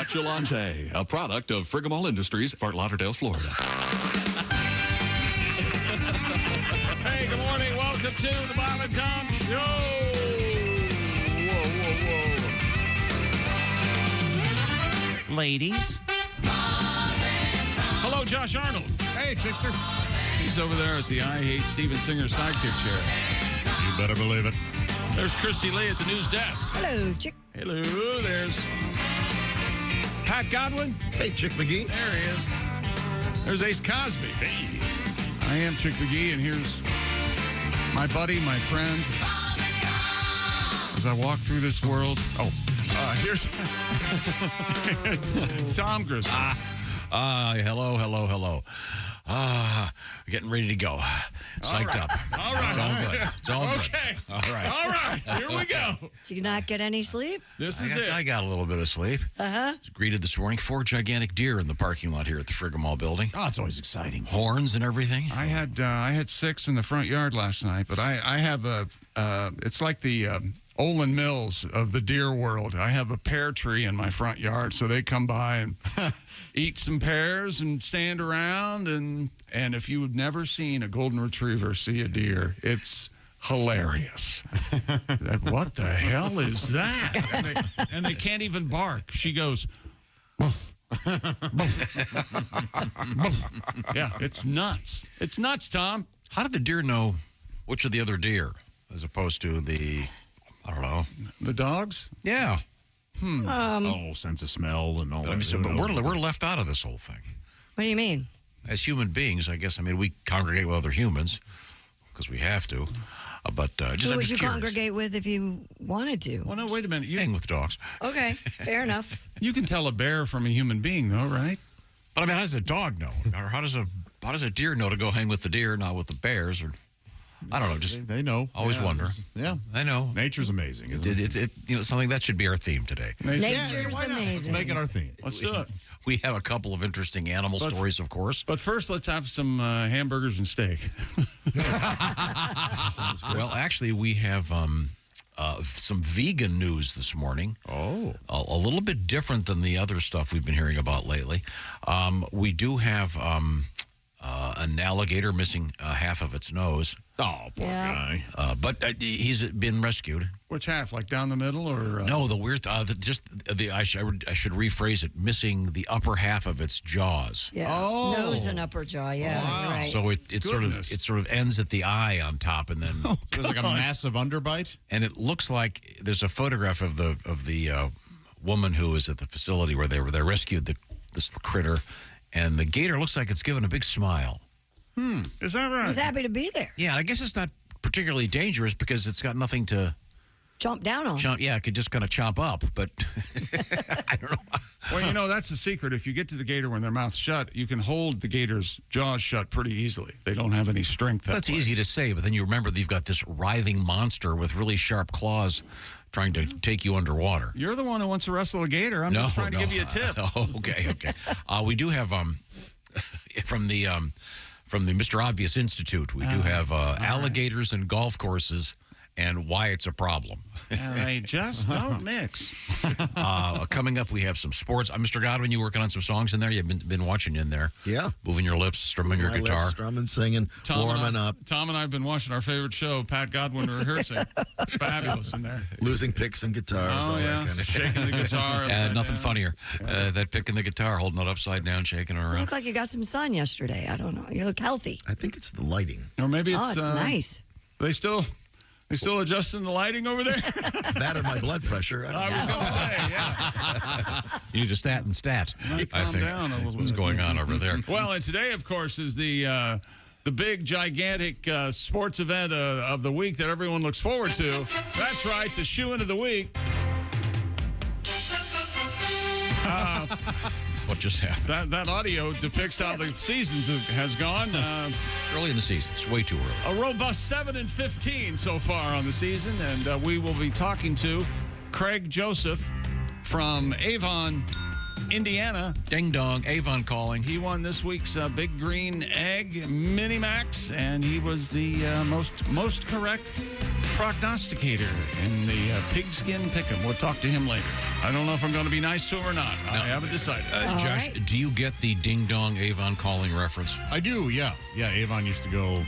Matcha Latte, a product of Frigamall Industries, Fort Lauderdale, Florida. Hey, good morning. Welcome to the Bob and Tom Show. Whoa. Ladies. Hello, Josh Arnold. Hey, Chickster. He's over there at the I Hate Steven Singer sidekick chair. You better believe it. There's Christy Lee at the news desk. Hello, Chick. Hello, there's Pat Godwin. Hey, Chick McGee. There he is. There's Ace Cosby. Hey. I am Chick McGee, and here's my buddy, my friend. As I walk through this world. Here's Tom Griswold. Hello. Getting ready to go. Psyched up. All right. It's all good. It's all good. Okay. All right. All right. Here we go. Did you not get any sleep? This is it. I got a little bit of sleep. Was greeted this morning. 4 gigantic deer in the parking lot here at the Frigamall building. Oh, it's always exciting. Horns and everything. I had 6 in the front yard last night, but I have a it's like the Olin Mills of the deer world. I have a pear tree in my front yard, so they come by and eat some pears and stand around. And if you've never seen a golden retriever see a deer, it's hilarious. What the hell is that? And they can't even bark. She goes, yeah, it's nuts. It's nuts, Tom. How did the deer know which of the other deer as opposed to the... I don't know. The dogs? Yeah. Sense of smell and all But, that. but we're left out of this whole thing. What do you mean? As human beings, I guess. I mean, we congregate with other humans because we have to. But just, Who would I'm just you curious. congregate with if you wanted to? Well, no, wait a minute. Hang with dogs. Okay, fair enough. You can tell a bear from a human being, though, right? But I mean, how does a dog know? Or how does a deer know to go hang with the deer, not with the bears? Or I don't know. Just They know. always wonder. Yeah. I know. Nature's amazing, isn't it? Something that should be our theme today. Nature's why not? Let's amazing. make it our theme. Let's do it. We have a couple of interesting animal stories, of course. But first, let's have some hamburgers and steak. Well, actually, we have some vegan news this morning. Oh. A little bit different than the other stuff we've been hearing about lately. We do have an alligator missing half of its nose. Oh, poor guy. But he's been rescued. Which half? Like down the middle, or No, the weird. I should rephrase it. Missing the upper half of its jaws. Yeah. Oh. Nose and upper jaw, yeah. Wow. You're right. So it sort of ends at the eye on top, and then So there's like a massive underbite? and it looks like there's a photograph of the woman who was at the facility where they rescued this critter, and the gator looks like it's giving a big smile. is that right? I was happy to be there. Yeah, and I guess it's not particularly dangerous because it's got nothing to Jump down on. chomp. Yeah, it could just kind of chomp up, but I don't know. Well, that's the secret. If you get to the gator when their mouth's shut, you can hold the gator's jaws shut pretty easily. They don't have any strength. That's easy to say, but then you remember that you've got this writhing monster with really sharp claws trying to take you underwater. You're the one who wants to wrestle a gator. I'm just trying to give you a tip. Okay. We do have from the Mr. Obvious Institute. We do have alligators and golf courses and why it's a problem. All right, just don't mix. Coming up, we have some sports. Mr. Godwin, you working on some songs in there? You've been watching you in there. Yeah. Moving your lips, strumming your My guitar. lips, strumming, singing, warming up, Tom and I have been watching our favorite show, Pat Godwin rehearsing. Fabulous in there. losing picks and guitars, all Oh, yeah. that kind of shit. Shaking the guitar. And upside nothing down. funnier. That picking the guitar, holding it upside down, shaking it You around. look like you got some sun yesterday. I don't know. You look healthy. I think it's the lighting. Or maybe it's, Oh, it's nice. They still adjusting the lighting over there? That and my blood pressure. I was going to say, yeah. You need a stat. Might I calm think. down a little What's bit. going on over there? Well, and today, of course, is the big, gigantic sports event of the week that everyone looks forward to. That's right, the shoe-in of the week. What just happened? That audio depicts how the seasons has gone. It's early in the season. It's way too early. A robust 7-15 so far on the season, and we will be talking to Craig Joseph from Avon Indiana. Ding dong, Avon calling. He won this week's Big Green Egg Mini Max, and he was the most correct prognosticator in the pigskin pick'em. We'll talk to him later. I don't know if I'm going to be nice to him or not. I haven't decided. Josh, do you get the ding dong Avon calling reference? I do, yeah. Yeah, Avon used to go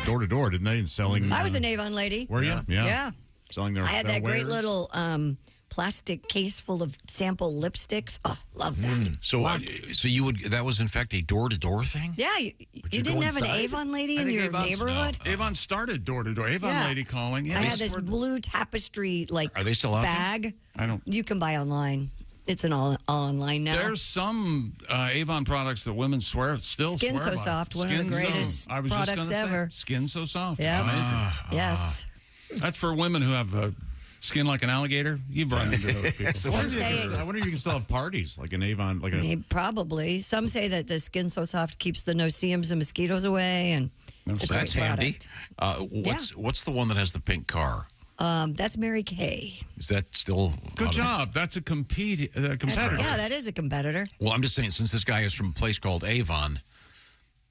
door to door, didn't they? And selling. I was an Avon lady. Were you? Yeah. Selling their I had that great wares. little plastic case full of sample lipsticks. Oh, love that. So you would, that was in fact a door-to-door thing? Yeah, you didn't have an Avon lady in your neighborhood? Avon started door to door. Avon lady calling. Yeah, I had this blue tapestry Are they still out there? bag. I don't. You can buy online. It's an all online now. There's some Avon products that women still Skin swear So by. Soft, one of the greatest I was just products gonna say, ever. Skin So Soft. Yeah. It's amazing. Yes. That's for women who have skin like an alligator. You've run into those people. I wonder if you can still have parties like an Avon, like a. Probably. Some say that the Skin So Soft keeps the no-see-ums and mosquitoes away, and it's a great That's handy. product. What's the one that has the pink car? That's Mary Kay. Is that still Good job. That's a competitor. Yeah, that is a competitor. Well, I'm just saying, since this guy is from a place called Avon,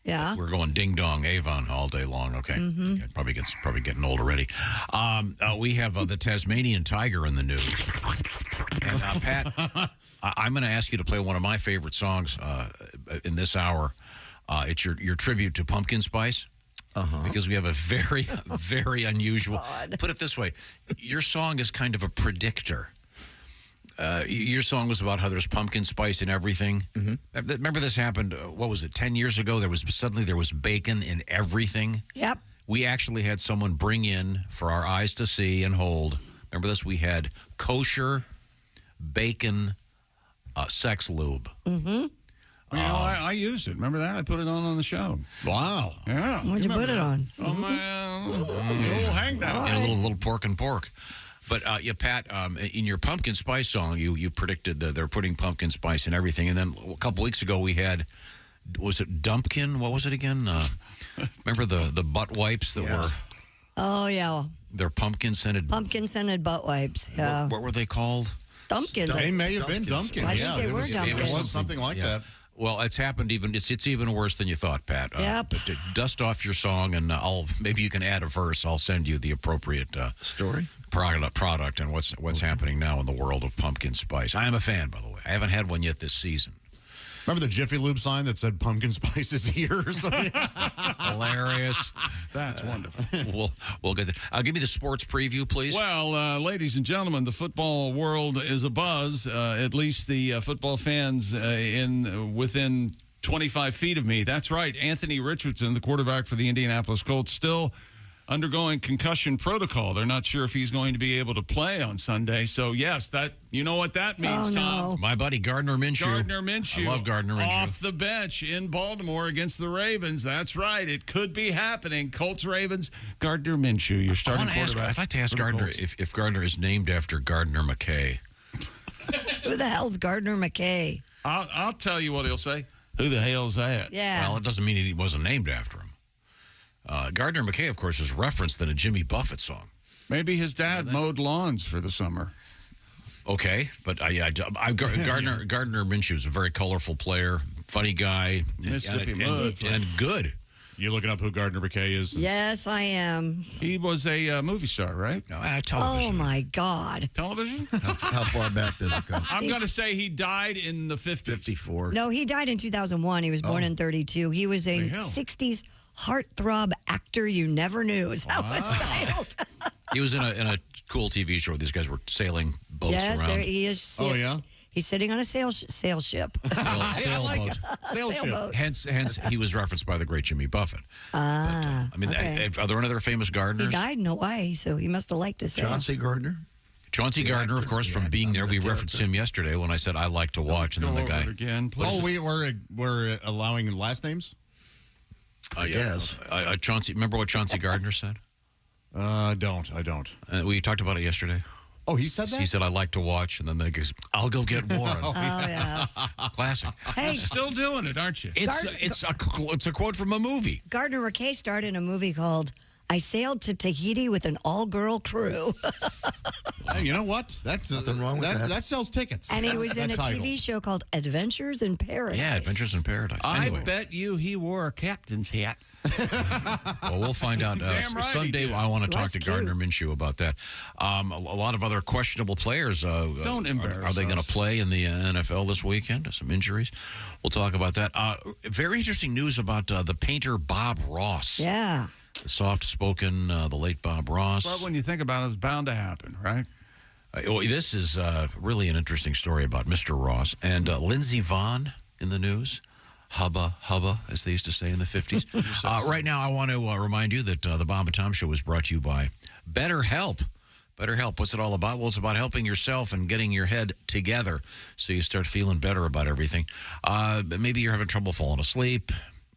Yeah. we're going ding dong Avon all day long. Okay, Mm-hmm. Okay, probably getting old already. We have the Tasmanian tiger in the news. And Pat, I'm going to ask you to play one of my favorite songs in this hour. It's your tribute to pumpkin spice. Because we have a very, very unusual. Put it this way: your song is kind of a predictor. Your song was about how there's pumpkin spice in everything. Remember this happened, what was it, 10 years ago? There was bacon in everything. Yep. We actually had someone bring in, for our eyes to see and hold, remember this? We had kosher bacon sex lube. You know, I used it. Remember that? I put it on the show. Wow. Yeah. What'd you put it on? Oh, my little hang down. And a little pork and pork. But, Pat, in your pumpkin spice song, you predicted that they're putting pumpkin spice in everything. And then a couple weeks ago we had, was it Dumpkin? What was it again? Remember the butt wipes that were... Oh, yeah. They're pumpkin-scented... Pumpkin-scented butt wipes. Yeah. What were they called? Dumpkins. They may have been Dumpkins. I think they were It Dumpkins. was something like that. Well, it's happened it's even worse than you thought, Pat. Yep. But dust off your song, and maybe you can add a verse. I'll send you the appropriate Story? product and what's happening now in the world of pumpkin spice. I am a fan, by the way. I haven't had one yet this season. Remember the Jiffy Lube sign that said pumpkin spice is here or something? Hilarious. That's wonderful. We'll get that. Give me the sports preview, please. Well, ladies and gentlemen, the football world is abuzz. At least the football fans within 25 feet of me. That's right. Anthony Richardson, the quarterback for the Indianapolis Colts, still undergoing concussion protocol. They're not sure if he's going to be able to play on Sunday. So, yes, you know what that means, Tom. My buddy Gardner Minshew. I love Gardner Minshew. Off the bench in Baltimore against the Ravens. That's right. It could be happening. Colts, Ravens, Gardner Minshew, your starting quarterback. I'd like to ask for the Gardner Colts. if Gardner is named after Gardner McKay. Who the hell's Gardner McKay? I'll tell you what he'll say. Who the hell's that? Yeah. Well, it doesn't mean he wasn't named after him. Gardner McKay, of course, is referenced in a Jimmy Buffett song. Maybe his dad mowed lawns for the summer. Okay, but Gardner Minshew is a very colorful player, funny guy, Mississippi Mud. and good. You looking up who Gardner McKay is? Yes, I am. He was a movie star, right? No, television. Oh, my God. Television? How far back does it go? I'm going to say he died in the 50s. 54. No, he died in 2001. He was born in 32. He was a Holy hell. 60s heartthrob actor you never knew is how it's titled. He was in a cool TV show. These guys were sailing boats Yes, around. there he is. Oh, yeah? He's sitting on a sail ship. Sailboat. Sailboat. Hence, he was referenced by the great Jimmy Buffett. I mean, okay. are there any other famous Gardners? He died in Hawaii, so he must have liked to sail. Chauncey Gardner? Chauncey Gardner, of course, from being there. We referenced him yesterday when I said I like to watch, and then the Go guy. over it again, please. Oh, we're allowing last names? Yes. Chauncey. Remember what Chauncey Gardner said? I don't. We talked about it yesterday. Oh, he said that? He said, I like to watch, and then they goes, I'll go get Warren. Oh, yes. Classic. Hey, Still doing it, aren't you? It's a quote from a movie. Gardner McKay starred in a movie called I sailed to Tahiti with an all-girl crew. Hey, you know what? That's Nothing wrong with that. That sells tickets. And he was in That a title. TV show called Adventures in Paradise. Yeah, Adventures in Paradise. Anyway. I bet you he wore a captain's hat. Well, we'll find out. Damn right he Sunday, did. I want to talk Was to cute. Gardner Minshew about that. A lot of other questionable players. Don't embarrass Are they going us. to play in the NFL this weekend? Some injuries. We'll talk about that. Very interesting news about the painter Bob Ross. Yeah. The soft-spoken, the late Bob Ross. Well, when you think about it, it's bound to happen, right? This is really an interesting story about Mr. Ross. And Lindsey Vonn in the news. Hubba, as they used to say in the 50s. Right now, I want to remind you that the Bob and Tom Show is brought to you by BetterHelp. BetterHelp, what's it all about? Well, it's about helping yourself and getting your head together so you start feeling better about everything. Maybe you're having trouble falling asleep.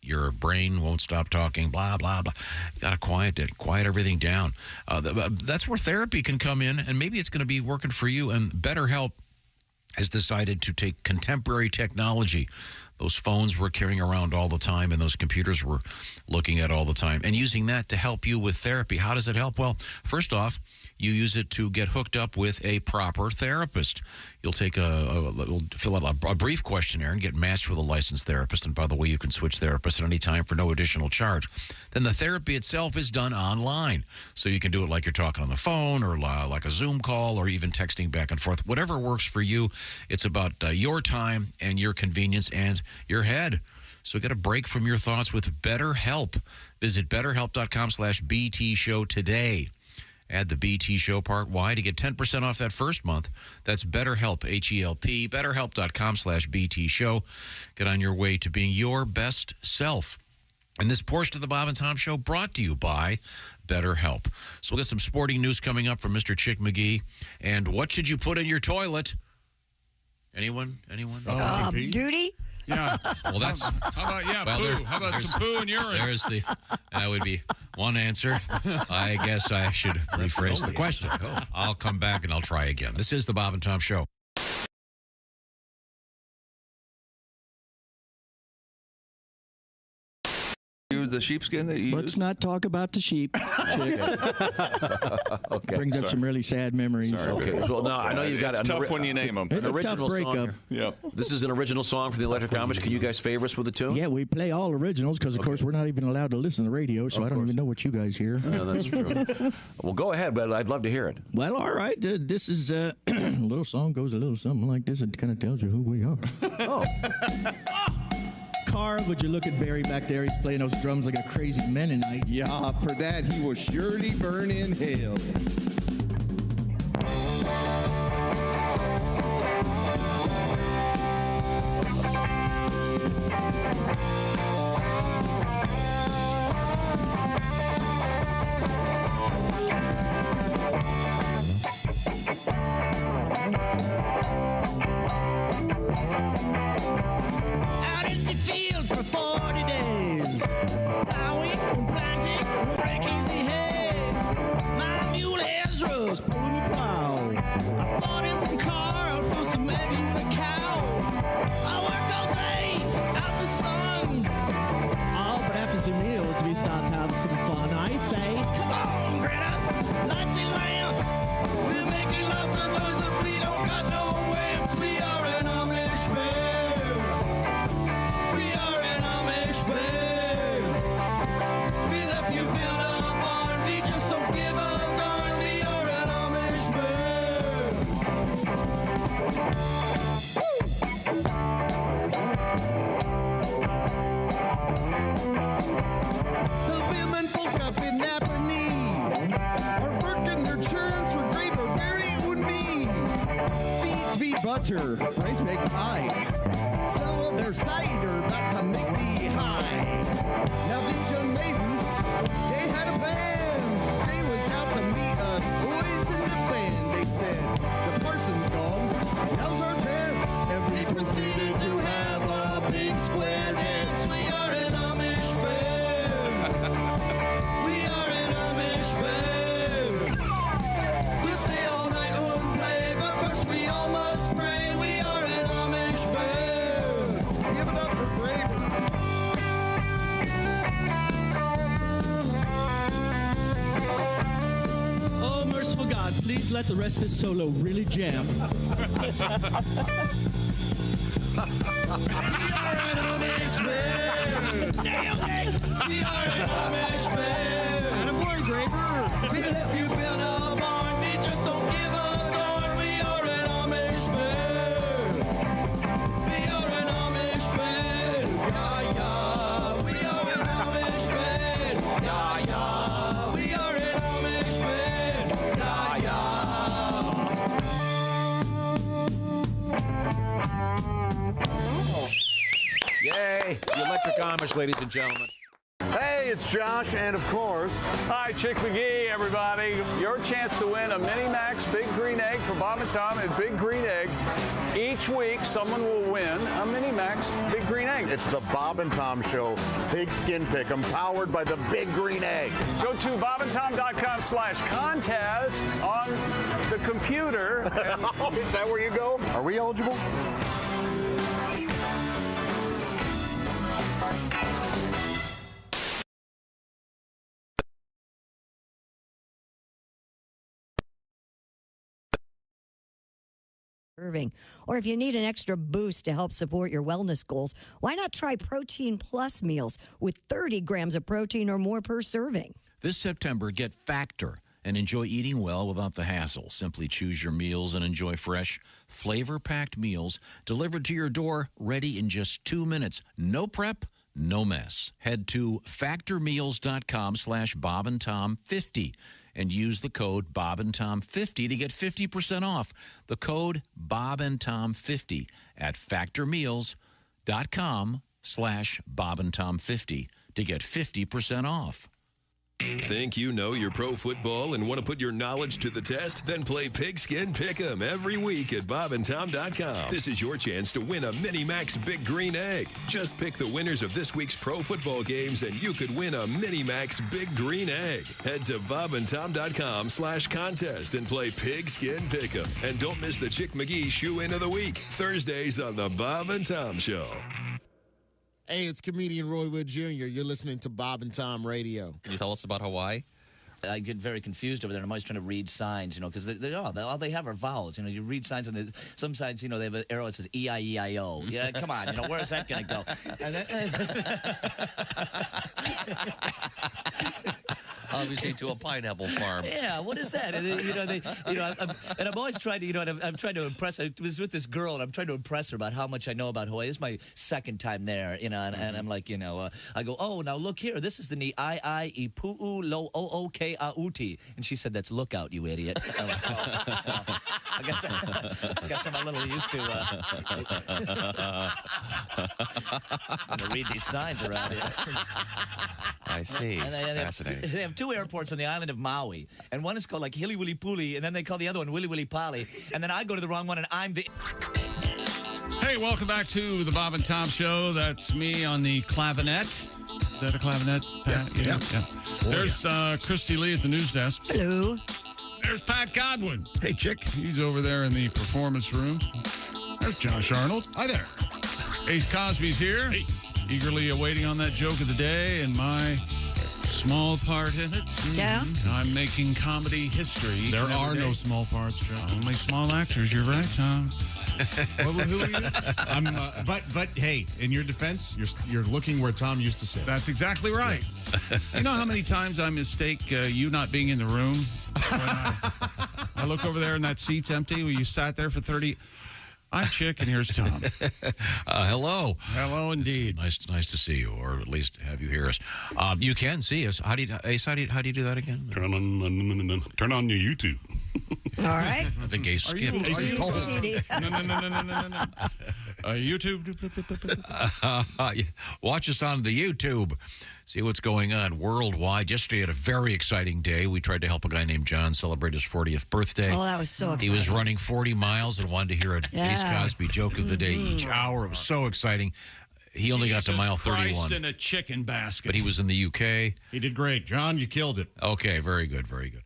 Your brain won't stop talking, blah, blah, blah. You got to quiet everything down. That's where therapy can come in, and maybe it's going to be working for you. And BetterHelp has decided to take contemporary technology, those phones we're carrying around all the time and those computers we're looking at all the time, and using that to help you with therapy. How does it help? Well, first off, you use it to get hooked up with a proper therapist. You'll take you'll fill out a brief questionnaire and get matched with a licensed therapist. And by the way, you can switch therapists at any time for no additional charge. Then the therapy itself is done online. So you can do it like you're talking on the phone or like a Zoom call or even texting back and forth. Whatever works for you. It's about your time and your convenience and your head. So get a break from your thoughts with BetterHelp. Visit BetterHelp.com/BT Show today. Add the BT Show part Y to get 10% off that first month. That's BetterHelp, H-E-L-P, BetterHelp.com/BT Show. Get on your way to being your best self. And this portion of the Bob and Tom Show brought to you by BetterHelp. So we'll get some sporting news coming up from Mr. Chick McGee. And what should you put in your toilet? Anyone? Duty? Yeah. Well, that's... How about, Well, poo? How about some poo and urine? That would be one answer. I guess I should rephrase the question. I'll come back and I'll try again. This is the Bob and Tom Show. The sheepskin that you Let's not talk about the sheep. Okay. Brings up some really sad memories. Okay. Well, no, I know you got It's tough when you name them. It's an a tough original breakup. song. Yep. This is an original song for the Electric Amish. Can you guys favor us with a tune? Yeah, we play all originals because, of course, we're not even allowed to listen to the radio, so I don't even know what you guys hear. Yeah, that's true. Well, go ahead, but I'd love to hear it. Well, all right. This is a little song goes a little something like this. It kind of tells you who we are. Oh. Carl, would you look at Barry back there? He's playing those drums like a crazy Mennonite. Yeah, for that he will surely burn in hell. Out in the field for 40 days. Plowing and planting, break easy hay. My mule has rust, pulling the plow. I bought him from Carl for some eggs and a cow. I work all day out in the sun. Oh, but after some meals, we start having some fun. I say, come on, Greta, lights and lamps. We're making lots of noise, but we don't got no amps. We are an Amish band. We are an Amish band. We help you build a barn. We just don't give a darn. We are an Amish band. The women folk up in Napanee are working their churns for greater Barry and me. Sweet butter, Frace make pies. Sell their cider, about to make me high. Now these young maidens, they had a band. They was out to meet us boys in the band. They said, the parson's gone, now's our chance. And we proceeded to have a big square dance. We are an Amish band. We are an Amish band. We'll stay all night and play, but first we all must pray. We are an Amish band. Give it up for Braver. let the rest of the solo really jam. We are an Amish band. We are an Amish band. And a boy graver. We'll help you build a barn. We just don't give a darn. We are an Amish band. We are an Amish band. Yeah, yeah. We are an Amish band. Yeah, yeah. We are an Amish band. Yeah, yeah. Yay! The Electric Amish, ladies and gentlemen. Hey, it's Josh, and of course... Hi, Chick McGee, everybody. Your chance to win a Mini Max Big Green Egg for Bob and Tom at Big Green Egg. Each week, someone will win a Mini Max Big Green Egg. It's the Bob and Tom Show, Pigskin Pick'em, powered by the Big Green Egg. Go to bobandtom.com/contest on the computer. Is that where you go? Are we eligible? Or if you need an extra boost to help support your wellness goals, why not try Protein Plus meals with 30 grams of protein or more per serving? This September, get Factor and enjoy eating well without the hassle. Simply choose your meals and enjoy fresh, flavor-packed meals delivered to your door, ready in just 2 minutes. No prep, no mess. Head to factormeals.com/BobandTom50 and use the code BobandTom50 to get 50% off. The code BobandTom50 at factormeals.com/BobandTom50 to get 50% off. Think you know your pro football and want to put your knowledge to the test? Then play Pigskin Pick'em every week at bobandtom.com. This is your chance to win a Mini Max Big Green Egg. Just pick the winners of this week's pro football games and you could win a Mini Max Big Green Egg. Head to bobandtom.com/contest and play Pigskin Pick'em. And don't miss the Chick McGee Shoe-In of the Week, Thursdays on the Bob and Tom Show. Hey, it's comedian Roy Wood Jr. You're listening to Bob and Tom Radio. Can you tell us about Hawaii? I get very confused over there. I'm always trying to read signs, because all they have are vowels. You read signs, and some signs, they have an arrow that says E-I-E-I-O. Yeah, come on, where is that going to go? And Obviously, to a pineapple farm. Yeah, what is that? And, I'm always trying to, I'm trying to impress. I was with this girl, and I'm trying to impress her about how much I know about Hawaii. This is my second time there, and I'm like, I go, oh, now look here. This is the Ni-I-I-I-Pu'u lo o-o-ke a-uti. And she said, that's lookout, you idiot. I'm like, I guess I'm a little used to read these signs around here. I see. Fascinating. They have two airports on the island of Maui, and one is called like Hili Wili Puli, and then they call the other one Willy Willy Pali, and then I go to the wrong one, and I'm the... Hey, welcome back to the Bob and Tom Show. That's me on the clavinet. Is that a clavinet, Pat? Yeah. There's Christy Lee at the news desk. Hello. There's Pat Godwin. Hey, Chick. He's over there in the performance room. There's Josh Arnold. Hi there. Ace Cosby's here. Hey. Eagerly awaiting on that joke of the day and my small part in it. Yeah. I'm making comedy history. There are no small parts, Joe. Only small actors. You're right, Tom. Who are you? But hey, in your defense, you're looking where Tom used to sit. That's exactly right. Yes. You know how many times I mistake you not being in the room? When I look over there and that seat's empty where you sat there for 30... I'm Chick, and here's Tom. Hello. Hello, indeed. It's nice to see you, or at least have you hear us. You can see us. Ace, how do you do that again? Turn on your YouTube. All right. I think Ace skipped. No. YouTube. Watch us on the YouTube. See what's going on worldwide. Yesterday had a very exciting day. We tried to help a guy named John celebrate his 40th birthday. Oh, that was so exciting. He was running 40 miles and wanted to hear an Ace Cosby joke of the day each hour. It was so exciting. He only got to mile 31. Christ in a chicken basket. But he was in the UK. He did great. John, you killed it. Okay, very good, very good.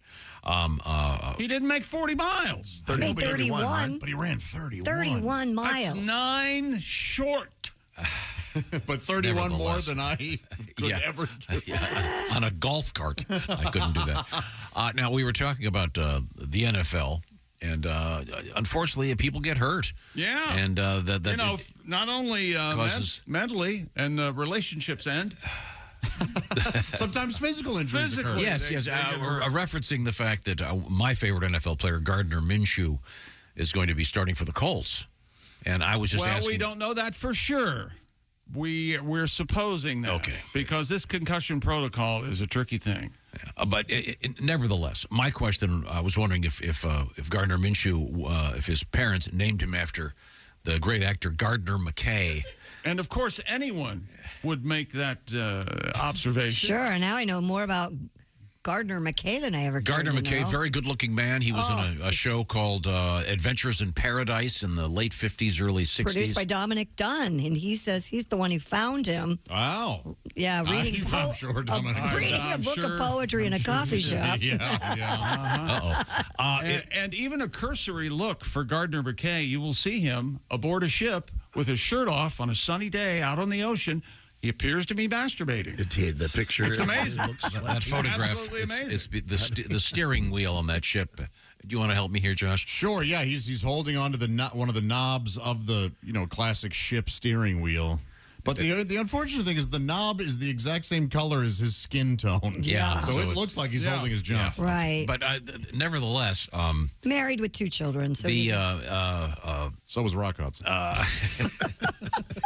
He didn't make 40 miles. 31. Right? But he ran 31. 31 miles. That's 9 short. But 31 more Nevertheless. than I could ever do. On a golf cart. I couldn't do that. Now, we were talking about the NFL, and unfortunately, people get hurt. Yeah. And that not only causes mentally and relationships end. Sometimes physical injuries occur. Yes. We're referencing the fact that my favorite NFL player, Gardner Minshew, is going to be starting for the Colts. And I was just asking. We don't know that for sure. We're supposing that. Okay. Because this concussion protocol is a tricky thing. But nevertheless, my question, I was wondering if Gardner Minshew, if his parents named him after the great actor Gardner McKay. And, of course, anyone would make that observation. Sure. Now I know more about Gardner McKay than I ever cared Gardner to McKay, know. very good-looking man. He was in a show called Adventures in Paradise in the late 50s, early 60s. Produced by Dominic Dunn, and he says he's the one who found him. Wow. Yeah, reading I'm sure Dominic. reading a book of poetry in a coffee shop. And even a cursory look for Gardner McKay, you will see him aboard a ship with his shirt off on a sunny day out on the ocean. He appears to be masturbating. The picture. It's amazing. That photograph, Absolutely amazing. it's the steering wheel on that ship. Do you want to help me here, Josh? Sure, yeah. He's holding on to one of the knobs of the classic ship steering wheel. But the unfortunate thing is the knob is the exact same color as his skin tone. Yeah. So it looks like he's holding his Johnson. Right. But nevertheless, Married with 2 children. So so was Rock Hudson.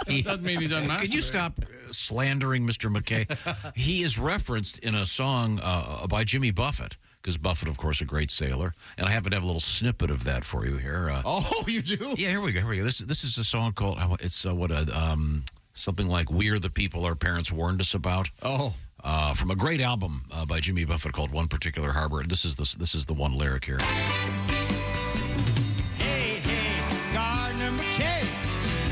Doesn't mean he doesn't masturbate. Could you stop slandering Mr. McKay? He is referenced in a song by Jimmy Buffett, because Buffett, of course, a great sailor. And I happen to have a little snippet of that for you here. Oh, you do? Yeah, here we go. This is a song called, it's something like "We Are the People Our Parents Warned Us About." Oh. From a great album by Jimmy Buffett called "One Particular Harbor." This is the one lyric here. Hey, Gardner McKay,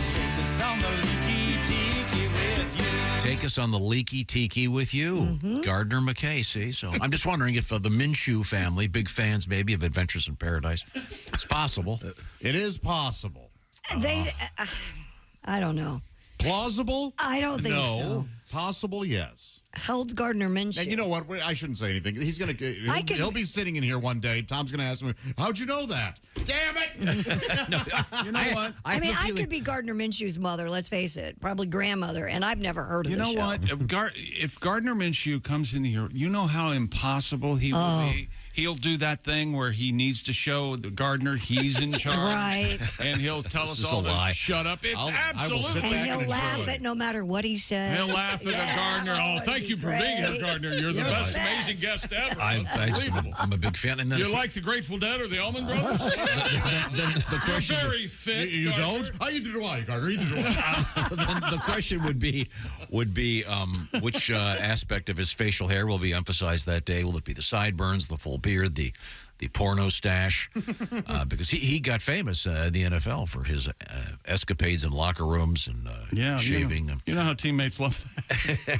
take us on the leaky tiki with you. Take us on the leaky tiki with you, Gardner McKay. See, so I'm just wondering if the Minshew family, big fans maybe of Adventures in Paradise, it's possible. It is possible. I don't know. Plausible? I don't think so. No. Possible? Yes. How old's Gardner Minshew? And you know what? I shouldn't say anything. He'll be sitting in here one day. Tom's going to ask him, "How'd you know that?" Damn it! You know what? I could be Gardner Minshew's mother. Let's face it, probably grandmother, and I've never heard of. You know what? If Gardner Minshew comes in here, you know how impossible he will be. He'll do that thing where he needs to show the Gardner he's in charge, right? And he'll tell us all to shut up. It's absolutely, and he'll laugh at no matter what he says. He'll laugh at a Gardner. Oh, thank you for being here, Gardner. You're the best, amazing guest ever. Unbelievable. I'm a big fan. And then you like the Grateful Dead or the Allman Brothers? the question, you're very fit. You don't? Either do I, Gardner. Either do I. Then the question would be which aspect of his facial hair will be emphasized that day? Will it be the sideburns, the full beard, the porno stash? Because he got famous in the NFL for his escapades in locker rooms and shaving. You know how teammates love that.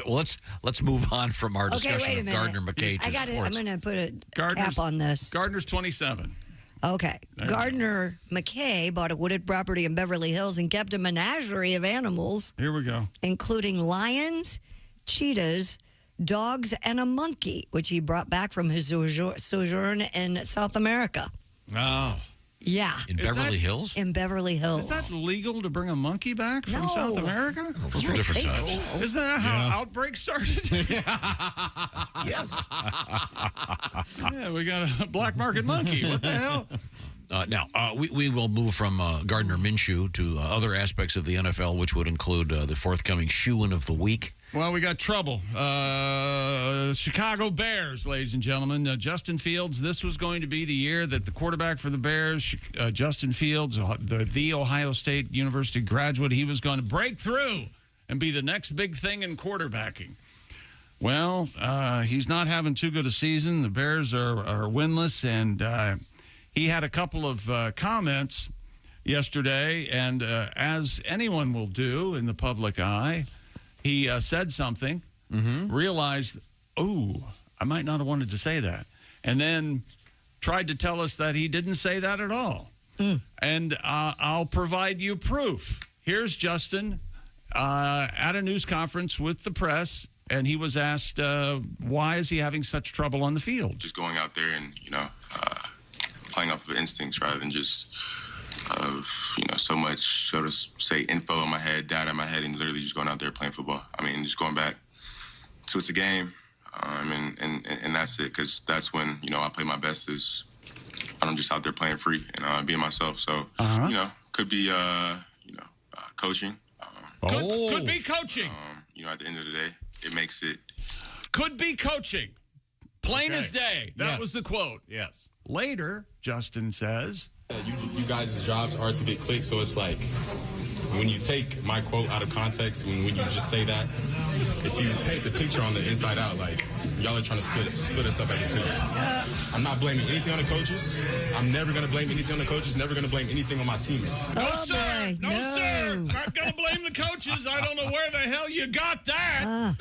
Well, let's move on from our discussion wait a of minute. Gardner McKay to sports. I'm going to put a cap on this. Gardner's 27. Okay. Gardner McKay bought a wooded property in Beverly Hills and kept a menagerie of animals. Here we go. Including lions, cheetahs, dogs, and a monkey, which he brought back from his sojourn in South America. Oh. Yeah. In Beverly Hills? In Beverly Hills. Is that legal to bring a monkey back from South America? Well, those were different times. Isn't that how outbreaks started? Yes. Yeah, we got a black market monkey. What the hell? Now, we will move from Gardner Minshew to other aspects of the NFL, which would include the forthcoming Shoe-In of the Week. Well, we got trouble. Chicago Bears, ladies and gentlemen. Justin Fields, this was going to be the year that the quarterback for the Bears, Justin Fields, the Ohio State University graduate, he was going to break through and be the next big thing in quarterbacking. Well, he's not having too good a season. The Bears are winless, and he had a couple of comments yesterday, and as anyone will do in the public eye, he said something, realized, I might not have wanted to say that, and then tried to tell us that he didn't say that at all. And I'll provide you proof. Here's Justin at a news conference with the press, and he was asked, why is he having such trouble on the field? Just going out there and, playing off of instincts rather than just so much, so to say, info in my head, data in my head, and literally just going out there playing football. I mean, just going back to it's a game, and that's it, because that's when, I play my best is I'm just out there playing free and being myself. So, could be, coaching. Could be coaching. At the end of the day, it makes it. Could be coaching. Plain as day. That was the quote. Yes. Later, Justin says, You guys' jobs are to get clicks, so it's like when you take my quote out of context, when you just say that, if you paint the picture on the inside out, like y'all are trying to split us up as a team. I'm not blaming anything on the coaches. I'm never going to blame anything on the coaches. Never going to blame anything on my teammates. No, sir. No, sir. Not going to blame the coaches. I don't know where the hell you got that.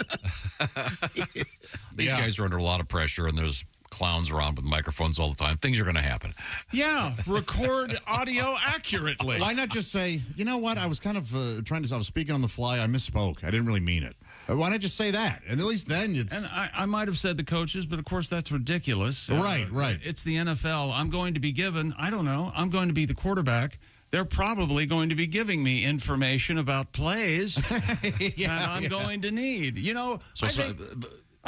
These guys are under a lot of pressure, and there's clowns around with microphones all the time. Things are going to happen. Yeah, record audio accurately. Why not just say, you know what, I was kind of I was speaking on the fly, I misspoke. I didn't really mean it. Why not just say that? And at least then it's... And I might have said the coaches, but of course that's ridiculous. Right. It's the NFL. I'm going to be given, I don't know, I'm going to be the quarterback. They're probably going to be giving me information about plays that I'm going to need.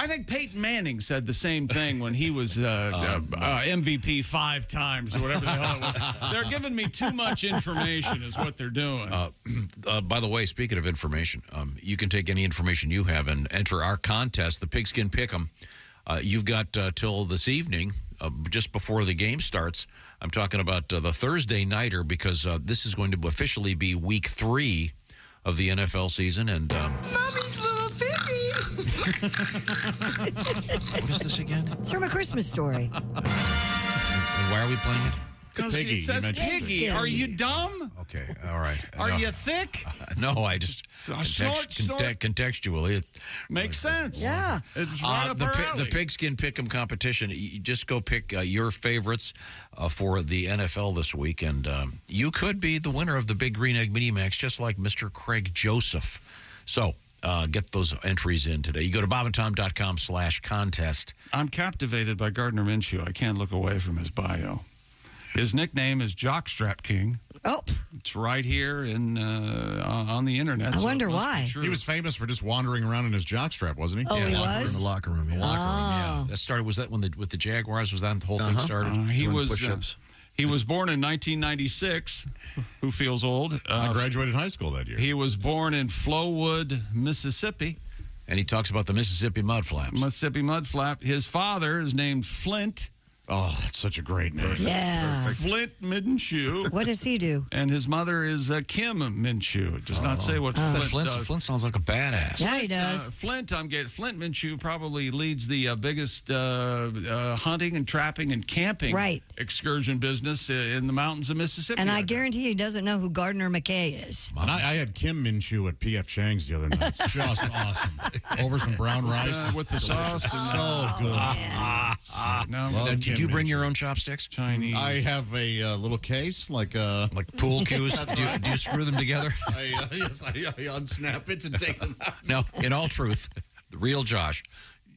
I think Peyton Manning said the same thing when he was MVP 5 times or whatever the hell it was. They're giving me too much information is what they're doing. By the way, speaking of information, you can take any information you have and enter our contest, the Pigskin Pick'em. You've got till this evening, just before the game starts. I'm talking about the Thursday nighter, because this is going to officially be week 3 of the NFL season. And Mommy's little baby. what is this again? It's from A Christmas Story. And why are we playing it? Because it says Piggy. Are you dumb? Okay, all right. Are you thick? No, I just contextually. It makes sense. Yeah. It's right up our alley. The Pigskin Pick'em competition, you just go pick your favorites for the NFL this week, and you could be the winner of the Big Green Egg Mini Max, just like Mr. Craig Joseph. So get those entries in today. You go to bobandtom.com/contest. I'm captivated by Gardner Minshew. I can't look away from his bio. His nickname is Jockstrap King. Oh. It's right here on the internet. I wonder why. He was famous for just wandering around in his jockstrap, wasn't he? Oh, he was? In the locker room. That started, was that with the Jaguars? Was that the whole thing started? He was push-ups. He was born in 1996. Who feels old? I graduated high school that year. He was born in Flowood, Mississippi. And he talks about the Mississippi Mudflaps. Mississippi Mudflap. His father is named Flint. Oh, that's such a great name. Yeah. Flint Minshew. What does he do? And his mother is Kim Minshew. It does not say what Flint does. Flint sounds like a badass. Yeah, he does. Flint Minshew probably leads the biggest hunting and trapping and camping excursion business in the mountains of Mississippi. And I guarantee he doesn't know who Gardner McKay is. And I had Kim Minshew at P.F. Chang's the other night. Just awesome. Over some brown rice. With the sauce. So good. Did you bring your own chopsticks? Chinese. I have a little case, like pool cues. do you screw them together? Yes, I unsnap it and take them out. No, in all truth, the real Josh,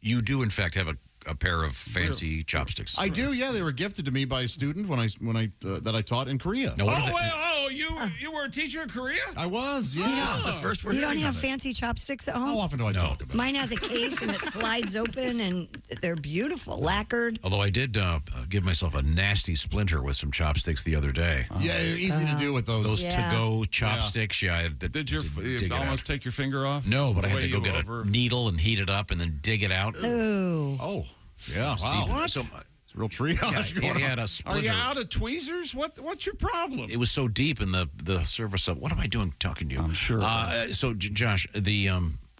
you do in fact have a pair of fancy chopsticks. I do, yeah. They were gifted to me by a student when I taught in Korea. Now, you were a teacher in Korea? I was, yeah. That's the first word. You don't have fancy chopsticks at home? How often do I talk about it? Mine has a case and it slides open, and they're beautiful, lacquered. Although I did give myself a nasty splinter with some chopsticks the other day. Yeah, easy to do with those. Those to-go chopsticks. Yeah. Did you almost take your finger off? No, but I had to go get a needle and heat it up and then dig it out. Ooh. Oh, yeah. Wow. What? So, it's a real triage going on. He had a splinter. Are you out of tweezers? What's your problem? It was so deep in the surface of. What am I doing talking to you? I'm sure. So, Josh,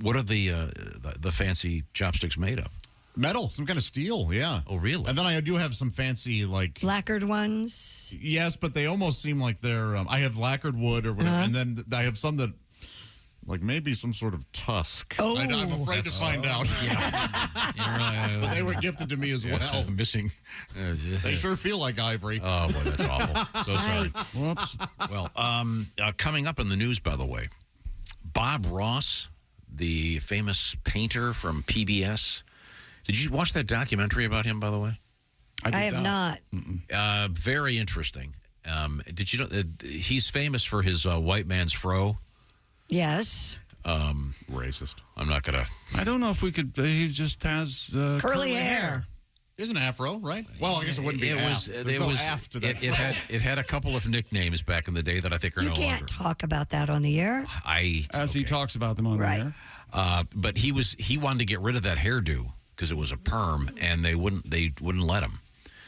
what are the fancy chopsticks made of? Metal, some kind of steel, yeah. Oh, really? And then I do have some fancy, lacquered ones? Yes, but they almost seem like they're... I have lacquered wood or whatever, and then I have some that... maybe some sort of tusk. Oh. I'm afraid to find out. Yeah. But they were gifted to me as well. Missing. They sure feel like ivory. Oh, boy, that's awful. So sorry. Whoops. Well, coming up in the news, by the way, Bob Ross, the famous painter from PBS. Did you watch that documentary about him, by the way? I have not. Very interesting. Did you know he's famous for his white man's fro? Yes. Racist. I'm not gonna. I don't know if we could. He just has curly hair. Is an afro, right? Well, I guess it wouldn't be af. There's no af to that. It had a couple of nicknames back in the day that I think are no longer. You can't talk about that on the air. He talks about them on the air. But he wanted to get rid of that hairdo because it was a perm, and they wouldn't let him.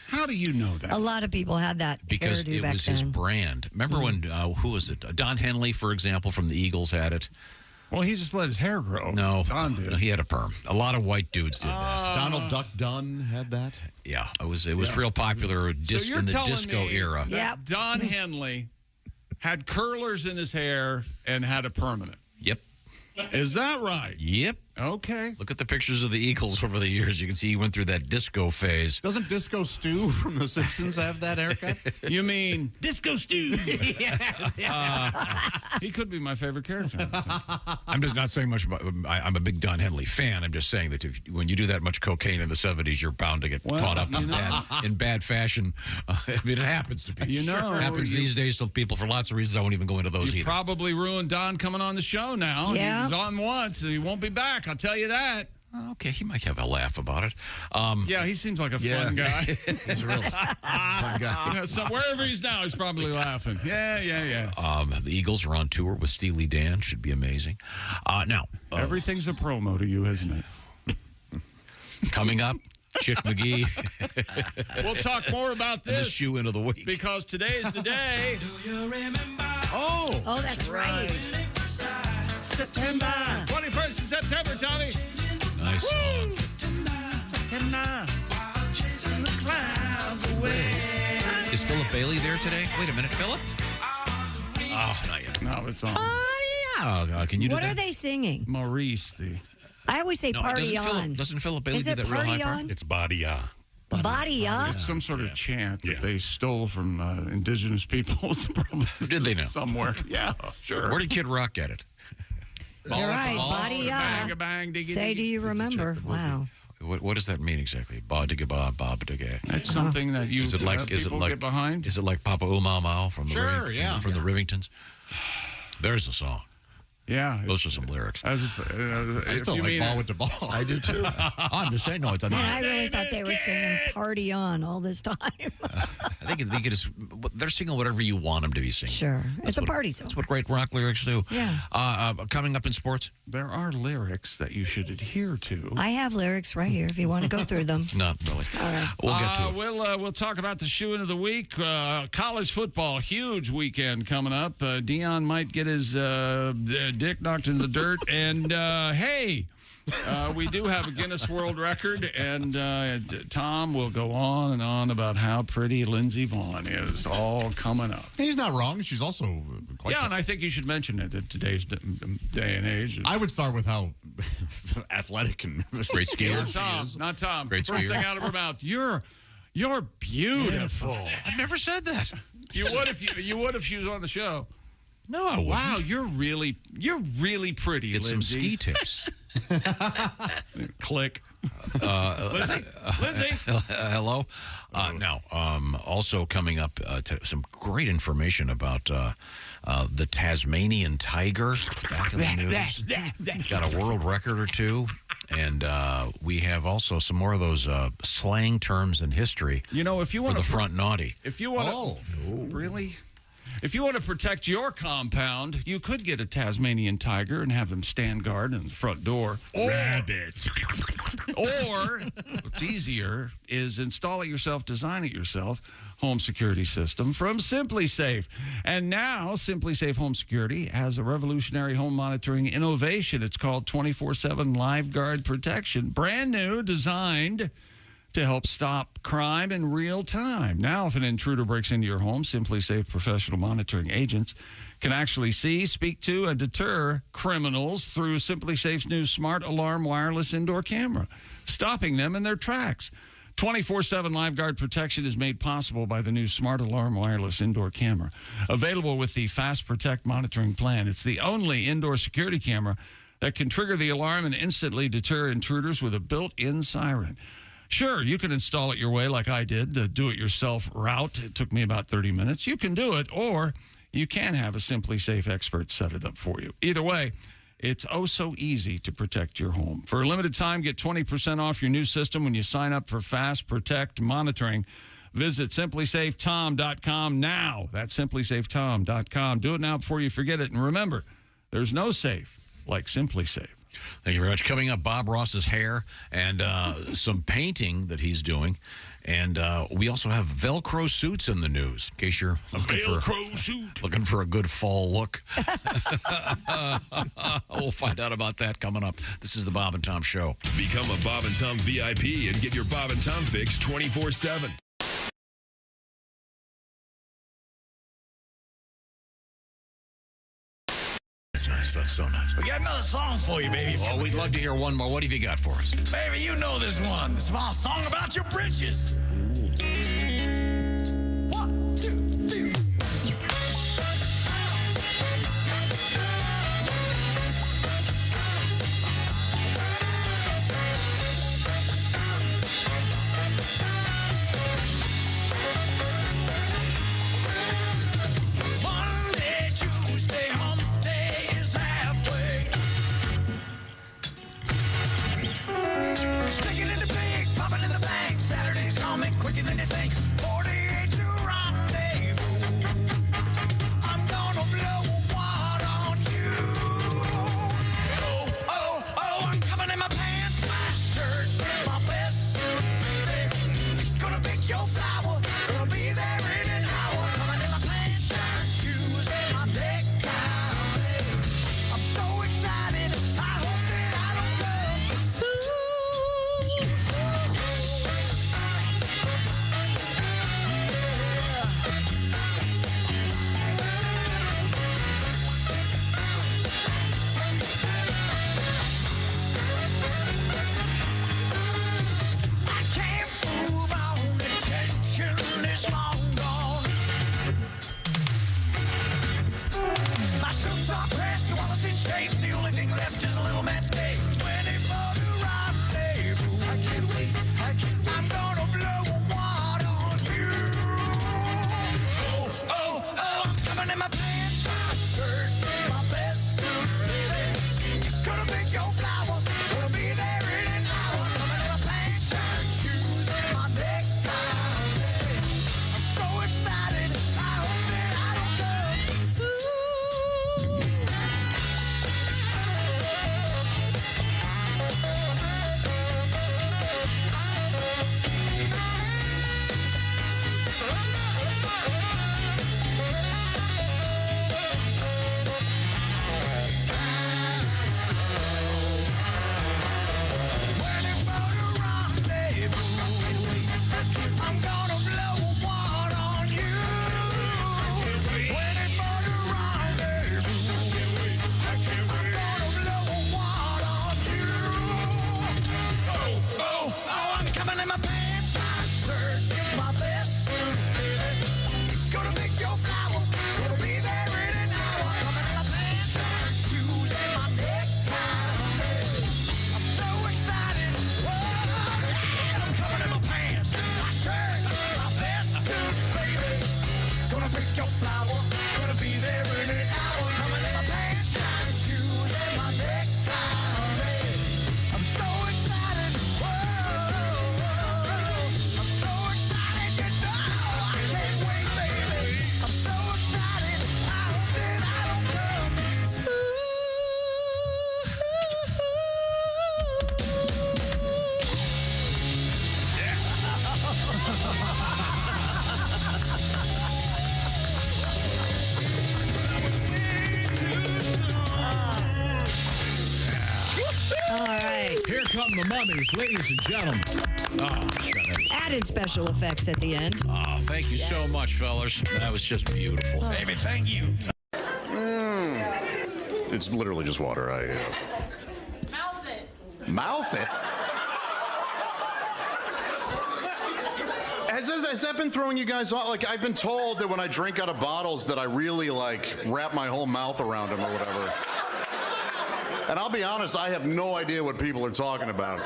How do you know that? A lot of people had that Because hairdo it back was then. his brand. Remember when, who was it? Don Henley, for example, from the Eagles had it. Well, he just let his hair grow. No, Don did. no, he had a perm. A lot of white dudes did that. Donald Duck Dunn had that. Yeah, it was real popular in the disco era. That Don Henley had curlers in his hair and had a permanent. Yep. Is that right? Yep. Okay. Look at the pictures of the Eagles over the years. You can see he went through that disco phase. Doesn't Disco Stew from The Simpsons have that haircut? You mean Disco Stew? he could be my favorite character. I'm just not saying much about. I'm a big Don Henley fan. I'm just saying that when you do that much cocaine in the 70s, you're bound to get caught up in bad fashion. I mean, it happens to people. You know, it happens these days to people for lots of reasons. I won't even go into those you either. Probably ruined Don coming on the show now. Yeah. He was on once, and he won't be back. I'll tell you that. Okay, he might have a laugh about it. Yeah, he seems like a fun guy. He's a real fun guy. You know, so wherever he's now, he's probably laughing. Yeah. The Eagles are on tour with Steely Dan. Should be amazing. Now, everything's a promo to you, isn't it? Coming up, Chick McGee. We'll talk more about this. The shoe in of the week. Because today is the day. Do you remember? Oh, that's right. September. 21st of September, Tommy. Nice song. September. Chasing the clouds away. Is Philip Bailey there today? Wait a minute, Philip? Oh, not yet. No, it's on. Can you do What that? are they singing? Maurice, I always say party on. Doesn't Philip Bailey Is do it that real high party part? on? It's body Body up? It's some sort of chant that they stole from indigenous peoples. Probably. Did they know? Somewhere. Yeah, sure. Where did Kid Rock get it? You're right. Body up. Bang, bang, diggy, Say, diggy. do you remember? Wow. What does that mean exactly? Ba digga ba ba digga. That's something that you Is it like get behind? Is it like Papa Umau Mau from the from the Rivingtons? There's a song. Yeah. Those are some lyrics. I still like Ball with the Ball. I do too. I'm just saying, no, it's not. Man, I really thought they were singing party on all this time. I think they're singing whatever you want them to be singing. Sure. It's a party song. That's what great rock lyrics do. Yeah. Coming up in sports? There are lyrics that you should adhere to. I have lyrics right here if you want to go through them. Not really. All right. We'll get to it. We'll talk about the shoe-in of the week. College football, huge weekend coming up. Dion might get his dick knocked in the dirt. And, hey, we do have a Guinness World Record. And Tom will go on and on about how pretty Lindsey Vonn is all coming up. He's not wrong. She's also quite... Yeah, and I think you should mention it at today's day and age. I would start with how athletic and great skier. Not Tom. Great First skier. thing out of her mouth, you're beautiful. I've never said that. You would if she was on the show. No, I wouldn't. Wow, you're really pretty. Get some Lindsay. ski tips. Click. Lindsay. Hello. Now, also coming up, some great information about the Tasmanian tiger back in the news. Got a world record or two. And we have also some more of those slang terms in history. You know, if you want for the front naughty. If you want really? If you want to protect your compound, you could get a Tasmanian tiger and have them stand guard in the front door. Rabbit. Or, what's easier is install it yourself, design it yourself, home security system from Simply Safe. And now, Simply Safe Home Security has a revolutionary home monitoring innovation. It's called 24/7 Live Guard Protection. Brand new, designed to help stop crime in real time. Now, if an intruder breaks into your home, Simply Safe professional monitoring agents can actually see, speak to, and deter criminals through Simply Safe's new smart alarm wireless indoor camera, stopping them in their tracks. 24/7 LiveGuard protection is made possible by the new Smart Alarm wireless indoor camera. Available with the Fast Protect monitoring plan. It's the only indoor security camera that can trigger the alarm and instantly deter intruders with a built-in siren. Sure, you can install it your way like I did, the do-it-yourself route. It took me about 30 minutes. You can do it, or you can have a Simply Safe expert set it up for you. Either way, it's oh so easy to protect your home. For a limited time, get 20% off your new system when you sign up for Fast Protect monitoring. Visit simplysafetom.com now. That's simplysafetom.com. Do it now before you forget it. And remember, there's no safe like Simply Safe. Thank you very much. Coming up, Bob Ross's hair and some painting that he's doing. And we also have Velcro suits in the news, in case you're looking for a good fall look. We'll find out about that coming up. This is the Bob and Tom Show. Become a Bob and Tom VIP and get your Bob and Tom fix 24/7. That's nice. That's so nice. We got another song for you, baby. Well, we'd love to hear one more. What have you got for us? Baby, you know this one. It's my song about your britches. 1, 2, 3. Monday, Tuesday, hump day is halfway. Sticking in the pig, popping in the bank. Saturday's coming quicker than you think. 48 to rendezvous. I'm gonna blow a wad on you. Oh, oh, oh, I'm coming in my pants. My shirt is my best suit, baby. Gonna pick your flower. Gonna be there in an hour. Coming in my pants, shirt, shoes, and my necktie, baby. I'm so excited. I hope that I don't come too. I can't move on. The tension is long gone. My suits are pressed, the wallet's in shape. The only thing left is a little man's cake. 24 to rendezvous. I can't wait. I'm gonna blow a wad on you. Oh, oh, oh, I'm coming in my pants. My shirt, my best suit, baby. Gonna pick your flower. Gonna be there in an hour. Coming in my pants, shirt, shoes, and my necktie, baby. I'm so excited. I hope that I don't come too. I'm gonna blow a wad on you. 24 to rendezvous. I'm gonna blow a wad on you. Oh, oh, oh, I'm coming in my pants. My shirt is my best suit, baby. Gonna pick your flower. Gonna be there in an hour. Coming in my pants, shirt, shoes, and my necktie, baby. I'm so excited. Whoa, yeah, I'm coming in my pants. My shirt, my best suit, baby. Gonna pick your flower. Gonna be there in an hour. Coming in my pants, my shoes, and my necktie, baby. I'm so excited. Whoa, I'm so excited. You know I can't wait, baby. I'm so excited. I hope that I don't come All right. Here come the mummies, ladies and gentlemen. Oh, Added special effects at the end. oh, thank you so much, fellas. That was just beautiful. Baby, thank you. It's literally just water. Mouth it. Has that been throwing you guys off? Like, I've been told that when I drink out of bottles that I really, like, wrap my whole mouth around them or whatever. And I'll be honest, I have no idea what people are talking about.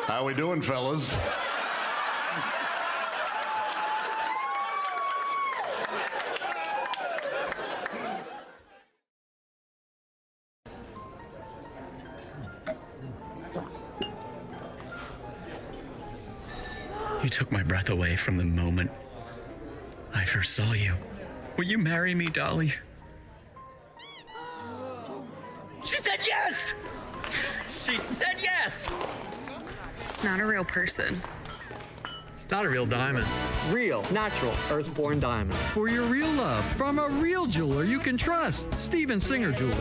How we doing, fellas? You took my breath away from the moment I first saw you. Will you marry me, Dolly? She said yes! She said yes! It's not a real person. It's not a real diamond. Real, natural, earthborn diamond. For your real love, from a real jeweler you can trust. Steven Singer Jewelers.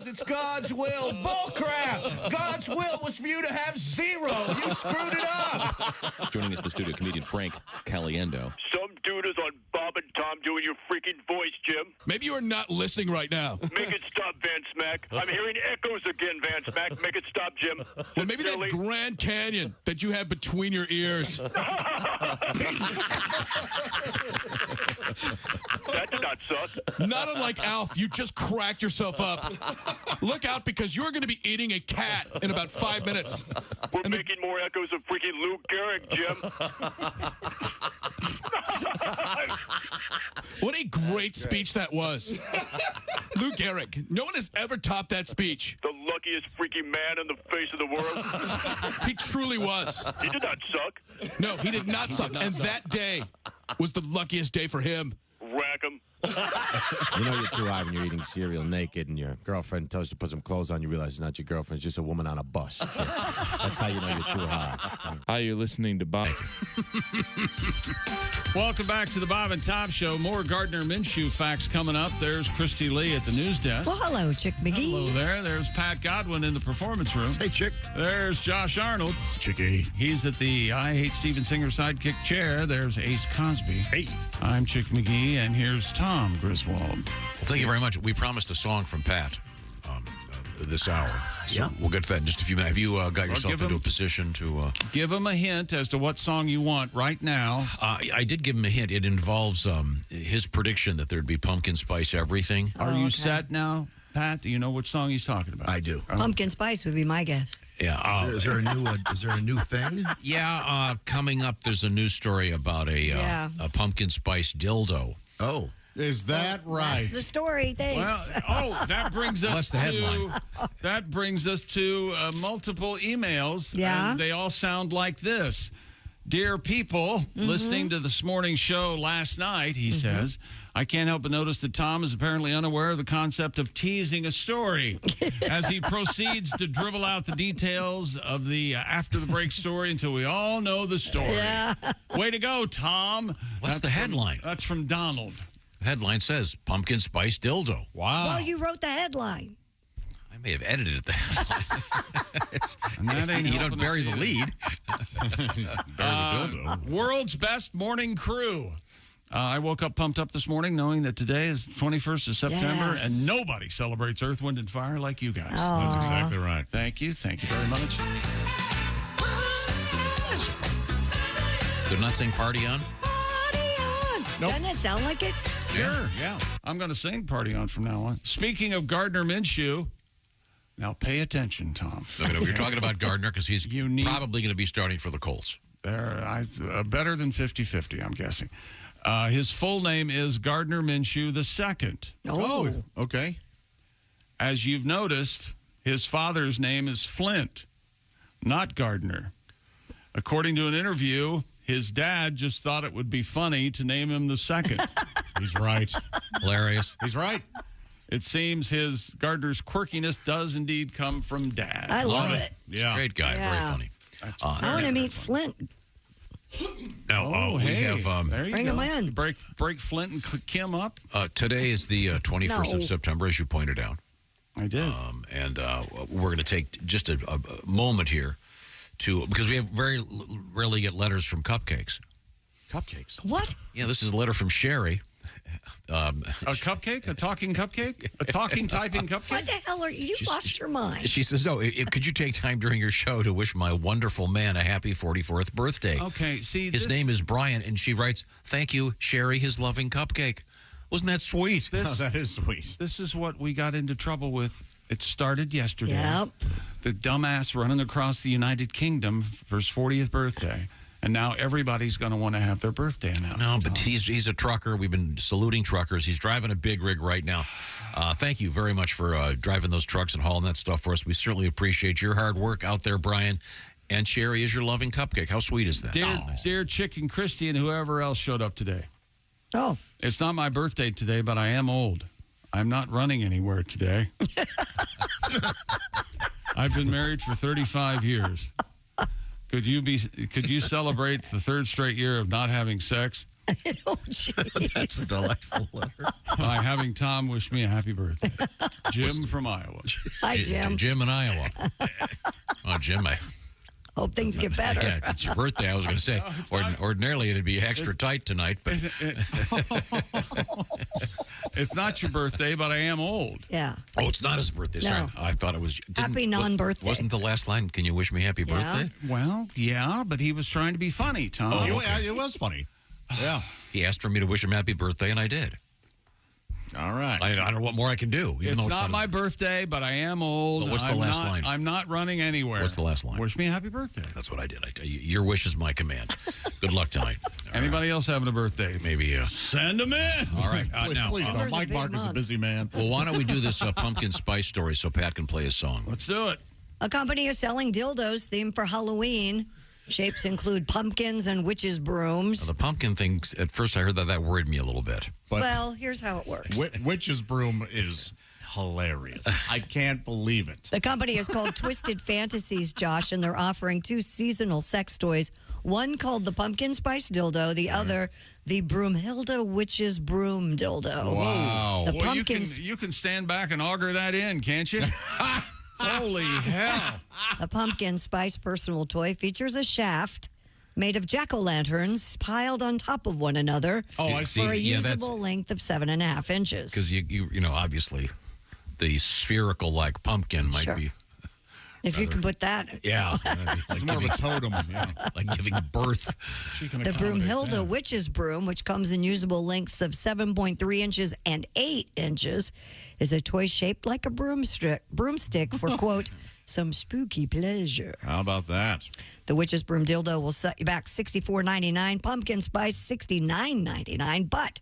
It's God's will. Bullcrap! God's will was for you to have zero. You screwed it up. Joining us in the studio, comedian Frank Caliendo. Some dude is on Bob and Tom doing your freaking voice, Jim. Maybe you are not listening right now. Make it stop, Van Smack. I'm hearing echoes again, Van Smack. Make it stop, Jim. Well, maybe that Grand Canyon that you have between your ears. That did not suck. Not unlike Alf, you just cracked yourself up. Look out, because you're going to be eating a cat in about 5 minutes. We're making more echoes of freaking Lou Gehrig, Jim. What a great speech that was. Lou Gehrig. No one has ever topped that speech. The luckiest freaking man on the face of the world. He truly was. He did not suck. No, he did not suck. And that day was the luckiest day for him. Rack him. You know you're too high when you're eating cereal naked and your girlfriend tells you to put some clothes on. You realize it's not your girlfriend. It's just a woman on a bus. That's how you know you're too high. Hi, you're listening to Bob. Welcome back to the Bob and Tom Show. More Gardner Minshew facts coming up. There's Christy Lee at the news desk. Well, hello, Chick McGee. Hello there. There's Pat Godwin in the performance room. Hey, Chick. There's Josh Arnold. Chicky. He's at the I Hate Steven Singer sidekick chair. There's Ace Cosby. Hey. I'm Chick McGee, and here's Tom Griswold. Well, thank you very much. We promised a song from Pat this hour. So we'll get to that in just a few minutes. Have you got yourself into a position to... Give him a hint as to what song you want right now. I did give him a hint. It involves his prediction that there'd be pumpkin spice everything. Are you set now, Pat? Do you know which song he's talking about? I do. Pumpkin spice would be my guess. Yeah. Is there a new thing? Yeah. Coming up, there's a news story about a pumpkin spice dildo. Oh. Is that right? That's the story. Thanks. Well, that brings us What's the headline? That brings us to multiple emails. Yeah. And they all sound like this. Dear people, listening to this morning's show last night, he says, I can't help but notice that Tom is apparently unaware of the concept of teasing a story as he proceeds to dribble out the details of the after the break story until we all know the story. Yeah. Way to go, Tom. What's the headline? That's from Donald. Headline says pumpkin spice dildo. Wow. Well, you wrote the headline. I may have edited the headline. You don't bury the lead. World's best morning crew. I woke up pumped up this morning knowing that today is 21st of September and nobody celebrates Earth, Wind, and Fire like you guys. That's exactly right. Thank you. Thank you very much. They're not saying party on? Party on. Nope. Doesn't it sound like it? Sure, yeah. I'm going to sing Party On from now on. Speaking of Gardner Minshew, now pay attention, Tom. You're talking about Gardner because he's probably going to be starting for the Colts. Better than 50-50, I'm guessing. His full name is Gardner Minshew II. Oh, okay. As you've noticed, his father's name is Flint, not Gardner. According to an interview, his dad just thought it would be funny to name him the second. He's right. Hilarious. He's right. It seems Gardner's quirkiness does indeed come from Dad. I love it. He's a great guy. Very funny. I want to meet Flint. Now, we have there you Bring go. him in. Break Flint and Kim up. Today is the 21st of September, as you pointed out. I did. And we're going to take just a moment here because we have very rarely get letters from Cupcakes. Cupcakes? What? Yeah, this is a letter from Sherry. A cupcake? A talking cupcake? A talking, typing cupcake? What the hell are you? Lost your mind. She says, no, could you take time during your show to wish my wonderful man a happy 44th birthday? Okay, see, his name is Brian, and she writes, thank you, Sherry, his loving cupcake. Wasn't that sweet? That is sweet. This is what we got into trouble with. It started yesterday. Yep. The dumbass running across the United Kingdom for his 40th birthday. And now everybody's going to want to have their birthday announced. No, but he's a trucker. We've been saluting truckers. He's driving a big rig right now. Thank you very much for driving those trucks and hauling that stuff for us. We certainly appreciate your hard work out there, Brian. And Sherry is your loving cupcake. How sweet is that? Dear Chick and Christy and whoever else showed up today. Oh. It's not my birthday today, but I am old. I'm not running anywhere today. I've been married for 35 years. Could you celebrate the third straight year of not having sex? Oh, jeez. That's a delightful letter. By having Tom wish me a happy birthday. Jim from Iowa. Hi, Jim. Jim in Iowa. Oh, Jim, hope things get better. Yeah, it's your birthday, I was going to say. Ordinarily, it'd be extra tight tonight, but... It's not your birthday, but I am old. Yeah. Oh, it's not his birthday. No. Sorry. I thought it was... Happy non-birthday. Wasn't the last line, can you wish me happy birthday? Well, yeah, but he was trying to be funny, Tom. Oh, okay. It was funny. Yeah. He asked for me to wish him happy birthday, and I did. All right. I don't know what more I can do. Even It's though not my birthday, but I am old. Well, what's the last line? I'm not running anywhere. What's the last line? Wish me a happy birthday. That's what I did. Your wish is my command. Good luck tonight. Anybody else having a birthday? Maybe. Send them in. All right. Please don't. Mike Barker's a busy man. Well, why don't we do this pumpkin spice story so Pat can play his song? Let's do it. A company is selling dildos themed for Halloween. Shapes include pumpkins and witches' brooms. Now, the pumpkin thing, at first I heard that worried me a little bit. But well, here's how it works. Witch's broom is hilarious. I can't believe it. The company is called Twisted Fantasies, Josh, and they're offering 2 seasonal sex toys. One called the Pumpkin Spice Dildo, the other, the Broomhilda Witch's Broom Dildo. Wow. The Well, pumpkins. you can stand back and auger that in, can't you? Holy hell. The Pumpkin Spice personal toy features a shaft made of jack-o'-lanterns piled on top of one another for a usable length of 7.5 inches. Because you know, obviously, the spherical-like pumpkin might be. If you can put that. Yeah. It's more of a totem. Yeah. Like giving birth. The Broomhilda Witch's Broom, which comes in usable lengths of 7.3 inches and 8 inches, is a toy shaped like a broomstick for, quote, some spooky pleasure. How about that? The Witch's Broom Dildo will set you back $64.99, Pumpkin Spice $69.99, but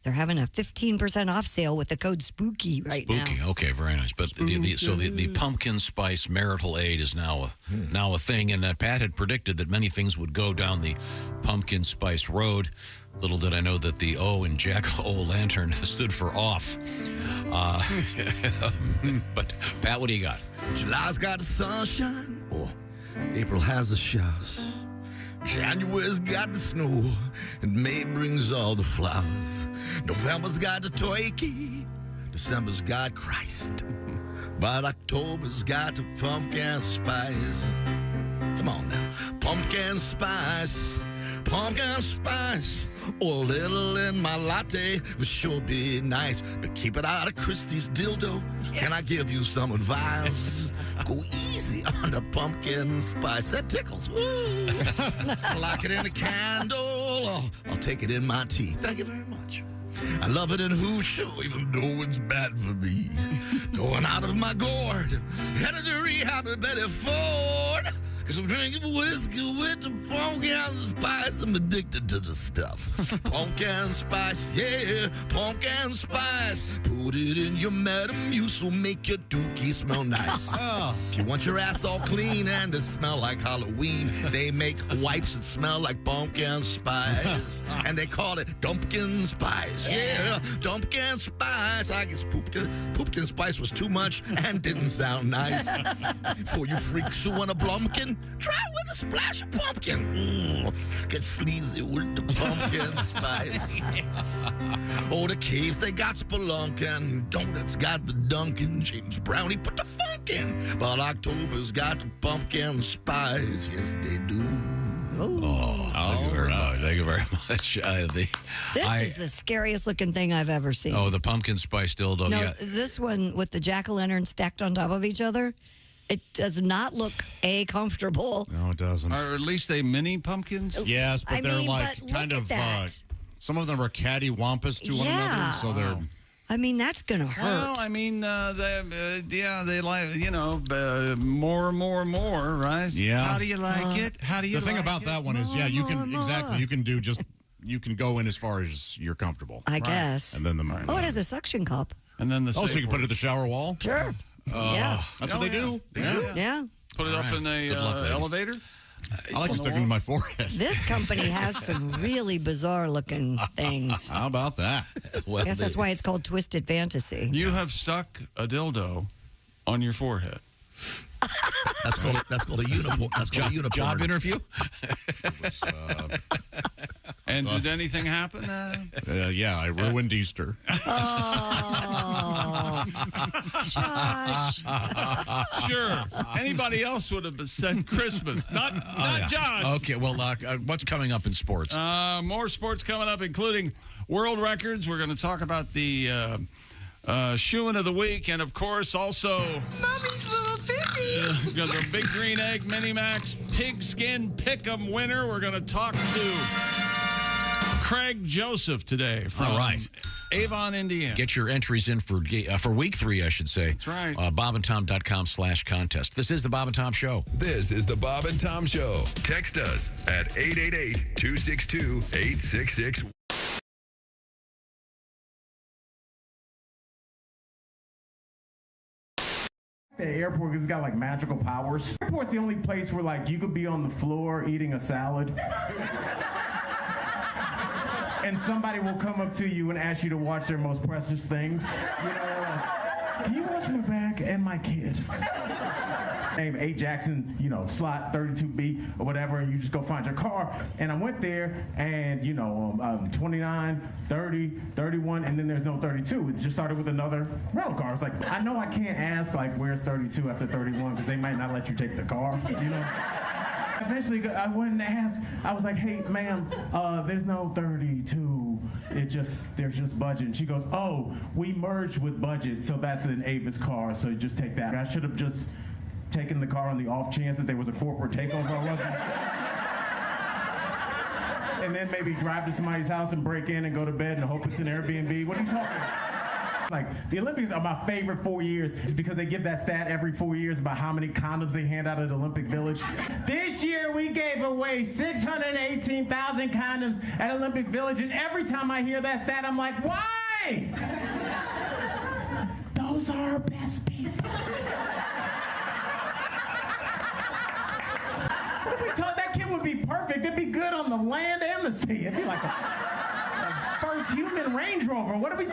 they're having a 15% off sale with the code SPOOKY right now. Spooky. Okay, very nice. But the pumpkin spice marital aid is now a thing, and Pat had predicted that many things would go down the pumpkin spice road. Little did I know that the O in jack-o'-lantern stood for off. But Pat, what do you got? July's got the sunshine, or April has the showers. January's got the snow, and May brings all the flowers. November's got the turkey, December's got Christ, but October's got the pumpkin spice. Come on now. Pumpkin spice, pumpkin spice. Oh, a little in my latte would sure be nice, but keep it out of Christie's dildo. Can I give you some advice? Go easy on the pumpkin spice. That tickles. Woo! I like it in a candle. I'll take it in my tea. Thank you very much. I love it in Hoosier, even though it's bad for me. Going out of my gourd, headed to rehab at Betty Ford. Cause I'm drinking whiskey with the pumpkin spice. I'm addicted to the stuff. Pumpkin spice, yeah, pumpkin spice. Put it in your Metamucil, make your dookie smell nice. If you want your ass all clean and to smell like Halloween, they make wipes that smell like pumpkin spice. And they call it Dumpkin Spice. Yeah, Dumpkin Spice. I guess Poopkin Spice was too much and didn't sound nice. For you freaks who want a Blumpkin, try with a splash of pumpkin. Get sleazy with the pumpkin spice. Oh, the caves, they got spelunkin'. Donuts got the Dunkin'. James Brownie put the funk in. But October's got the pumpkin spice. Yes, they do. Thank you very much. This is the scariest looking thing I've ever seen. Oh, the pumpkin spice dildo. No, Yeah. this one with the jack-o'-lantern stacked on top of each other, it does not look comfortable. No, it doesn't. Or at least they mini pumpkins? Yes, but I they're mean, like but look kind at of. that. Some of them are cattywampus to one another, so they're. I mean, that's gonna hurt. Well, I mean, they like, more, right? Yeah. How do you like it? How do you The thing like about it? that one is, yeah, you can exactly. You can do just. You can go in as far as you're comfortable. I guess. And then the. Oh, it has a suction cup. And then the. Oh, so you can put it at the shower wall. Sure. Yeah. That's what they do. Yeah. Put it up in a elevator. I like to stick them in my forehead. This company has some really bizarre looking things. How about that? I guess that's why it's called Twisted Fantasy. You have stuck a dildo on your forehead. That's called a uniform. That's called a uniform. Job interview. And did anything happen? Yeah, I ruined Easter. Oh, Josh. Sure. Anybody else would have said Christmas. Not Josh. Okay, well, what's coming up in sports? More sports coming up, including world records. We're going to talk about the shoeing of the week, and of course, also Mommy's little piggy. The Big Green Egg Mini-Max Pigskin Pick'em winner. We're going to talk to Craig Joseph today from Avon, Indiana. Get your entries in for week 3, I should say. That's right. BobandTom.com/contest. This is the Bob and Tom Show. This is the Bob and Tom Show. Text us at 888-262-8661. The airport has got like magical powers. The airport's the only place where like you could be on the floor eating a salad and somebody will come up to you and ask you to watch their most precious things. You know, can you watch my back and my kid? Name 8 Jackson, slot 32B or whatever, and you just go find your car. And I went there, and 29, 30, 31, and then there's no 32. It just started with another rental car. It's like, I know I can't ask, like, where's 32 after 31, because they might not let you take the car, Eventually, I went and asked. I was like, "Hey, ma'am, there's no 32. There's just budget." And she goes, "Oh, we merged with budget, so that's an Avis car. So just take that." I should have just taken the car on the off chance that there was a corporate takeover or whatever. And then maybe drive to somebody's house and break in and go to bed and hope it's an Airbnb. What are you talking about? Like, the Olympics are my favorite 4 years because they give that stat every 4 years about how many condoms they hand out at Olympic Village. This year, we gave away 618,000 condoms at Olympic Village, and every time I hear that stat, I'm like, why? Those are our best people. What are we talking? That kid would be perfect. It'd be good on the land and the sea. It'd be like a first human Range Rover. What are we...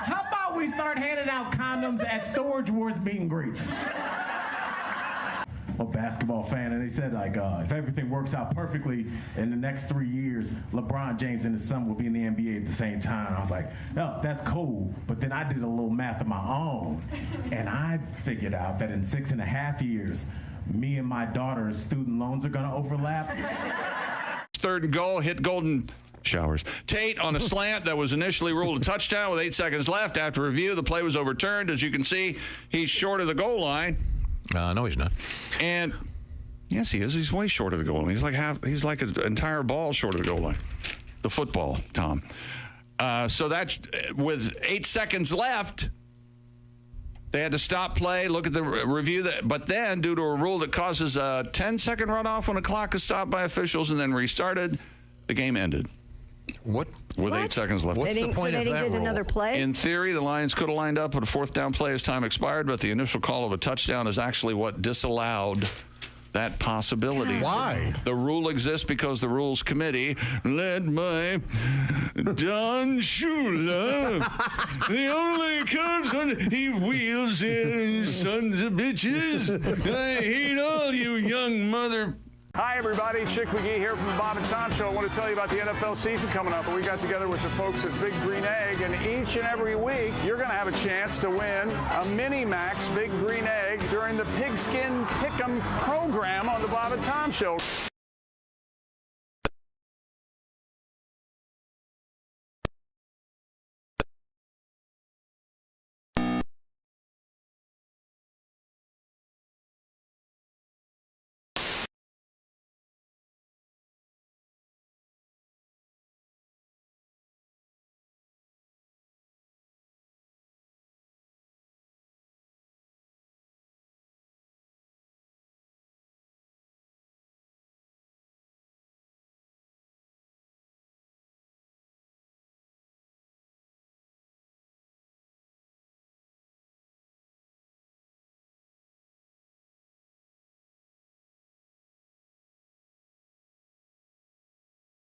How about we start handing out condoms at Storage Wars meet and greets? A basketball fan, and they said, like, if everything works out perfectly in the next 3 years, LeBron James and his son will be in the NBA at the same time. I was like, no, that's cool. But then I did a little math of my own, and I figured out that in 6.5 years, me and my daughter's student loans are going to overlap. 3rd and goal, hit Golden Showers. Tate on a slant that was initially ruled a touchdown with 8 seconds left. After review, the play was overturned. As you can see, he's short of the goal line. No, he's not. And yes, he is. He's way short of the goal line. He's like an entire ball short of the goal line. the football, Tom. So that with 8 seconds left, they had to stop play, look at the review. But then, due to a rule that causes a 10-second runoff when a clock is stopped by officials and then restarted, the game ended. What? With 8 seconds left. What's the point of that rule? So they didn't get another play? In theory, the Lions could have lined up with a fourth down play as time expired, but the initial call of a touchdown is actually what disallowed that possibility. Why? The rule exists because the Rules Committee, led by Don Shula, the only coach he wheels in, sons of bitches. I hate all you young mother. Hi, everybody. Chick McGee here from the Bob and Tom Show. I want to tell you about the NFL season coming up. We got together with the folks at Big Green Egg, and each and every week, you're going to have a chance to win a Mini Max Big Green Egg during the Pigskin Pick'em program on the Bob and Tom Show.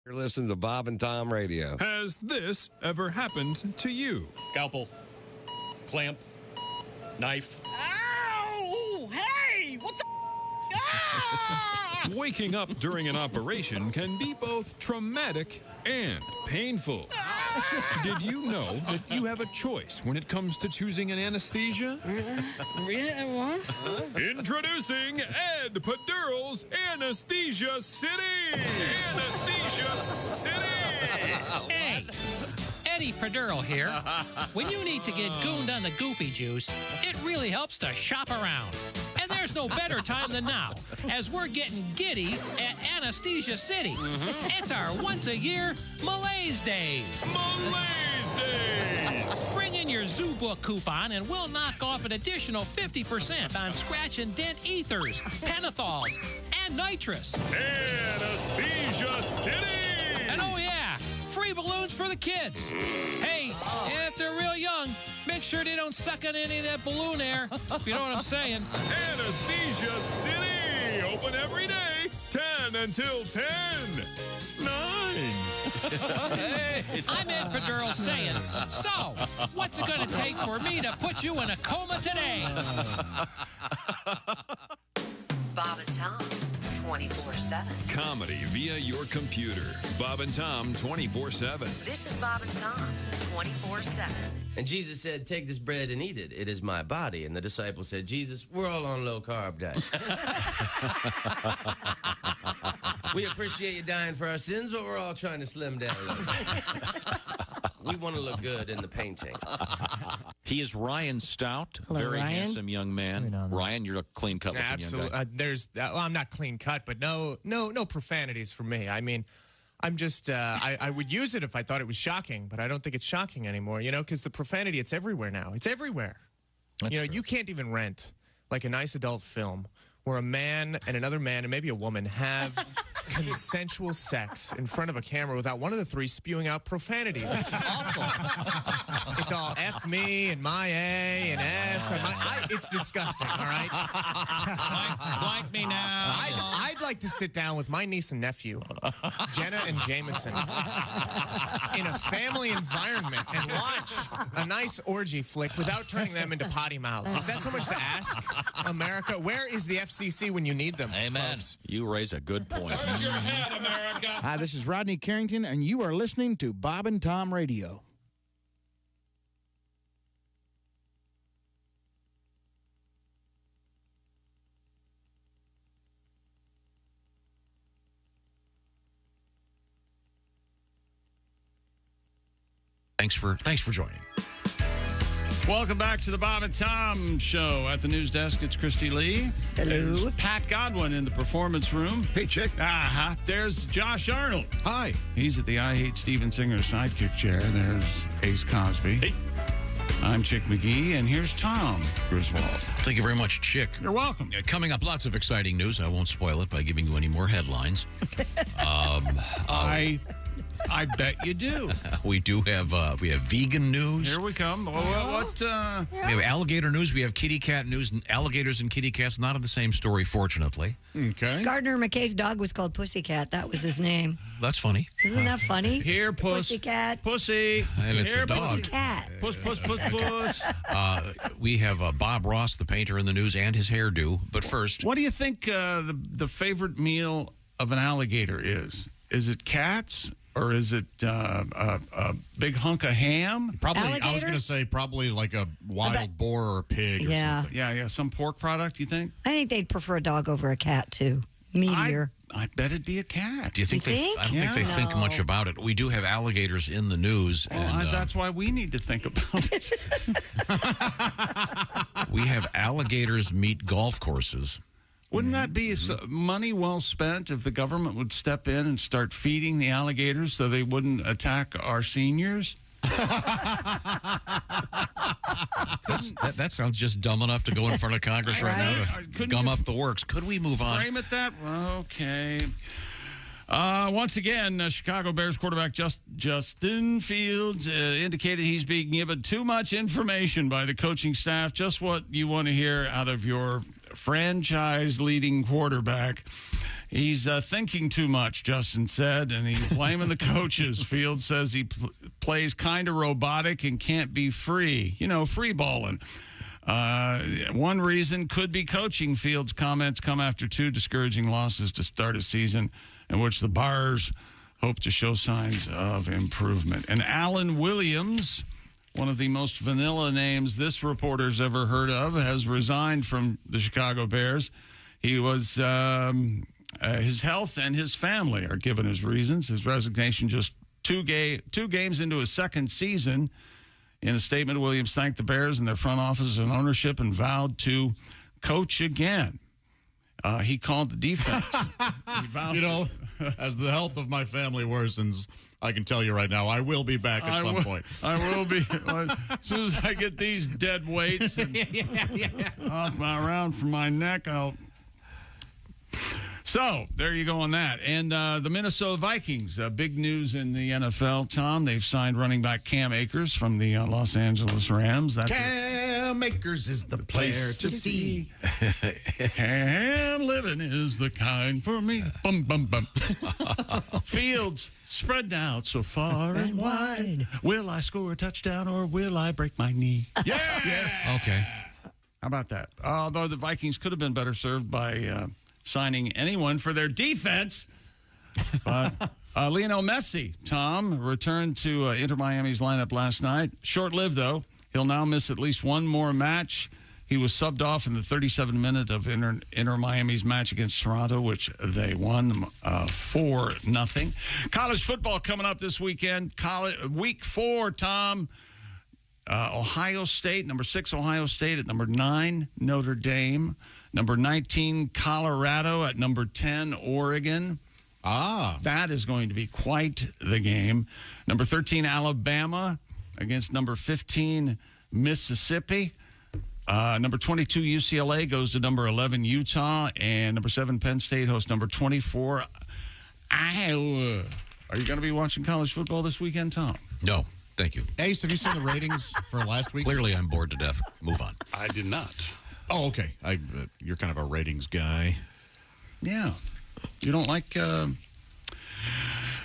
You're listening to Bob and Tom Radio. Has this ever happened to you? Scalpel, clamp, knife. Ow! Hey! What the? Ah! Waking up during an operation can be both traumatic and painful. Did you know that you have a choice when it comes to choosing an anesthesia? What? Introducing Ed Pedural's Anesthesia City! Anesthesia City! Hey, Eddie Pedural here. When you need to get gooned on the goopy juice, it really helps to shop around. And there's no better time than now, as we're getting giddy at Anesthesia City. It's our once-a-year Malaise Days. Malaise Days! Bring in your Zoo Book coupon, and we'll knock off an additional 50% on scratch and dent ethers, pentathols, and nitrous. Anesthesia City! And oh yeah, free balloons for the kids. Hey, if they're real young, make sure they don't suck on any of that balloon air, if you know what I'm saying. Anesthesia City! Open every day, 10 until 10. 9. Hey, I'm Ed Pedural saying, so, what's it going to take for me to put you in a coma today? Bob and Tom, 24/7. Comedy via your computer. Bob and Tom 24/7. This is Bob and Tom, 24/7. And Jesus said, take this bread and eat it. It is my body. And the disciples said, Jesus, we're all on low-carb diet. We appreciate you dying for our sins, but we're all trying to slim down a little bit. We want to look good in the painting. He is Ryan Stout, Hello, very Ryan. handsome young man. Ryan, you're a clean-cut looking young Absolutely. guy. Well, I'm not clean-cut, but no profanities for me. I mean, I'm just, I would use it if I thought it was shocking, but I don't think it's shocking anymore, because the profanity, it's everywhere now. It's everywhere. That's true. You can't even rent, like, a nice adult film where a man and another man and maybe a woman have consensual sex in front of a camera without one of the three spewing out profanities. It's awful. It's all F me and my A and S. And it's disgusting, all right? Like me now. I'd like to sit down with my niece and nephew, Jenna and Jameson, in a family environment and watch a nice orgy flick without turning them into potty mouths. Is that so much to ask, America? Where is the FCC when you need them? Amen. Folks? You raise a good point. Where's your head, America? Hi, this is Rodney Carrington, and you are listening to Bob and Tom Radio. Thanks for joining. Welcome back to the Bob and Tom Show. At the news desk, it's Christy Lee. Hello. There's Pat Godwin in the performance room. Hey, chick. There's Josh Arnold. Hi. He's at the I Hate Steven Singer sidekick chair. There's Ace Cosby. Hey. I'm Chick McGee, and here's Tom Griswold. Thank you very much, Chick. You're welcome. Coming up, lots of exciting news. I won't spoil it by giving you any more headlines. I bet you do. We have vegan news. Here we come. We have alligator news. We have kitty cat news. And alligators and kitty cats, not in the same story, fortunately. Okay. Gardner McKay's dog was called Pussycat. That was his name. That's funny. Isn't that funny? Here, puss. Pussycat. Pussy. And it's Here, a dog. Pussycat. Puss. We have Bob Ross, the painter, in the news, and his hairdo. But first, what do you think the favorite meal of an alligator is? Is it cats? Or is it a big hunk of ham? Probably, Alligator? I was going to say probably like a wild boar or a pig or something. Yeah, some pork product, you think? I think they'd prefer a dog over a cat, too. Meatier. I bet it'd be a cat. do you think think? I don't think they think much about it. We do have alligators in the news. Well, that's why we need to think about it. We have alligators meet golf courses. Wouldn't that be money well spent if the government would step in and start feeding the alligators so they wouldn't attack our seniors? That sounds just dumb enough to go in front of Congress right now to gum up the works. Could we move on? Frame it that? Okay. Once again, Chicago Bears quarterback Justin Fields indicated he's being given too much information by the coaching staff. Just what you want to hear out of your franchise-leading quarterback. He's thinking too much, Justin said, and he's blaming the coaches. Fields says he plays kind of robotic and can't be free. Free balling. One reason could be coaching. Fields' comments come after 2 discouraging losses to start a season in which the Bears hope to show signs of improvement. And Alan Williams, one of the most vanilla names this reporter's ever heard of, has resigned from the Chicago Bears. He was his health and his family are given as reasons. His resignation just two games into his second season. In a statement, Williams thanked the Bears and their front office and ownership and vowed to coach again. He called the defense. As the health of my family worsens, I can tell you right now, I will be back at some point. I will be. As soon as I get these dead weights and off around from my neck, I'll... So, there you go on that. And the Minnesota Vikings, big news in the NFL, Tom. They've signed running back Cam Akers from the Los Angeles Rams. Cam Akers is the player to see. Cam living is the kind for me. Bum, bum, bum. Fields spread out so far and wide. Will I score a touchdown or will I break my knee? Yes. Okay. How about that? Although the Vikings could have been better served by... signing anyone for their defense. But Lionel Messi, Tom, returned to Inter Miami's lineup last night. Short-lived, though. He'll now miss at least one more match. He was subbed off in the 37th minute of Inter Miami's match against Toronto, which they won 4-0. College football coming up this weekend. Week 4, Tom. Ohio State, number 6 Ohio State at number 9 Notre Dame. Number 19, Colorado at number 10, Oregon. That is going to be quite the game. Number 13, Alabama against number 15, Mississippi. Number 22, UCLA goes to number 11, Utah. And number 7, Penn State hosts number 24, Iowa. Are you going to be watching college football this weekend, Tom? No, thank you. Ace, have you seen the ratings for last week? Clearly, I'm bored to death. Move on. I did not. Oh, okay. You're kind of a ratings guy. Yeah. You don't like an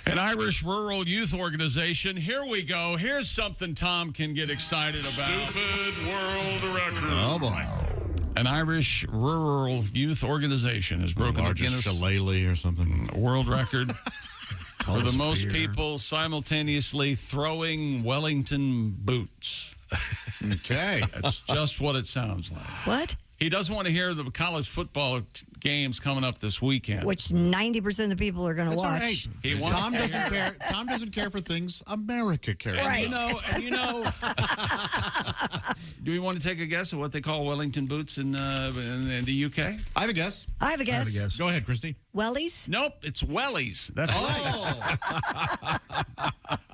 Irish rural youth organization? Here we go. Here's something Tom can get excited about. Stupid world record. Oh, boy. An Irish rural youth organization has broken the largest Guinness shillelagh or something. World record for the most people simultaneously throwing Wellington boots. Okay. That's just what it sounds like. What? He doesn't want to hear the college football games coming up this weekend. Which 90% of the people are going to That's all watch. right. Tom doesn't care. Tom doesn't care for things America cares. Right. You know. Do we want to take a guess at what they call Wellington boots in the UK? I have a guess. I have a guess. Go ahead, Christy. Wellies? Nope, it's wellies. That's right.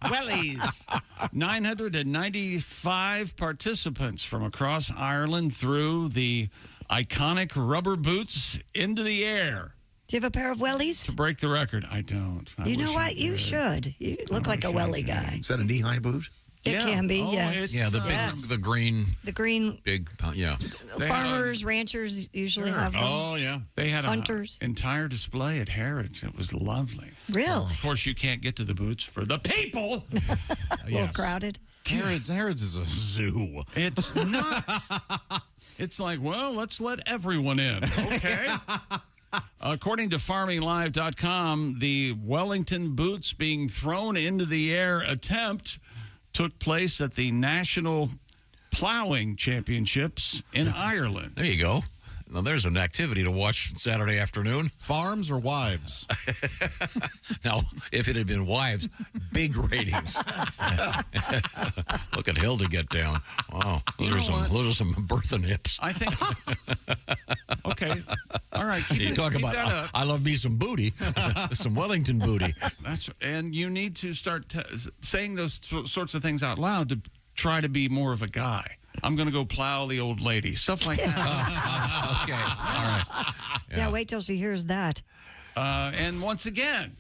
Wellies. 995 participants from across Ireland threw the iconic rubber boots into the air. Do you have a pair of wellies? To break the record. I don't. You know what? You should. You look like a welly guy. Is that a knee-high boot? It can be, yes. Yeah, the green. The green. Big, yeah. Farmers, ranchers usually have them. Oh, yeah. They had Hunters. an entire display at Harrods. It was lovely. Really? Of course, you can't get to the boots for the people. A little crowded. Harrods is a zoo. It's nuts. It's like, well, let's let everyone in. Okay. According to farminglive.com, the Wellington boots being thrown into the air attempt took place at the National Plowing Championships in Ireland. There you go. Now, there's an activity to watch Saturday afternoon. Farms or wives? Now, if it had been wives, big ratings. Look at Hilda get down. Wow. Those are some birthing hips. I think. Okay. All right. You talk keep about, that up. I love me some booty, some Wellington booty. And you need to start saying those sorts of things out loud to try to be more of a guy. I'm going to go plow the old lady. Stuff like that. Okay. All right. Yeah, wait till she hears that. And once again,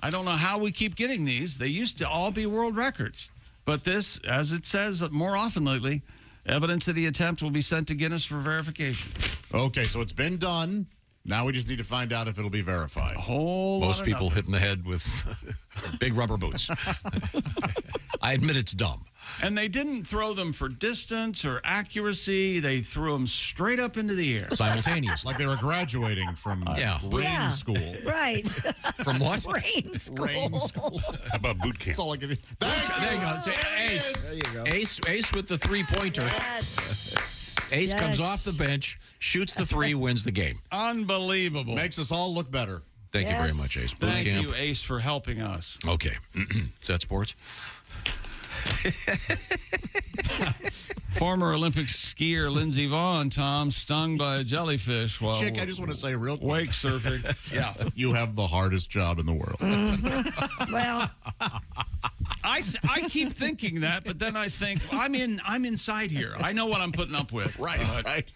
I don't know how we keep getting these. They used to all be world records. But this, as it says more often lately, evidence of the attempt will be sent to Guinness for verification. Okay, so it's been done. Now we just need to find out if it'll be verified. A whole Most lot people of hit in the head with big rubber boots. I admit it's dumb. And they didn't throw them for distance or accuracy. They threw them straight up into the air. Simultaneously. Like they were graduating from rain school. Right. From what? Rain school. Rain school. How about boot camp? That's all I can do. There you go. So, Ace. There you go. Ace with the three-pointer. Yes. Ace comes off the bench, shoots the three, wins the game. Unbelievable. Makes us all look better. Thank you very much, Ace. Boot Thank camp. you, Ace, for helping us. Okay. Is that sports? Former Olympic skier Lindsey Vonn, Tom, stung by a jellyfish while Chick, I just want to say real quick. wake surfing. Yeah. You have the hardest job in the world. Well, I keep thinking that, but then I think I'm inside here. I know what I'm putting up with. Right.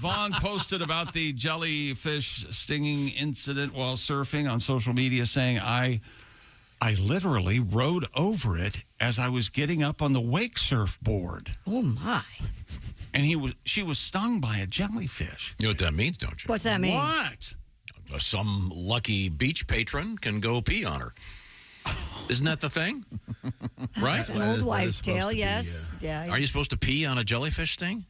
Vaughn posted about the jellyfish stinging incident while surfing on social media, saying, I literally rode over it as I was getting up on the wake surf board. oh my. And she was stung by a jellyfish. You know what that means, don't you? What's that mean? What? Some lucky beach patron can go pee on her. Isn't that the thing? Right? That's an old wives' tale, yes. Yeah. Are you supposed to pee on a jellyfish sting?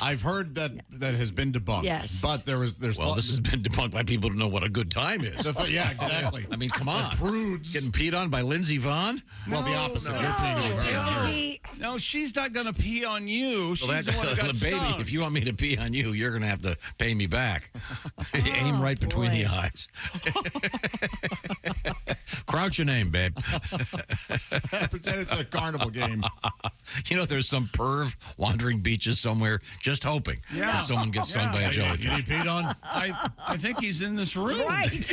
I've heard that has been debunked. Yes. But there's Well, this has been debunked by people who know what a good time is. Yeah, exactly. I mean, come on. Prudes. Getting peed on by Lindsey Vonn? Well, the opposite. You're peeing on her. No, she's not going to pee on you. She's Well, the one who got baby, stung. if you want me to pee on you, you're going to have to pay me back. Aim right between the eyes. Crouch your name, babe. Pretend it's a carnival game. You know, there's some perv wandering beaches somewhere just hoping that someone gets stung by a jellyfish. You need peed on? I think he's in this room. Right.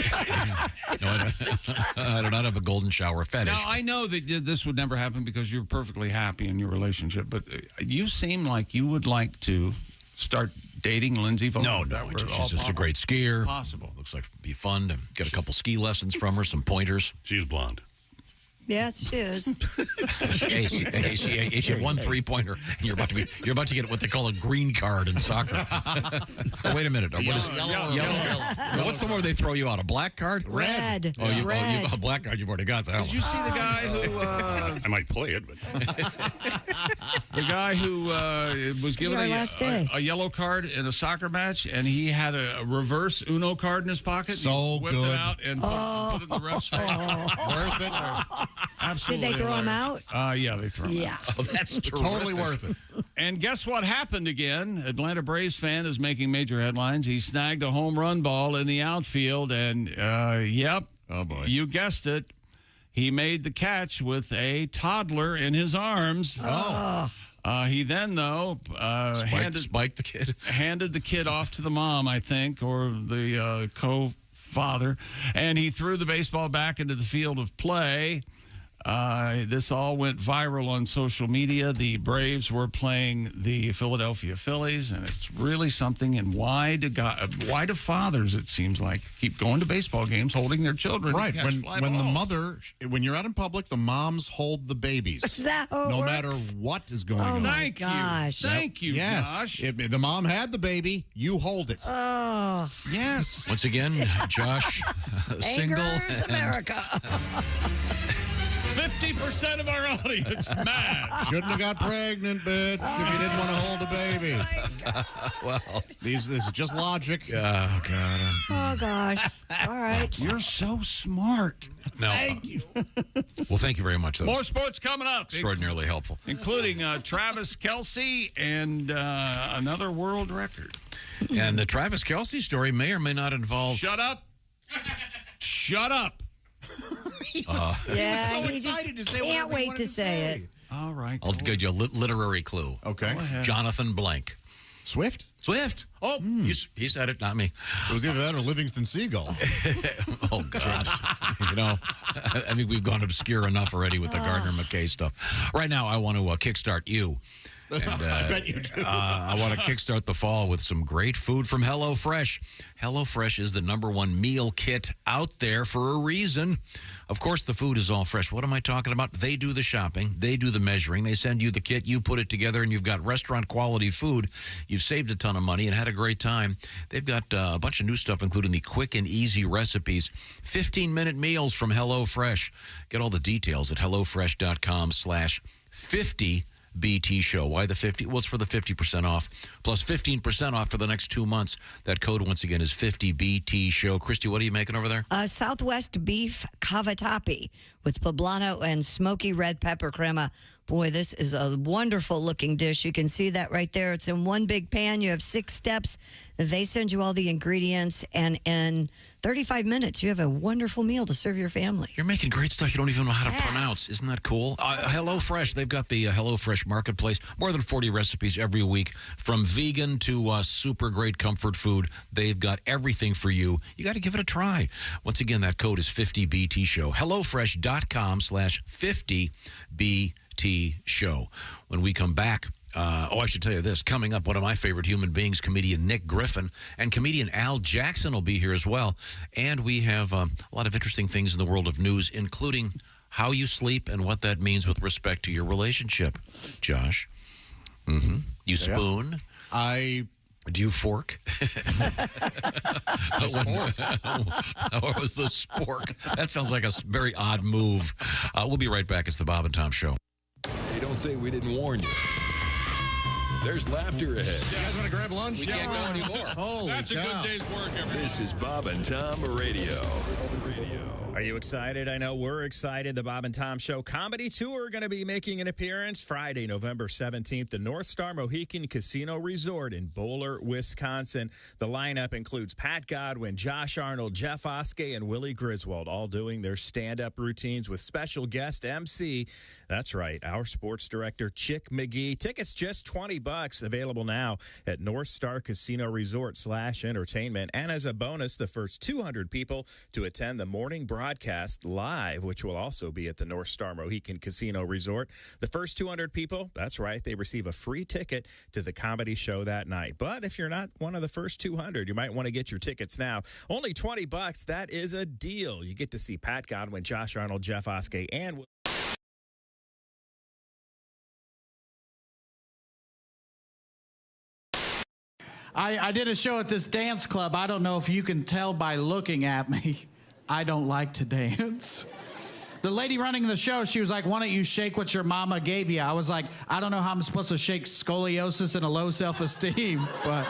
No, I do not have a golden shower fetish. Now, I know that this would never happen because you're perfectly happy in your relationship, but you seem like you would like to start dating Lindsey Vonn. No, she's just a great skier. Possible. Looks like it'd be fun to get a couple ski lessons from her, some pointers. She's blonde. Yes, she is. Ace, you have one three-pointer, and you're about to get what they call a green card in soccer. Oh, wait a minute. What is yellow. What's the one where they throw you out? A black card? Red. Oh, you a black card. You've already got that. Did you see the guy who? I might play it, but The guy who was given a yellow card in a soccer match, and he had a reverse Uno card in his pocket. So he whipped good. it out and put it in the ref's face. Worth it. Absolutely. Did they throw him out? Yeah, they threw him out. Oh, that's terrific. Totally worth it. And guess what happened again? Atlanta Braves fan is making major headlines. He snagged a home run ball in the outfield, and yep, oh boy, you guessed it. He made the catch with a toddler in his arms. Oh. He then, though, spiked the kid. Handed the kid off to the mom, I think, or the co-father, and he threw the baseball back into the field of play. This all went viral on social media. The Braves were playing the Philadelphia Phillies, and it's really something. And why do fathers, it seems like, keep going to baseball games holding their children? Right. To catch When the mother, when you're out in public, the moms hold the babies. Is that how it no works? matter what is going on. Thank you. Thank you, yes. Josh. If the mom had the baby, you hold it. Oh. Yes. Once again, Josh, single. Angers America. 50% of our audience mad. Shouldn't have got pregnant, bitch, if you didn't want to hold a baby. Well, this is just logic. Oh, God. Oh, gosh. All right. You're so smart. No. Thank you. Well, thank you very much. That More was sports coming up. extraordinarily helpful. Including Travis Kelce and another world record. And the Travis Kelce story may or may not involve... Shut up. Shut up. Yeah, so he excited just to say can't whatever he wait wanted to to say say. it. All right. I'll give you a literary clue. Okay. Jonathan Blank. Swift? Swift. Oh, he said it, not me. It was either that or Livingston Seagull. Oh, God. You know, I think we've gone obscure enough already with the Gardner McKay stuff. Right now, I want to kickstart you. And, I bet you do. I want to kickstart the fall with some great food from HelloFresh. HelloFresh is the #1 meal kit out there for a reason. Of course, the food is all fresh. What am I talking about? They do the shopping. They do the measuring. They send you the kit. You put it together, and you've got restaurant-quality food. You've saved a ton of money and had a great time. They've got a bunch of new stuff, including the quick and easy recipes. 15-minute meals from HelloFresh. Get all the details at HelloFresh.com/50 BT Show. Why the 50? Well, it's for the 50% off, plus 15% off for the next 2 months. That code, once again, is 50 BT Show. Christy, what are you making over there? Southwest beef cavatappi with poblano and smoky red pepper crema. Boy, this is a wonderful looking dish. You can see that right there. It's in one big pan. You have 6 steps. They send you all the ingredients, and in 35 minutes, you have a wonderful meal to serve your family. You're making great stuff you don't even know how to pronounce. Isn't that cool? HelloFresh, they've got the HelloFresh Marketplace. More than 40 recipes every week, from vegan to super great comfort food. They've got everything for you. You got to give it a try. Once again, that code is 50BT Show. HelloFresh.com/50BT Show. When we come back, I should tell you this. Coming up, one of my favorite human beings, comedian Nick Griffin, and comedian Al Jackson will be here as well. And we have a lot of interesting things in the world of news, including how you sleep and what that means with respect to your relationship. Josh? Mm-hmm. You spoon? Do you fork? Or was the spork? That sounds like a very odd move. We'll be right back. It's the Bob and Tom Show. Hey, don't say we didn't warn you. There's laughter ahead. You guys want to grab lunch? We can't go anymore. Holy That's cow. a good day's work, everybody. This is Bob and Tom Radio. Are you excited? I know we're excited. The Bob and Tom Show Comedy Tour are going to be making an appearance Friday, November 17th, the North Star Mohican Casino Resort in Bowler, Wisconsin. The lineup includes Pat Godwin, Josh Arnold, Jeff Oskey, and Willie Griswold, all doing their stand-up routines with special guest MC. That's right, our sports director, Chick McGee. Tickets just $20, available now at North Star Casino Resort /entertainment. And as a bonus, the first 200 people to attend the morning broadcast live, which will also be at the North Star Mohican Casino Resort. The first 200 people, that's right, they receive a free ticket to the comedy show that night. But if you're not one of the first 200, you might want to get your tickets now. Only $20, that is a deal. You get to see Pat Godwin, Josh Arnold, Jeff Oskey, and I did a show at this dance club. I don't know if you can tell by looking at me. I don't like to dance. The lady running the show, she was like, why don't you shake what your mama gave you? I was like, I don't know how I'm supposed to shake scoliosis and a low self-esteem, but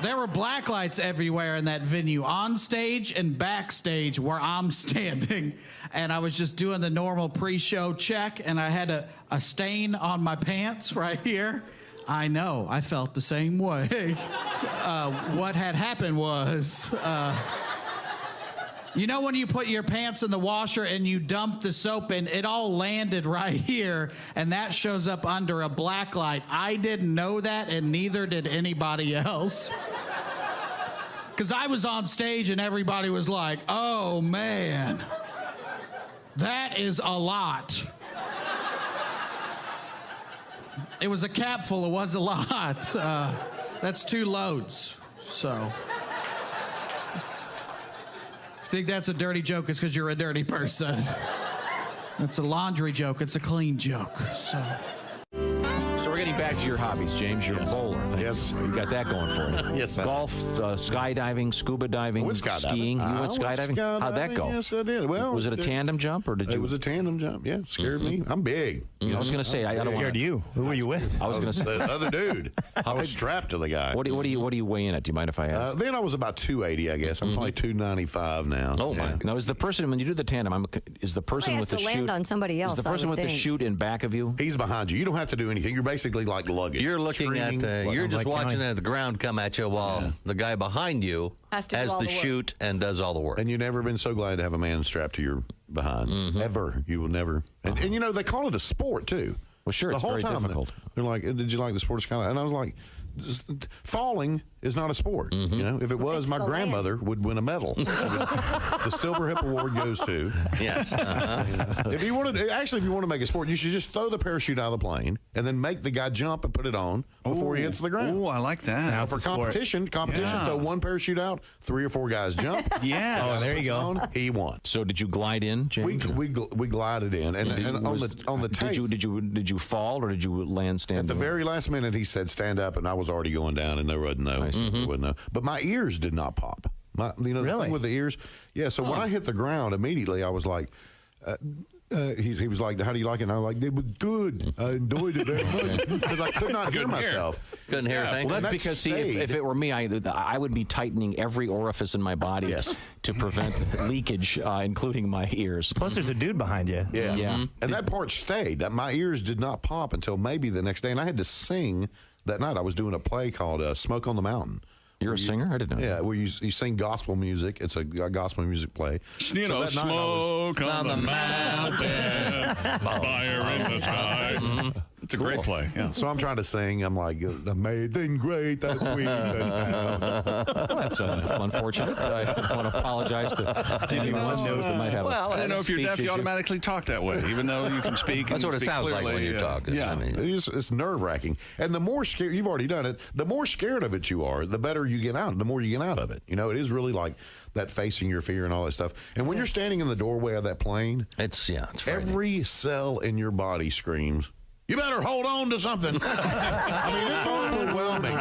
There were black lights everywhere in that venue, on stage and backstage where I'm standing. And I was just doing the normal pre-show check, and I had a stain on my pants right here. I know, I felt the same way. What had happened was, you know when you put your pants in the washer and you dump the soap in, it all landed right here, and that shows up under a black light. I didn't know that, and neither did anybody else. Because I was on stage and everybody was like, oh man, that is a lot. It was a capful, it was a lot. That's 2 loads, so. If you think that's a dirty joke, it's because you're a dirty person. It's a laundry joke, it's a clean joke, so. So we're getting back to your hobbies, James. You're a bowler. Yes. You got that going for you. Yes, sir. Golf, skydiving, scuba diving, skiing. You went skydiving? How'd that go? Yes, I did. Well, was it a tandem jump or did you? It was a tandem jump. Yeah, scared me. I'm big. I was going to say I don't scared you. Who were you with? I was going to say the other dude. I was strapped to the guy. What do you weigh in at? Do you mind if I ask? Then I was about 280, I guess. I'm probably 295 now. Oh my! Now is the person when you do the tandem? Is the person with the chute? Land on somebody else. Is the person with the chute in back of you? He's behind you. You don't have to do anything. You're basically like luggage. You're looking at. You're just watching the ground come at you while the guy behind you has the chute and does all the work. And you've never been so glad to have a man strapped to your behind. Ever. You will never. And you know, they call it a sport, too. Well, sure, the it's whole very time difficult. They're like, did you like the sport? And I was like, falling is not a sport. You know, if it was, my grandmother would win a medal. The Silver Hip Award goes to. Yes. If you want to make a sport, you should just throw the parachute out of the plane and then make the guy jump and put it on before he hits the ground. Oh, I like that. Now, for competition, throw one parachute out, 3 or 4 guys jump. Oh, there you go. He won. So did you glide in, James? We glided in, and on the tape. Did you fall or did you land standing? At the very last minute, he said stand up, and I was already going down, and there wasn't no. There wasn't no. But my ears did not pop. The thing with the ears. Yeah. So when I hit the ground, immediately I was like. He was like, how do you like it? And I was like, it was good. I enjoyed it very much because I could not hear myself. Couldn't hear a thing. Well, that's because, see, if it were me, I would be tightening every orifice in my body to prevent leakage, including my ears. Plus, there's a dude behind you. Yeah. And that part stayed. My ears did not pop until maybe the next day. And I had to sing that night. I was doing a play called Smoke on the Mountain. You're a singer? I didn't know. Yeah, where you sing gospel music. It's a gospel music play. You know, smoke on the mountain, fire in the sky. It's a great play. Yeah. So I'm trying to sing. I'm like, amazing, great that we. Well, that's unfortunate. I want to apologize to anyone that might have. Well, I don't know if you're deaf, you automatically talk that way, even though you can speak. That's what it sounds clearly, like when you talk. Yeah, I mean, it's nerve wracking, and the more scared you've already done it, the more scared of it you are, the better you get out. The more you get out of it. You know, it is really like that facing your fear and all that stuff. And when you're standing in the doorway of that plane, it's every cell in your body screams, you better hold on to something. I mean, it's overwhelming.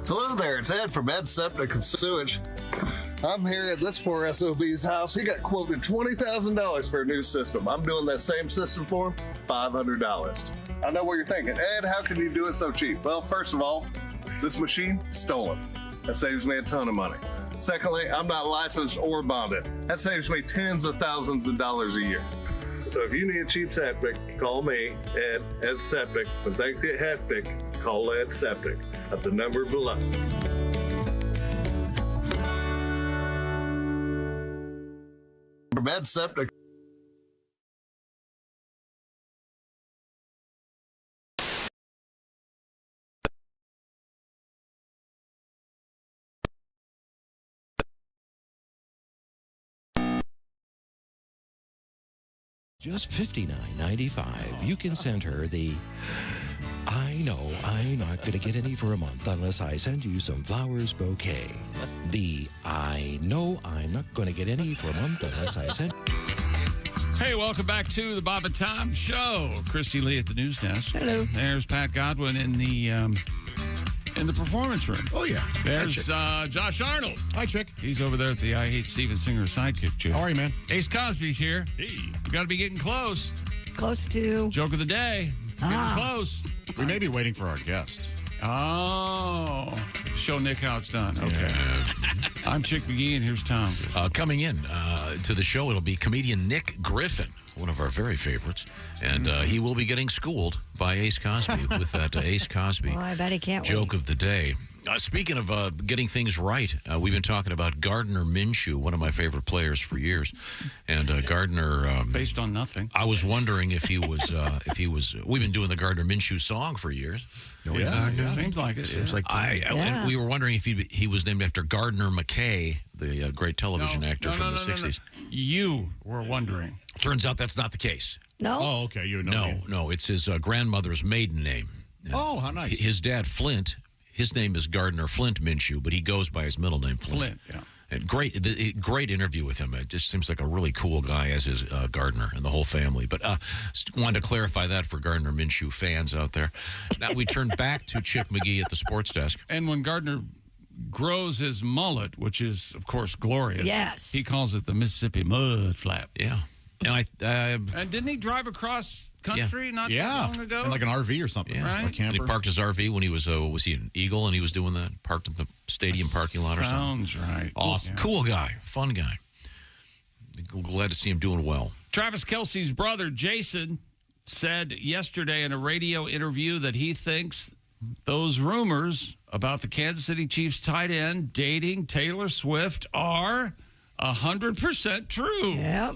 Hello there, it's Ed from Ed Septic and Sewage. I'm here at this poor SOB's house. He got quoted $20,000 for a new system. I'm doing that same system for him, $500. I know what you're thinking. Ed, how can you do it so cheap? Well, first of all, this machine, stolen. That saves me a ton of money. Secondly, I'm not licensed or bonded. That saves me tens of thousands of dollars a year. So if you need a cheap septic, call me, Ed Septic. When things get hectic, call Ed Septic at the number below. From Ed Septic. Just $59.95. You can send her the I know I'm not going to get any for a month unless I send you some flowers bouquet. The I know I'm not going to get any for a month unless I send... Hey, welcome back to the Bob and Tom Show. Christy Lee at the news desk. Hello. There's Pat Godwin in the performance room. Oh, yeah. There's Josh Arnold. Hi, Chick. He's over there at the I Hate Steven Singer sidekick chair. How are you, man? Ace Cosby's here. Hey. We got to be getting close. Close to. Joke of the day. Getting close. We may be waiting for our guest. Oh. Show Nick how it's done. Okay. I'm Chick McGee, and here's Tom. Coming in to the show, it'll be comedian Nick Griffin, one of our very favorites. And he will be getting schooled by Ace Cosby with that Ace Cosby I bet he can't joke of the day. Speaking of getting things right, we've been talking about Gardner Minshew, one of my favorite players for years. And Gardner... based on nothing. I was wondering if he was... We've been doing the Gardner Minshew song for years. Yeah. Seems like it. Seems like and we were wondering if he was named after Gardner McKay, the great television actor from the 60s. You were wondering. Turns out that's not the case. No? Oh, okay. You know. No. It's his grandmother's maiden name. Oh, how nice. His dad, Flint, his name is Gardner Flint Minshew, but he goes by his middle name, Flint. Yeah. And great interview with him. It just seems like a really cool guy, as is Gardner and the whole family. But wanted to clarify that for Gardner Minshew fans out there. Now we turn back to Chick McGee at the sports desk. And when Gardner grows his mullet, which is, of course, glorious. Yes. He calls it the Mississippi Mud Flap. Yeah. And and didn't he drive across country not that long ago? In like an RV or something, right? Like camper. And he parked his RV when he was he an Eagle, and he was doing that, parked in the stadium parking lot or something. Sounds right. Awesome. Cool guy. Fun guy. Glad to see him doing well. Travis Kelce's brother, Jason, said yesterday in a radio interview that he thinks those rumors about the Kansas City Chiefs tight end dating Taylor Swift are 100% true. Yep.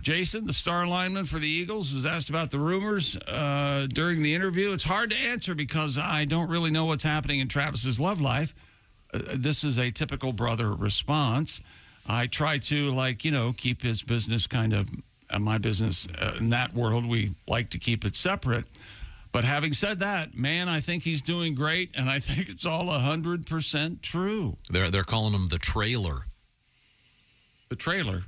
Jason, the star lineman for the Eagles, was asked about the rumors during the interview. It's hard to answer because I don't really know what's happening in Travis's love life. This is a typical brother response. I try to, keep his business kind of my business in that world. We like to keep it separate. But having said that, man, I think he's doing great, and I think it's all 100% true. They're calling him the trailer. The trailer?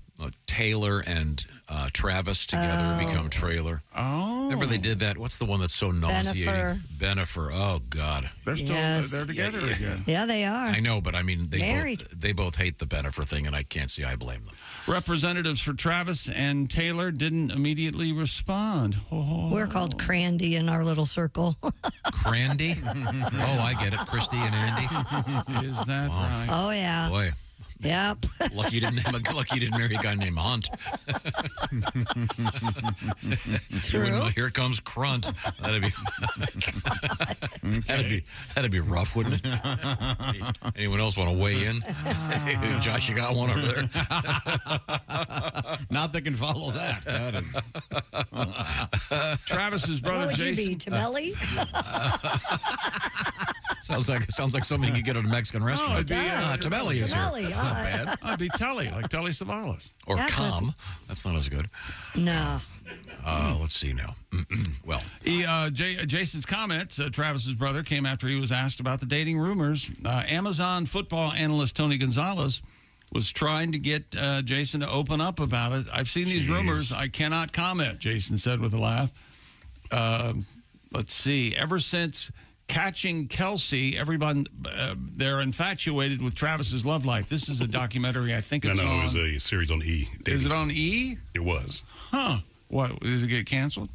Taylor and Travis together become trailer. Oh. Remember they did that? What's the one that's so nauseating? Benifer. Oh, God. They're still they're together again. Yeah, they are. I know, but I mean, Married. they both hate the Benifer thing, and I can't see I blame them. Representatives for Travis and Taylor didn't immediately respond. We're called Crandy in our little circle. Crandy? Oh, I get it. Christy and Andy. Is that right? Oh, yeah. Boy. Yep. Lucky you didn't marry a guy named Hunt. True. Here comes Crunt. That'd be rough, wouldn't it? Anyone else want to weigh in? Josh, you got one over there. Not that can follow that. Travis's brother What would Jason. you be, Tamelli? Sounds like something you could get at a Mexican restaurant. it'd be, Tamelli is here. Tamelli, Not bad. I'd be Telly, like Telly Savalas. Or That could Calm. That's not as good. No. Let's see now. Well, Jason's comments, Travis's brother, came after he was asked about the dating rumors. Amazon football analyst Tony Gonzalez was trying to get Jason to open up about it. I've seen these rumors. I cannot comment, Jason said with a laugh. Let's see. Ever since Catching Kelsey, everyone, they're infatuated with Travis's love life. This is a documentary, I think it's on. No, it was a series on E. Is it on E? It was. Huh. What, does it get canceled?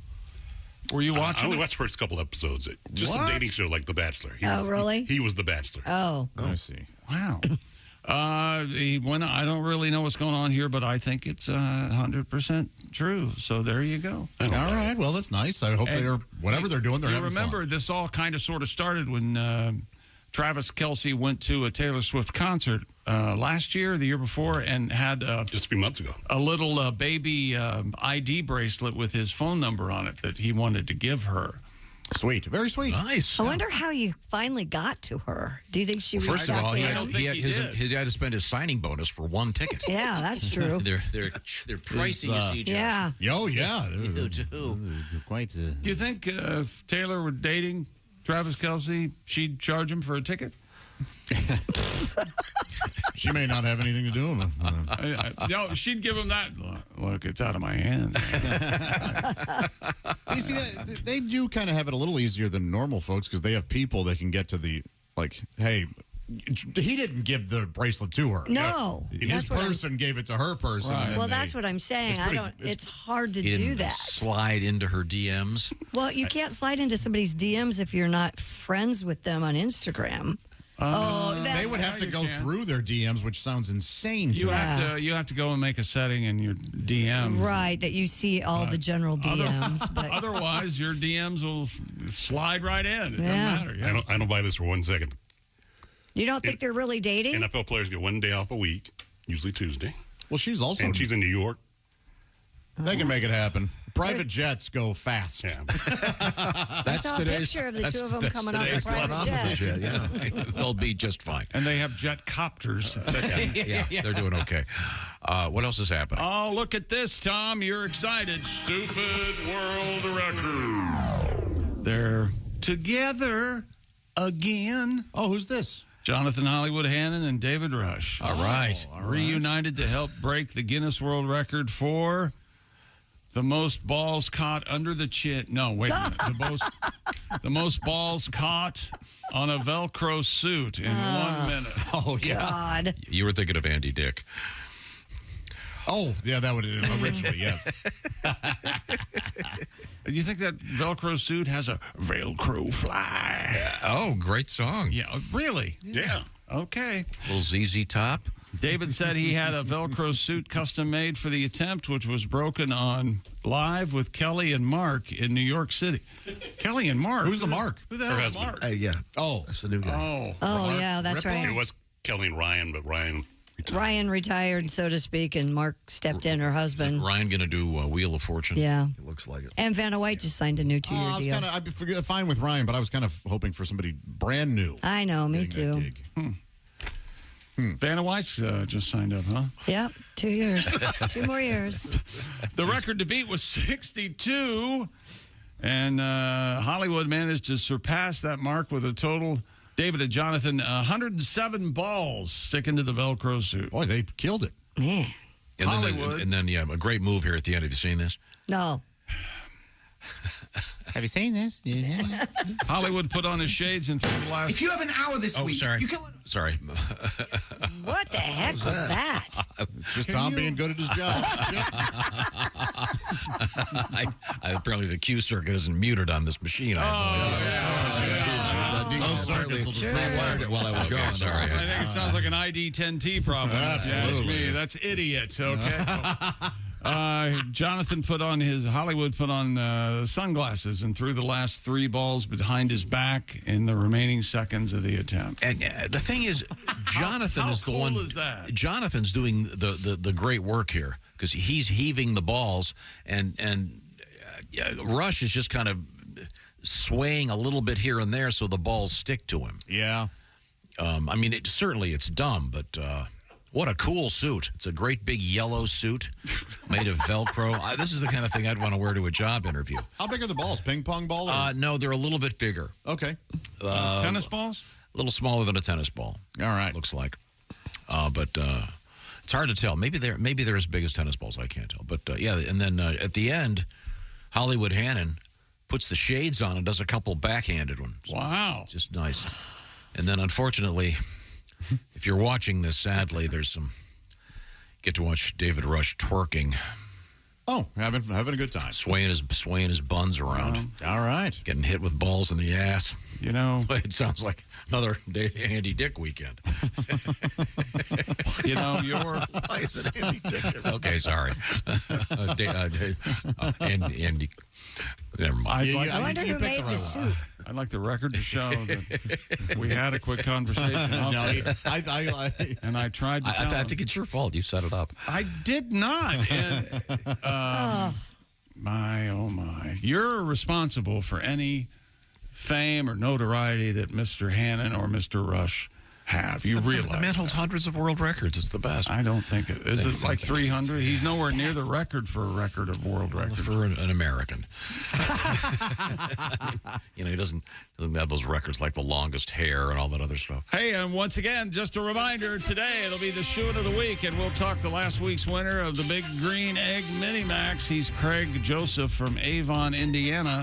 Were you watching I only it? watched the first couple episodes. Just What? a dating show like The Bachelor. Really? He was The Bachelor. Oh. I see. Wow. I don't really know what's going on here, but I think it's 100% true. So there you go. All right. Well, that's nice. I hope whatever they're doing, they're having remember, fun. this all kind of sort of started when Travis Kelce went to a Taylor Swift concert last year, the year before, and had just a few months ago a little baby ID bracelet with his phone number on it that he wanted to give her. Sweet. Very sweet. Nice. I wonder how you finally got to her. Do you think she reached First of out all, to he him? had to spend his signing bonus for one ticket. Yeah, that's true. They're pricey, you see, Josh. Yeah. Oh, yeah. Quite. Do you think if Taylor were dating Travis Kelce, she'd charge him for a ticket? She may not have anything to do with it. No, she'd give him that. Look, it's out of my hands. You see, they do kind of have it a little easier than normal folks because they have people that can get to the, like, hey, He didn't give the bracelet to her. No. His person gave it to her person. Right. And then Well, that's what I'm saying. It's hard to He do didn't that. slide into her DMs. Well, you can't slide into somebody's DMs if you're not friends with them on Instagram. They would have to go through their DMs, which sounds insane to me. You have to go and make a setting in your DMs. Right, that you see all the general DMs. But Otherwise, your DMs will slide right in. It doesn't Yeah. matter. Yeah. I don't buy this for 1 second. you don't think they're really dating? NFL players get 1 day off a week, usually Tuesday. Well, she's also. And she's in New York. They can make it happen. Private jets go fast. Yeah. I saw a picture of the two of them coming off a private jet. Yeah. They'll be just fine. And they have jet copters. Yeah, they're doing okay. What else is happening? Oh, look at this, Tom. You're excited. Stupid world record. They're together again. Oh, who's this? Jonathan Hollywood Hannon and David Rush. All right. Reunited to help break the Guinness World Record for the most balls caught under the chin. No, wait a minute. The most balls caught on a Velcro suit in 1 minute. Oh, yeah. God. You were thinking of Andy Dick. Oh, yeah, that would originally, yes. Do you think that Velcro suit has a Velcro fly? Oh, great song. Yeah, really? Yeah. Okay. Little ZZ Top. David said he had a Velcro suit custom made for the attempt, which was broken on Live with Kelly and Mark in New York City. Kelly and Mark? Who's the Mark? Who the hell is Mark? Yeah. Oh. That's the new guy. Oh, yeah, that's right. It was Kelly and Ryan, but Ryan retired. Ryan retired, so to speak, and Mark stepped in, her husband. Ryan going to do Wheel of Fortune. Yeah. It looks like it. And Vanna White just signed a new 2-year deal. I'd be fine with Ryan, but I was kind of hoping for somebody brand new. I know, me too. Vanna White's just signed up, huh? Yep, 2 years. 2 more years. The record to beat was 62, and Hollywood managed to surpass that mark with a total, David and Jonathan, 107 balls sticking to the Velcro suit. Boy, they killed it. Man. And then, a great move here at the end. Have you seen this? No. Have you seen this? Yeah. Hollywood put on his shades and threw the last. If you have an hour this week, sorry. you can. Sorry. What the heck was that? It's just Tom being good at his job. Apparently the Q circuit isn't muted on this machine. Those circuits will just rewired it while I was gone. Sorry. I think it sounds like an ID10T problem. Absolutely. Me. That's idiot. Okay. Jonathan Hollywood put on sunglasses and threw the last 3 balls behind his back in the remaining seconds of the attempt. And the thing is, Jonathan how is the cool one. Is that? Jonathan's doing the great work here because he's heaving the balls, and Rush is just kind of swaying a little bit here and there so the balls stick to him. Yeah. I mean, it's dumb, but. What a cool suit. It's a great big yellow suit made of Velcro. This is the kind of thing I'd want to wear to a job interview. How big are the balls? Ping pong ball? No, they're a little bit bigger. Okay. Tennis balls? A little smaller than a tennis ball. All right. Looks like. But it's hard to tell. Maybe they're as big as tennis balls. I can't tell. But, yeah, and then at the end, Hollywood Hannon puts the shades on and does a couple backhanded ones. Wow. Just nice. And then, unfortunately... If you're watching this, sadly, get to watch David Rush twerking. Oh, having a good time. Swaying his buns around. All right. Getting hit with balls in the ass. You know. It sounds like another Andy Dick weekend. You know, Why is it Andy Dick? Okay, sorry. Andy. Never mind. I wonder who made the suit. I'd like the record to show that we had a quick conversation. And I tried to tell I think it's your fault. You set it up. I did not. And, my. You're responsible for any fame or notoriety that Mr. Hannon or Mr. Rush have. You realize the man holds hundreds of world records. It's the best. I don't think it is. It like 300? He's nowhere near the record for a record of world records. For an American. He doesn't have those records like the longest hair and all that other stuff. Hey, and once again, just a reminder, today it'll be the shoot of the week, and we'll talk the last week's winner of the Big Green Egg Mini Max. He's Craig Joseph from Avon, Indiana.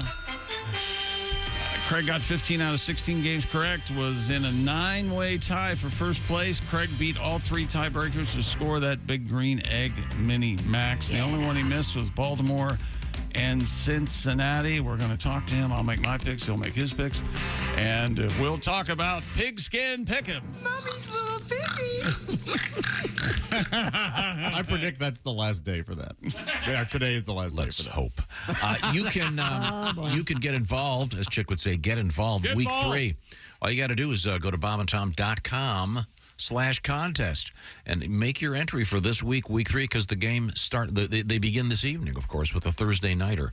Craig got 15 out of 16 games correct, was in a 9-way tie for first place. Craig beat all 3 tiebreakers to score that Big Green Egg Mini Max. The only one he missed was Baltimore and Cincinnati. We're going to talk to him. I'll make my picks. He'll make his picks. And we'll talk about Pigskin Pick'em. Mommy's little piggy. I predict that's the last day for that. Yeah, today is the last day for that. Hope. You can get involved, as Chick would say, get involved. Get week involved. 3. All you got to do is go to bobandtom.com/contest and make your entry for this week, week 3, because the game they begin this evening, of course, with a Thursday nighter.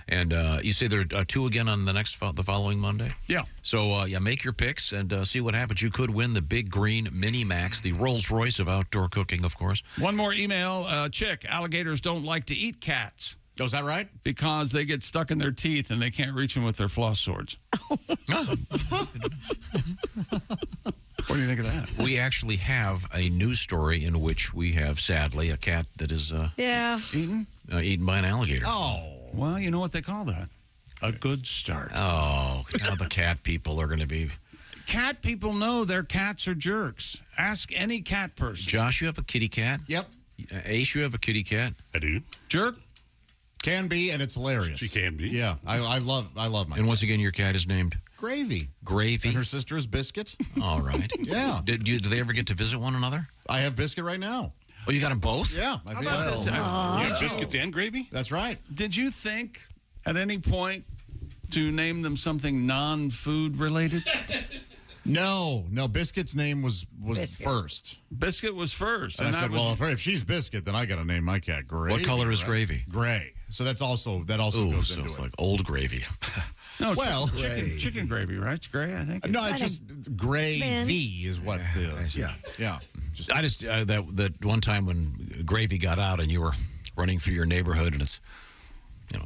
And you say there are 2 again on the following Monday? Yeah. So, make your picks and see what happens. You could win the Big Green Mini Max, the Rolls Royce of outdoor cooking, of course. One more email. Chick, alligators don't like to eat cats. Oh, is that right? Because they get stuck in their teeth and they can't reach them with their floss swords. What do you think of that? We actually have a news story in which we have, sadly, a cat that is eaten by an alligator. Oh. Well, you know what they call that? A good start. Oh, now the cat people are going to be... Cat people know their cats are jerks. Ask any cat person. Josh, you have a kitty cat? Yep. Ace, you have a kitty cat? I do. Jerk? Can be, and it's hilarious. She can be. Yeah, I love my And once again, your cat is named? Gravy. Gravy. And her sister is Biscuit. All right. Yeah. Do they ever get to visit one another? I have Biscuit right now. Oh, you got them both? Yeah. How about this? You have biscuit and gravy? That's right. Did you think at any point to name them something non-food related? No. Biscuit's name was Biscuit. first. Biscuit was first. And I said, well, if she's Biscuit, then I got to name my cat Gravy. What color is right? Gravy? Gray. So that also Ooh, goes so into it's it. like old gravy. No, well, chicken gravy, right? It's gray, I think. No, it's just Gravy is what the yeah. I just that one time when Gravy got out and you were running through your neighborhood and it's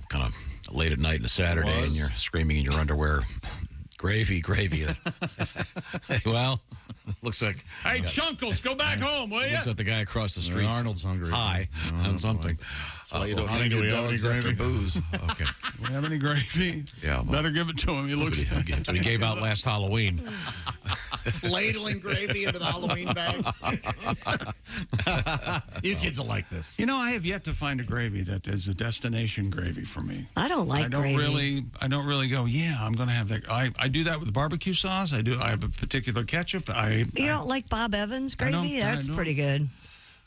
kind of late at night on a Saturday and you're screaming in your underwear, Gravy. Well, looks like hey, Chunkles, go back home, will you? Looks like the guy across the street. Arnold's hungry. High on something. That's why you don't honey, do we have any gravy? Booze. Okay. Do we have any gravy? Yeah. Well, better give it to him. He looks. That's what he gave out last Halloween. Ladling gravy into the Halloween bags. You kids will like this. You know, I have yet to find a gravy that is a destination gravy for me. I don't like gravy. I don't really go, yeah, I'm going to have that. I do that with barbecue sauce. I have a particular ketchup. You don't like Bob Evans gravy? That's pretty good.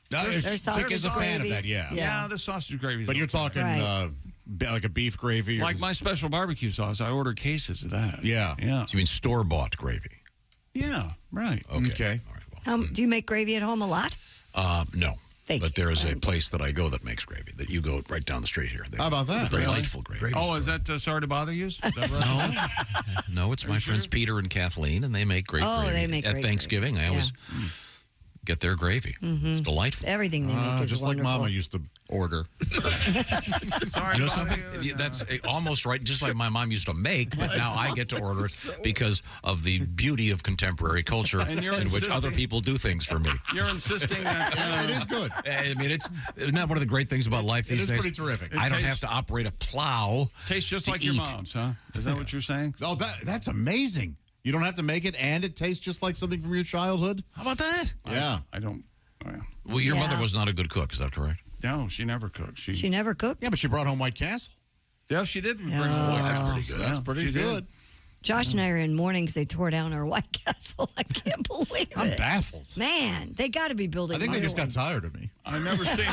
No, Chick is a fan of that, yeah. Yeah, the sausage gravy. But you're talking like a beef gravy? Like my special barbecue sauce, I order cases of that. Yeah. Yeah. So you mean store-bought gravy? Yeah, right. Okay. All right, do you make gravy at home a lot? No. Thank but there is a place that I go that makes gravy, that you go right down the street here. How about that? Delightful gravy. Oh, is that sorry to bother you? Is that right? No, it's my friends Peter and Kathleen, and they make great gravy. They make At great Thanksgiving, gravy. I always get their gravy. It's delightful. Everything they make is just wonderful. like Mama used to order. Sorry You know to bother something? you. That's almost right, just like my mom used to make, but now I get to order it because of the beauty of contemporary culture And you're in which insisting- other people do things for me. You're insisting that It is good. I mean, isn't that one of the great things about life these is days? pretty terrific. I don't tastes- have to operate a plow. tastes just to like your eat. mom's, huh? Is that what you're saying? Oh, that's amazing. You don't have to make it, and it tastes just like something from your childhood? How about that? Yeah. I don't. Oh, yeah. Well, your Yeah. mother was not a good cook, is that correct? No, she never cooked. She never cooked? Yeah, but she brought home White Castle. Yeah, she did bring That's pretty good. That's pretty she did. good. Josh and I are in mourning because they tore down our White Castle. I can't believe it. I'm baffled. Man, they got to be building I think they new just got ones. tired of me. I've never seen.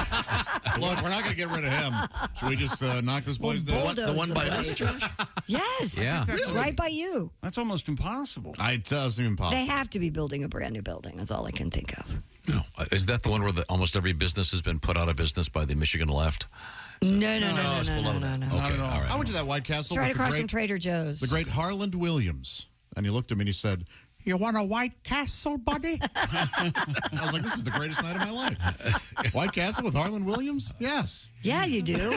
Look, we're not going to get rid of him. Should we just knock this place down? bulldoze The one by the us? place. Yes. Yeah. Right by you. That's almost impossible. It does seem impossible. They have to be building a brand new building. That's all I can think of. No. Is that the one where almost every business has been put out of business by the Michigan left? No. Okay, all right. I went to that White Castle It's right with across from Trader Joe's. the great Harland Williams. And he looked at me and he said, "You want a White Castle, buddy?" I was like, this is the greatest night of my life. White Castle with Harland Williams? Yes. Yeah, you do.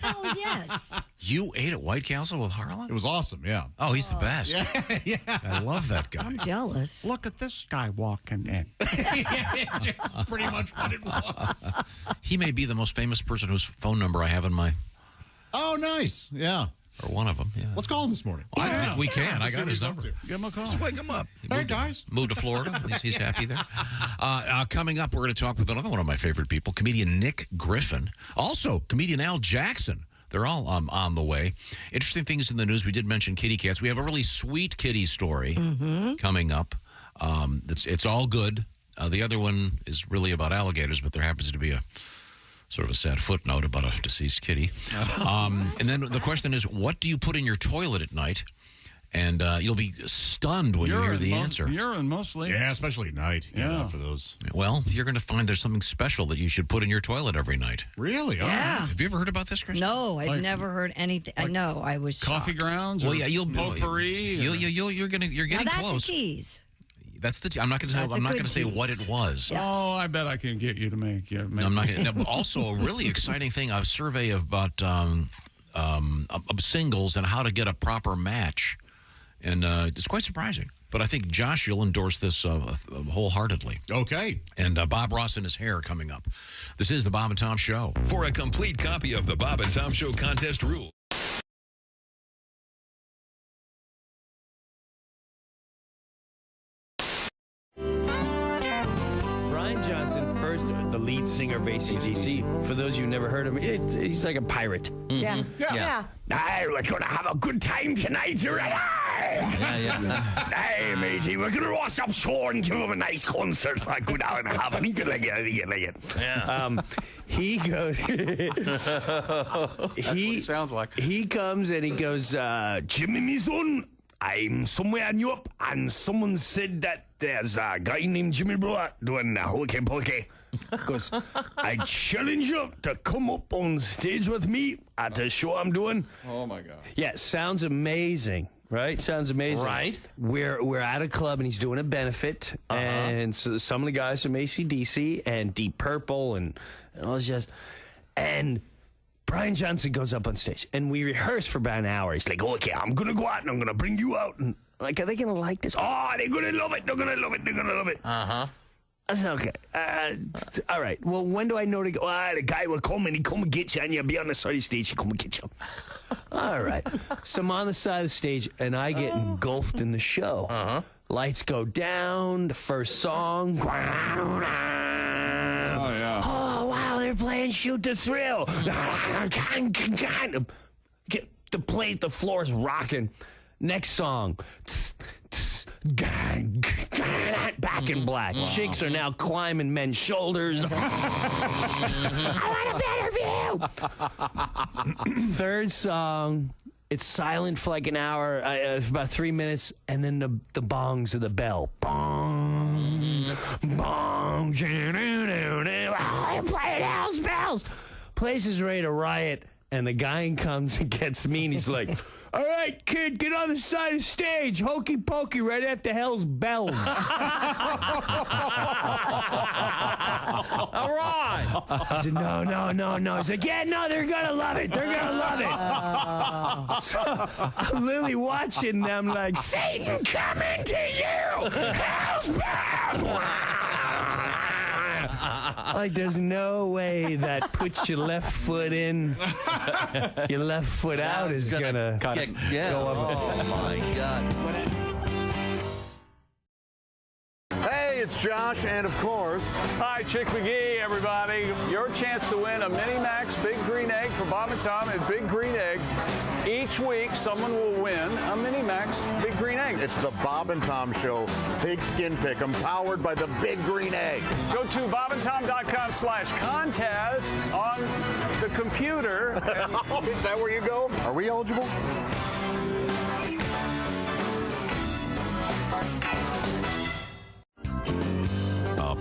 Hell yes. You ate at White Castle with Harlan? It was awesome, yeah. Oh, he's the best. Yeah. I love that guy. I'm jealous. Look at this guy walking in. That's pretty much what it was. He may be the most famous person whose phone number I have in my... Oh, nice. Yeah. Or one of them, yeah. Let's call him this morning. We can. I got his number. Give him a call. Just wake him up. Hey, guys. Moved to Florida. He's happy there. Coming up, we're going to talk with another one of my favorite people, comedian Nick Griffin. Also, comedian Al Jackson. They're all on the way. Interesting things in the news. We did mention kitty cats. We have a really sweet kitty story coming up. It's all good. The other one is really about alligators, but there happens to be a sort of a sad footnote about a deceased kitty. And then the question is, what do you put in your toilet at night? And you'll be stunned when you hear the answer. Urine, mostly. Yeah, especially at night. Yeah, for those. Well, you're going to find there's something special that you should put in your toilet every night. Really? Yeah. Have you ever heard about this, Chris? No, I've never heard anything. No, I was coffee shocked. grounds. Well, yeah, you'll potpourri. You're getting Now that's close. a tease. That's the. I'm not going to. I'm not going to say what it was. Yes. Oh, I bet I can get you to make. Yeah, No, I'm not. Also, a really exciting thing. A survey about of singles and how to get a proper match, and it's quite surprising. But I think Josh, you'll endorse this wholeheartedly. Okay. And Bob Ross and his hair coming up. This is the Bob and Tom Show. For a complete copy of the Bob and Tom Show contest rules. Brian Johnson, first, the lead singer of AC/DC. For those of you who never heard him, he's like a pirate. Yeah. We're going to have a good time tonight, right? Hey, matey, we're going to roast up Sean and give him a nice concert for a good hour and a half. And he can like it. Yeah. He goes... sounds like. He comes and he goes, Jimmy, me son, I'm somewhere in Europe, and someone said that there's a guy named Jimmy Brewer doing Hokey Pokey. Goes, I challenge you to come up on stage with me at the show I'm doing. Oh, my God. Yeah, sounds amazing. Right? Sounds amazing. Right. We're at a club, and he's doing a benefit, and so some of the guys from AC/DC and Deep Purple and all this jazz. And Brian Johnson goes up on stage, and we rehearse for about an hour. He's like, okay, I'm going to go out, and I'm going to bring you out. And like, are they going to like this? Oh, they're going to love it. They're going to love it. They're going to love it. Uh-huh. I said, okay. All right. Well, when do I know to go? The guy will come, and he come and get you, and you'll be on the side of the stage. He come and get you. All right. So I'm on the side of the stage, and I get engulfed in the show. Uh-huh. Lights go down. The first song. Oh, yeah. Oh, wow, they're playing Shoot to Thrill. The plate, the floor is rocking. Next song. Back in black. Chicks are now climbing men's shoulders. I want a better view. Third song. It's silent for like an hour, about 3 minutes, and then the bongs of the bell. Bong, bong, they're playing house bells. Place is ready to riot, and the guy comes and gets me, and he's like, all right, kid, get on the side of the stage. Hokey pokey right after hell's bells. All right. I said, no. He's like, yeah, no, they're going to love it. They're going to love it. So I'm literally watching them like, Satan coming to you. Hell's bells. Like, there's no way that puts your left foot in, your left foot out is going to go up. Oh, my God. Hey, it's Josh, and of course... Hi, Chick McGee, everybody. Your chance to win a Mini Max Big Green Egg for Bob and Tom at Big Green Egg. Each week, someone will win a Mini Max Big Green Egg. It's the Bob and Tom Show Pig Skin Pick'em, powered by the Big Green Egg. Go to bobandtom.com/contest on the computer. Is that where you go? Are we eligible?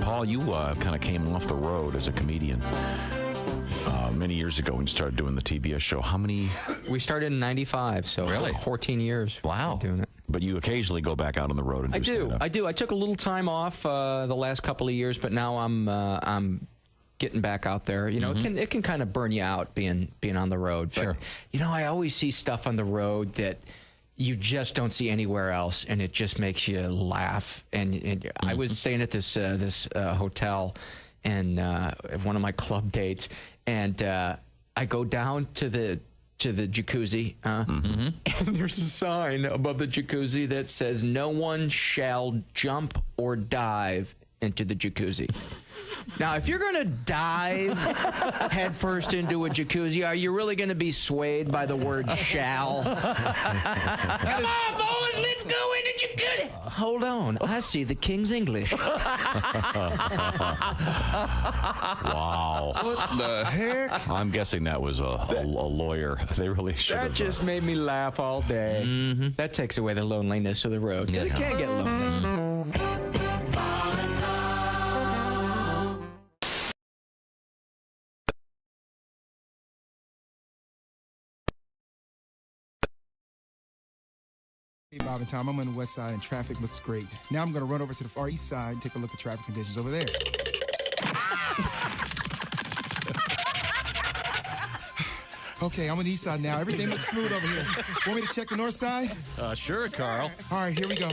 Paul, you kind of came off the road as a comedian many years ago when you started doing the TBS show. How many? We started in '95, so really 14 years. Wow, doing it. But you occasionally go back out on the road and do stand-up. I do. I took a little time off the last couple of years, but now I'm getting back out there. You know, it can kind of burn you out being on the road. But, sure. You know, I always see stuff on the road that you just don't see anywhere else, and it just makes you laugh. And I was staying at this hotel, and one of my club dates, and I go down to to the jacuzzi. And there's a sign above the jacuzzi that says, "No one shall jump or dive into the jacuzzi." Now, if you're going to dive headfirst into a jacuzzi, are you really going to be swayed by the word shall? Come on, boys, let's go in the jacuzzi. Hold on, I see the King's English. Wow. What the heck? I'm guessing that was a lawyer. They really should have. That just made me laugh all day. That takes away the loneliness of the road. 'Cause it can't get lonely. Hey, Bob and Tom, I'm on the west side and traffic looks great. Now I'm going to run over to the far east side and take a look at traffic conditions over there. Okay, I'm on the east side now. Everything looks smooth over here. Want me to check the north side? Sure, Carl. All right, here we go.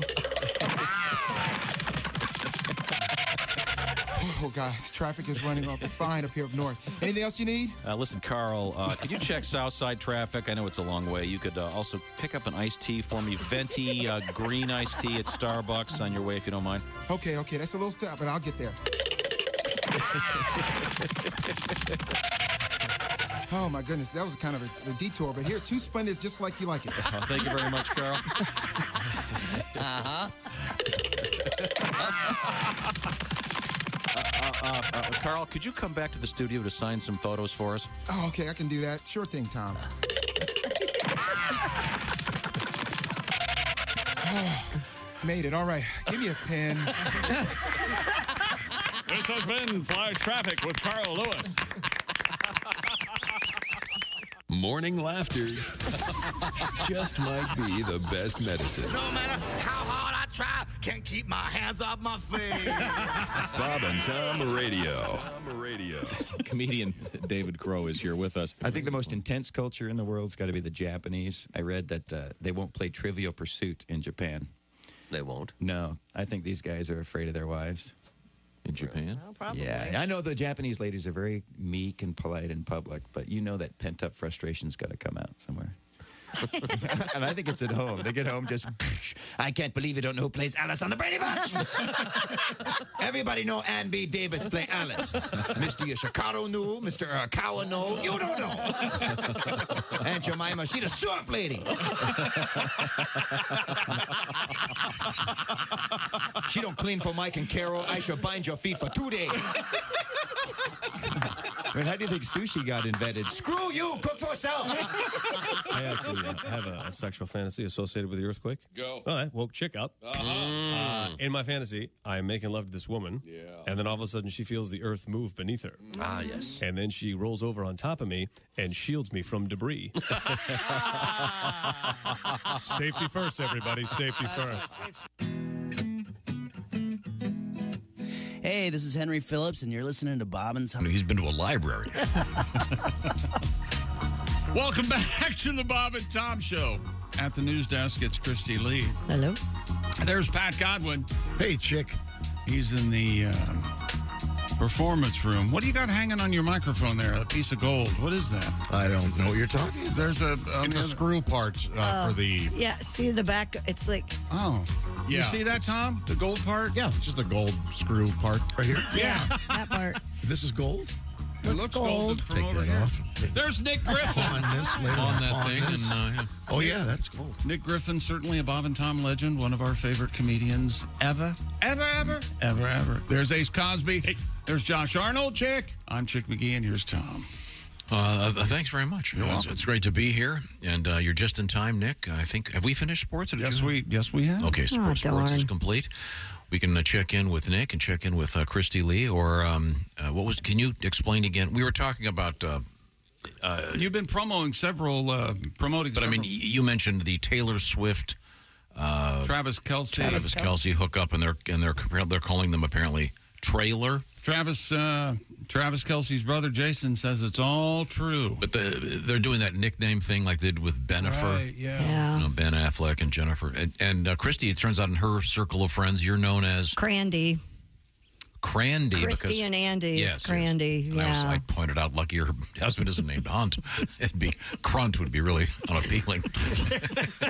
Oh, guys, traffic is running off fine up here up north. Anything else you need? Listen, Carl, could you check Southside traffic? I know it's a long way. You could also pick up an iced tea for me, venti green iced tea at Starbucks on your way, if you don't mind. Okay, that's a little step, but I'll get there. Oh, my goodness, that was kind of a detour, but here, 2 Splendid just like you like it. Thank you very much, Carl. Carl, could you come back to the studio to sign some photos for us? Oh, okay, I can do that. Sure thing, Tom. Oh, made it. All right, give me a pen. This has been Flash Traffic with Carl Lewis. Morning laughter just might be the best medicine. No matter how hard I try, can't keep my hands off my face. Bob and Tom Radio. Comedian David Crow is here with us. I think the most intense culture in the world's got to be the Japanese. I read that they won't play Trivial Pursuit in Japan. They won't? No. I think these guys are afraid of their wives. In Japan? Well, probably. Yeah, I know the Japanese ladies are very meek and polite in public, but you know that pent-up frustration's got to come out somewhere. And I think it's at home. They get home just, I can't believe you don't know who plays Alice on the Brady Bunch. Everybody know Ann B. Davis play Alice. Mr. Yoshikaro knew, Mr. Arakawa know. You don't know. Aunt Jemima, she the swamp lady. She don't clean for Mike and Carol. I shall bind your feet for 2 days. I mean, how do you think sushi got invented? Screw you! Cook for yourself! I actually have a sexual fantasy associated with the earthquake. Go. All right, woke chick up. In my fantasy, I'm making love to this woman. Yeah. And then all of a sudden, she feels the earth move beneath her. Ah, yes. And then she rolls over on top of me and shields me from debris. Safety first, everybody. Safety first. Hey, this is Henry Phillips, and you're listening to Bob and Tom. He's been to a library. Welcome back to the Bob and Tom Show. At the news desk, it's Christy Lee. Hello. There's Pat Godwin. Hey, chick. He's in the performance room. What do you got hanging on your microphone there? A piece of gold. What is that? I don't know what you're talking about. There's a... it's a screw part for the... Yeah, see the back? It's like... Oh. Yeah. You see that, Tom? The gold part? Yeah, just the gold screw part right here. Yeah. That part. This is gold? It looks gold from Take over that here. off. There's Nick Griffin. On this, later On that on thing. this. And, Oh, yeah, that's gold. Nick Griffin, certainly a Bob and Tom legend, one of our favorite comedians ever. Ever. There's Ace Cosby. Hey. There's Josh Arnold, Chick. I'm Chick McGee, and here's Tom. Thanks very much. It's great to be here, and you're just in time, Nick. I think, have we finished sports? Or did Yes, we have. Okay, sports is complete. We can check in with Nick and check in with Christy Lee, or can you explain again? We were talking about... You've been promoting several. But I mean, you mentioned the Taylor Swift, Travis Kelce hookup, and they're calling them apparently trailer. Travis Kelce's brother Jason says it's all true. But they're doing that nickname thing like they did with Bennifer. Right, yeah. You know, Ben Affleck and Jennifer. And Christy, it turns out in her circle of friends, you're known as... Crandy. Crandy. Christy and Andy. Yes, It's Crandy. Yes. Yeah. I pointed out, lucky her husband isn't named Hunt. It'd be Crunt would be really unappealing.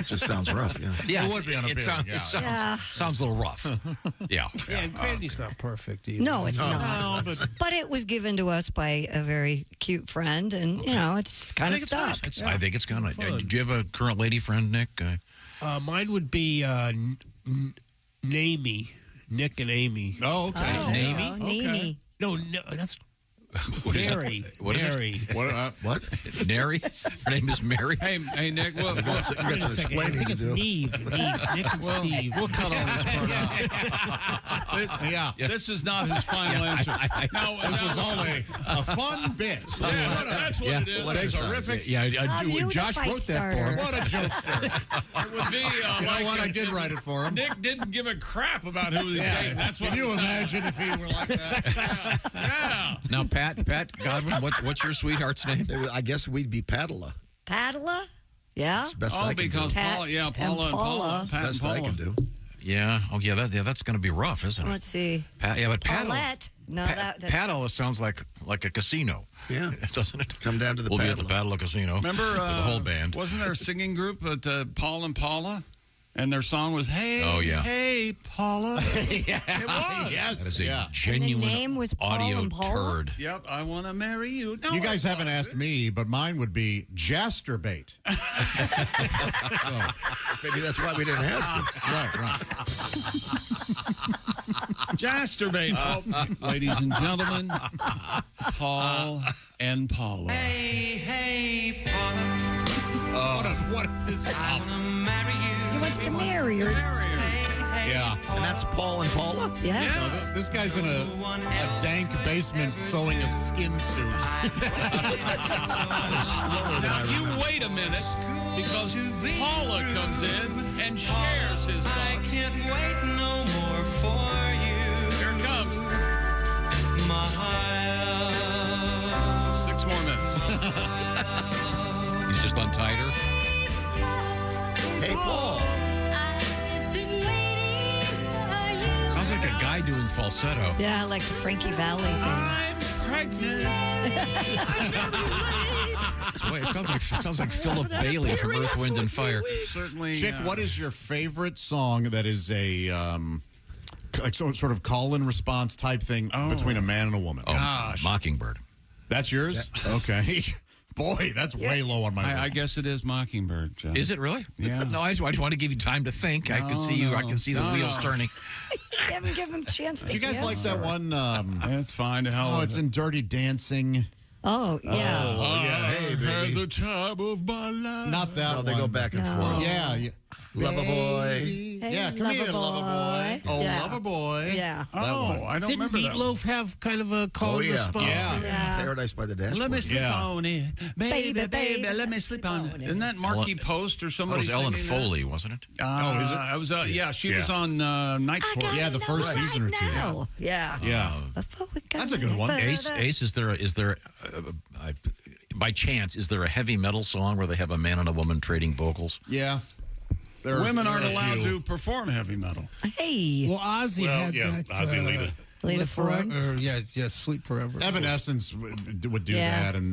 Just sounds rough. Yeah. It would be unappealing. Sounds a little rough. Yeah. Yeah, and Crandy's not perfect either. No, it's not. But it was given to us by a very cute friend, and it's kind of stuck. I think it's kind of. Do you have a current lady friend, Nick? Mine would be Namie. Nick and Amy. Oh, okay. Namie? Namie. No, that's Mary. What is Mary. What? Mary? Her name is Mary? Hey, Nick, You got Wait a to second. I explain think it. it's Neve. Nick and Steve. We'll cut all this part out. Yeah. This is not his final answer. This was all a fun bit. That's what it is. What a terrific. Yeah, Josh wrote that for him. What a jokester. It would be. You know what? I did write it for him. Nick didn't give a crap about who was dating. That's what. Can you imagine if he were like that? Yeah. Now, Pat Godwin, what's your sweetheart's name? I guess we'd be Padilla. Padilla? Yeah. It's best I can do. Because Paula and Paula. Pat and Best I can do. Yeah. Oh, yeah. That's going to be rough, isn't it? Let's see. But Paulette. No, that's Padilla sounds like a casino. Yeah. Doesn't it? Come down to the We'll be at Padilla. the Padilla Casino. Remember with the whole band. Wasn't there a singing group at Paul and Paula? And their song was "Hey, Oh, yeah. hey, Paula." Yeah. It was. Yes. That is a Yeah. genuine And the name was Paul audio and Paula? turd. Yep, I want to marry you. No, You guys haven't asked me, but mine would be Jasterbait. Maybe that's why we didn't ask you. Right. Jasterbait. Oh, ladies and gentlemen, Paul and Paula. Hey, Paula. What is this? He wants to marry her. Yeah. And that's Paul and Paula? Yes. No, this guy's in a dank basement sewing a skin suit. Now, you wait a minute, because Paula comes in and shares his thoughts. I can't wait no more for you. Here it comes. My love. 6 more minutes. He's just untied her. Hey, Paul. Sounds like a guy doing falsetto. Yeah, like the Frankie Valley thing. I'm pregnant. Boy, it sounds like Philip Bailey from Earth, Wind, and Fire. Certainly. Chick, what is your favorite song that is a like sort of call-in response type thing between a man and a woman? Oh, gosh. Mockingbird. That's yours? Yeah. Okay. Boy, that's way low on my list. I guess it is Mockingbird, John. Is it really? Yeah. No, I just want to give you time to think. I can see you. I can see the wheels turning. Give him a chance to Do you guys like that one? That's fine. It's in Dirty Dancing. Oh, yeah. Oh, yeah. Hey, Had baby. the time of my life. Not that No, one. they go back and forth. Yeah. Lover boy. Yeah, come here, lover boy. Oh, Yeah. lover boy. Yeah. Oh, I don't Didn't remember that one. Meatloaf have kind of a call Oh, and yeah. response? Yeah. Paradise by the Dashboard. Let me slip Yeah. on it. Baby, Baby, let me slip on it. Isn't that Marky Post or That somebody was Ellen singing Foley, wasn't it? Oh, is it? I was, she was on Night I Court. gotta Yeah, the know first right season or two. now. Yeah. Yeah. Before we go That's a good one. Ace, is there by chance, is there a heavy metal song where they have a man and a woman trading vocals? Yeah. Women aren't there are a allowed few. to perform heavy metal. Hey. Well, Ozzy had that. Ozzy and Lita. Lita Live Ford. Or, yeah, Sleep Forever. Evanescence would do Yeah. that. And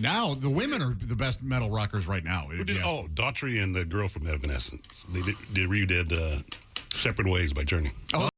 now the women are the best metal rockers right now. Who did, Daughtry and the girl from Evanescence. They redid Separate Ways by Journey. Oh.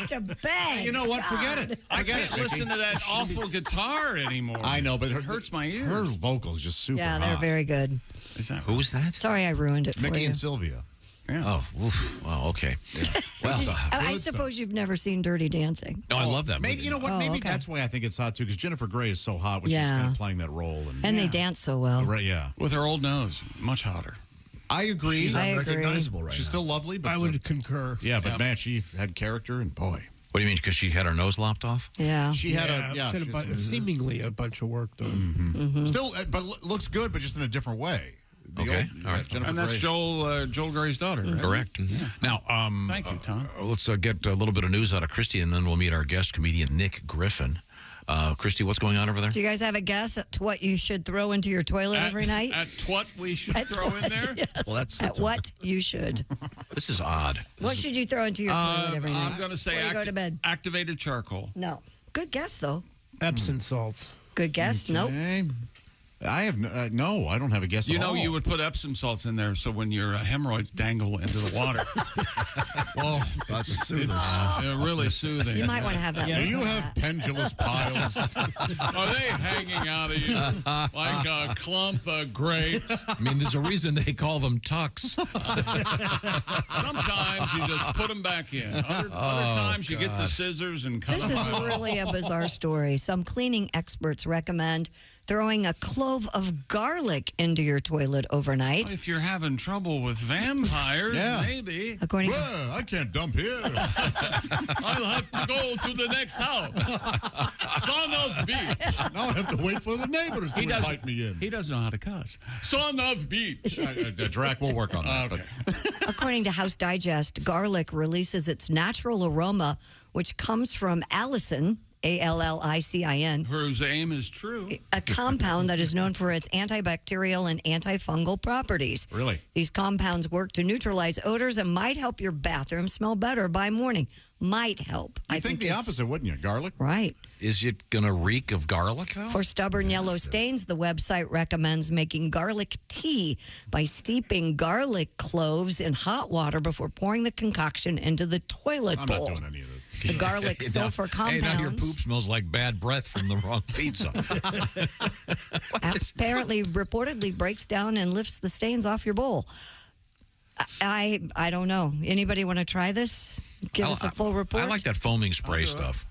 To bed. You know what? Forget it. I Forget can't it, listen Mickey. to that awful guitar anymore. I know, but it hurts my ears. Her vocals just super Yeah, they're hot. very good. Who was that? Sorry I ruined it for Mickey you. and Sylvia. Yeah. Oh, oof. Well, okay. Yeah. Well, I suppose you've never seen Dirty Dancing. no, I love that Maybe movie. you know what? Oh, Maybe okay. that's why I think it's hot too. Because Jennifer Grey is so hot when she's Yeah. kind of playing that role. And they dance so well. Right, yeah. With her old nose, much hotter. I agree. She's I agree. unrecognizable right She's now. still lovely, but I would concur. yeah, but man, she had character, and boy, What do you mean? Because she had her nose lopped off? Yeah. She had seemingly a bunch of work done. Mm-hmm. Still, but looks good, but just in a different way. Okay, all right. And that's Joel Gray's daughter, right? Correct. Now, thank you, Tom. Let's get a little bit of news out of Christy, and then we'll meet our guest comedian Nick Griffin. Christy, what's going on over there? Do you guys have a guess at what you should throw into your toilet every night? At what we should throw in there? Yes. Well, that's what you should. This is odd. What should you throw into your toilet every night? I'm going to say before you go to bed? Activated charcoal. No. Good guess, though. Epsom salts. Good guess. Nope. I have no. I don't have a guess. You at know, all. you would put Epsom salts in there so when your hemorrhoids dangle into the water. Well, that's soothing. They're really soothing. You might want to have that. Do you have pendulous piles? Are they hanging out of you like a clump of grapes? I mean, there's a reason they call them tucks. Sometimes you just put them back in. Other times you get the scissors and cut This them is out. really a bizarre story. Some cleaning experts recommend throwing a clove of garlic into your toilet overnight. If you're having trouble with vampires, Yeah. maybe. According to Well, I can't dump here. I'll have to go to the next house. Son of bitch. Now I have to wait for the neighbors to invite me in. He doesn't know how to cuss. Son of bitch. Drac will work on that. Okay. According to House Digest, garlic releases its natural aroma, which comes from allicin, allicin, Whose aim is true. a compound that is known for its antibacterial and antifungal properties. Really? These compounds work to neutralize odors and might help your bathroom smell better by morning. Might help. I think the this- opposite, wouldn't you? Garlic? Right. Is it going to reek of garlic, though? For stubborn yellow stains, the website recommends making garlic tea by steeping garlic cloves in hot water before pouring the concoction into the toilet I'm bowl. not doing any of this. The garlic sulfur Hey, now your compounds poop smells like bad breath from the wrong pizza. apparently reportedly breaks down and lifts the stains off your bowl. I don't know. Anybody want to try this? Give us a full report. I like that foaming spray stuff.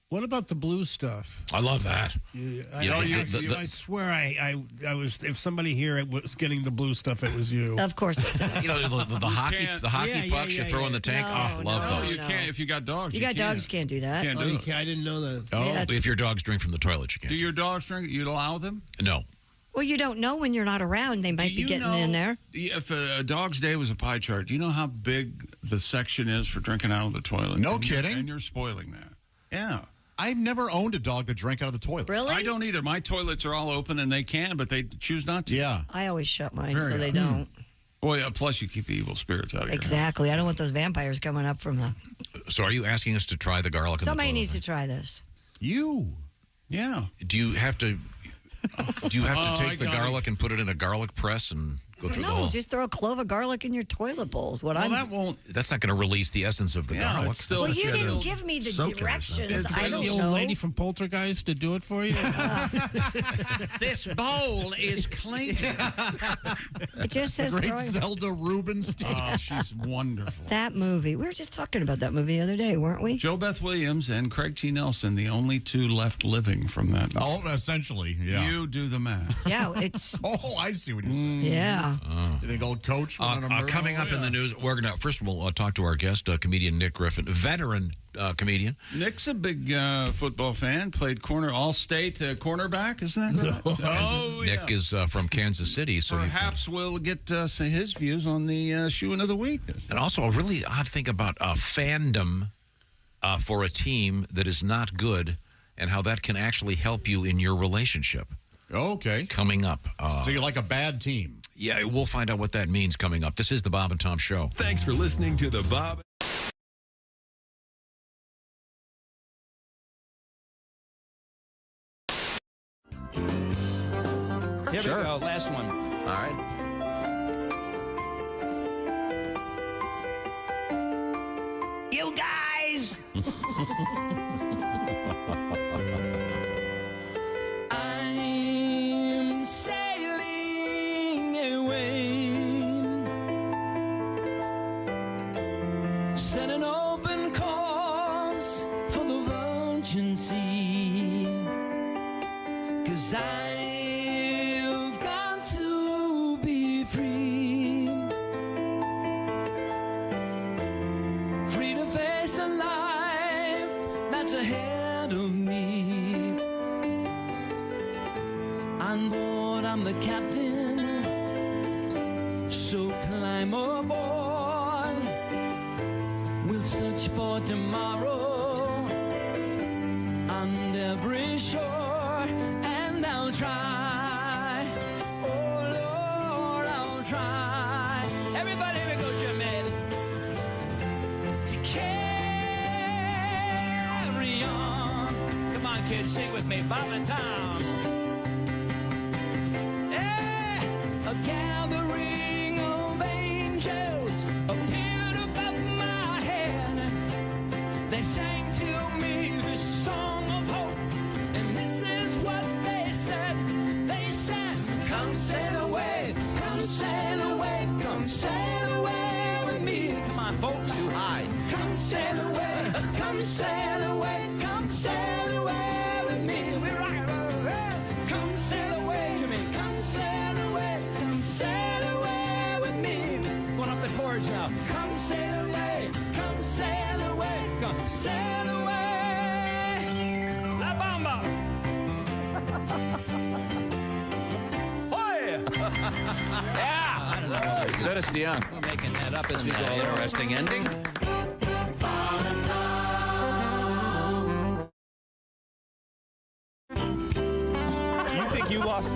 What about the blue stuff? I love that. I swear I was. If somebody here was getting the blue stuff, it was you. Of course. You know, the hockey pucks you throw in the tank. Love those. You can't if you got dogs. You got dogs, can't do that. Can't do it. I didn't know that. Yeah, If your dogs drink from the toilet, you can. Do your dogs drink? You allow them? No. Well, you don't know when you're not around. They might be getting in there. If a dog's day was a pie chart, do you know how big the section is for drinking out of the toilet? No kidding. And you're spoiling that. Yeah. I've never owned a dog that drank out of the toilet. Really? I don't either. My toilets are all open and they can, but they choose not to. Yeah. I always shut mine Very so they odd. don't. Well, yeah, plus you keep the evil spirits out of your house. Exactly. I don't want those vampires coming up from the. So are you asking us to try the garlic in the Somebody toilet? needs to try this. You. Yeah. Do you have to take the got garlic and put it in a garlic press and go through the No, whole? just throw a clove of garlic in your toilet bowls. What Well, that won't. That's not going to release the essence of the garlic. It's still. Well, you it's didn't still- give me the soak it or directions. It's I like don't the old know. lady from Poltergeist to do it for you. This bowl is clean. It just says Great throwing Zelda Rubinstein. Oh, she's wonderful. that movie. We were just talking about that movie the other day, weren't we? Jo Beth Williams and Craig T. Nelson, the only two left living from that. Oh, essentially, yeah. You do the math. Yeah, it's. Oh, I see what you're saying. Yeah. You think old coach went on a murder? Coming up in the news, we're going to first of all talk to our guest, comedian Nick Griffin, veteran comedian. Nick's a big football fan. Played all-state cornerback, isn't that right? Oh, yeah. Nick is from Kansas City, so Perhaps we'll get his views on the shoeing of the week. and also a really odd thing about fandom for a team that is not good, and how that can actually help you in your relationship. Okay. Coming up. So you like a bad team? Yeah, we'll find out what that means coming up. This is the Bob and Tom Show. Thanks for listening to the Bob. Here we go. Last one. All right. You guys! I'm sailing away. Set an open course for the Virgin Sea. 'Cause I've got to be free. Free to face the light. I'm the captain, so climb aboard. We'll search for tomorrow on every shore, and I'll try. Oh Lord, I'll try. Everybody, here we go, Jimmy. To carry on. Come on, kids, sing with me. Bob and Tom. A gathering of angels appeared above my head. They sang to me this song of hope, and this is what they said. They said, come sail away, come sail away, come sail away with me. Come on, folks. Too high. Come sail away, come sail away, come sail away with me. We're rocking. Come sail away, Jimmy. Come sail away, come sail away with me. Going up the chords now. Come sail away, come sail away, come sail away. La Bamba. Hoy! Yeah! Dennis DeYoung. We're making that up as we go. Interesting ending.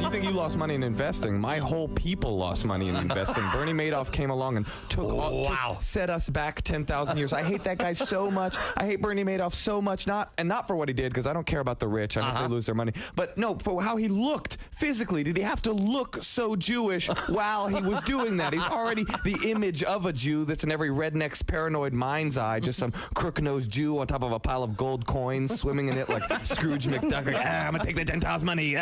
You think you lost money in investing? My whole people lost money in investing. Bernie Madoff came along and set us back 10,000 years. I hate that guy so much. I hate Bernie Madoff so much. Not for what he did, because I don't care about the rich. I hope they lose their money. But no, for how he looked physically. Did he have to look so Jewish while he was doing that? He's already the image of a Jew that's in every redneck's paranoid mind's eye. Just some crook-nosed Jew on top of a pile of gold coins, swimming in it like Scrooge McDuck. Like, I'm gonna take the Gentiles' money.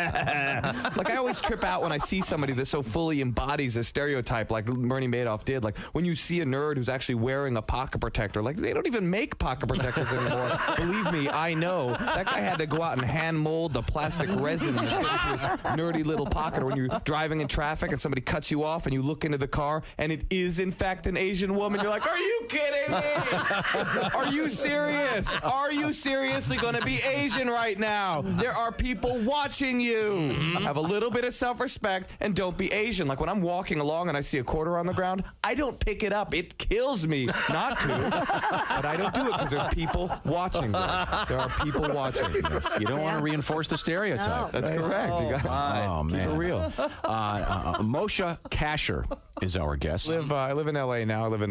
Like, I always trip out when I see somebody that so fully embodies a stereotype like Bernie Madoff did. Like, when you see a nerd who's actually wearing a pocket protector, like, they don't even make pocket protectors anymore. Believe me, I know. That guy had to go out and hand mold the plastic resin to fit into his nerdy little pocket. Or when you're driving in traffic and somebody cuts you off and you look into the car and it is, in fact, an Asian woman, you're like, are you kidding me? Are you serious? Are you seriously going to be Asian right now? There are people watching you. Have a little bit of self-respect and don't be Asian. Like, when I'm walking along and I see a quarter on the ground, I don't pick it up. It kills me not to, but I don't do it because there's people watching. There are people watching. Yes, you don't want to reinforce the stereotype. No. That's correct. You got man, keep it real. Moshe Kasher is our guest. I live in LA now. I live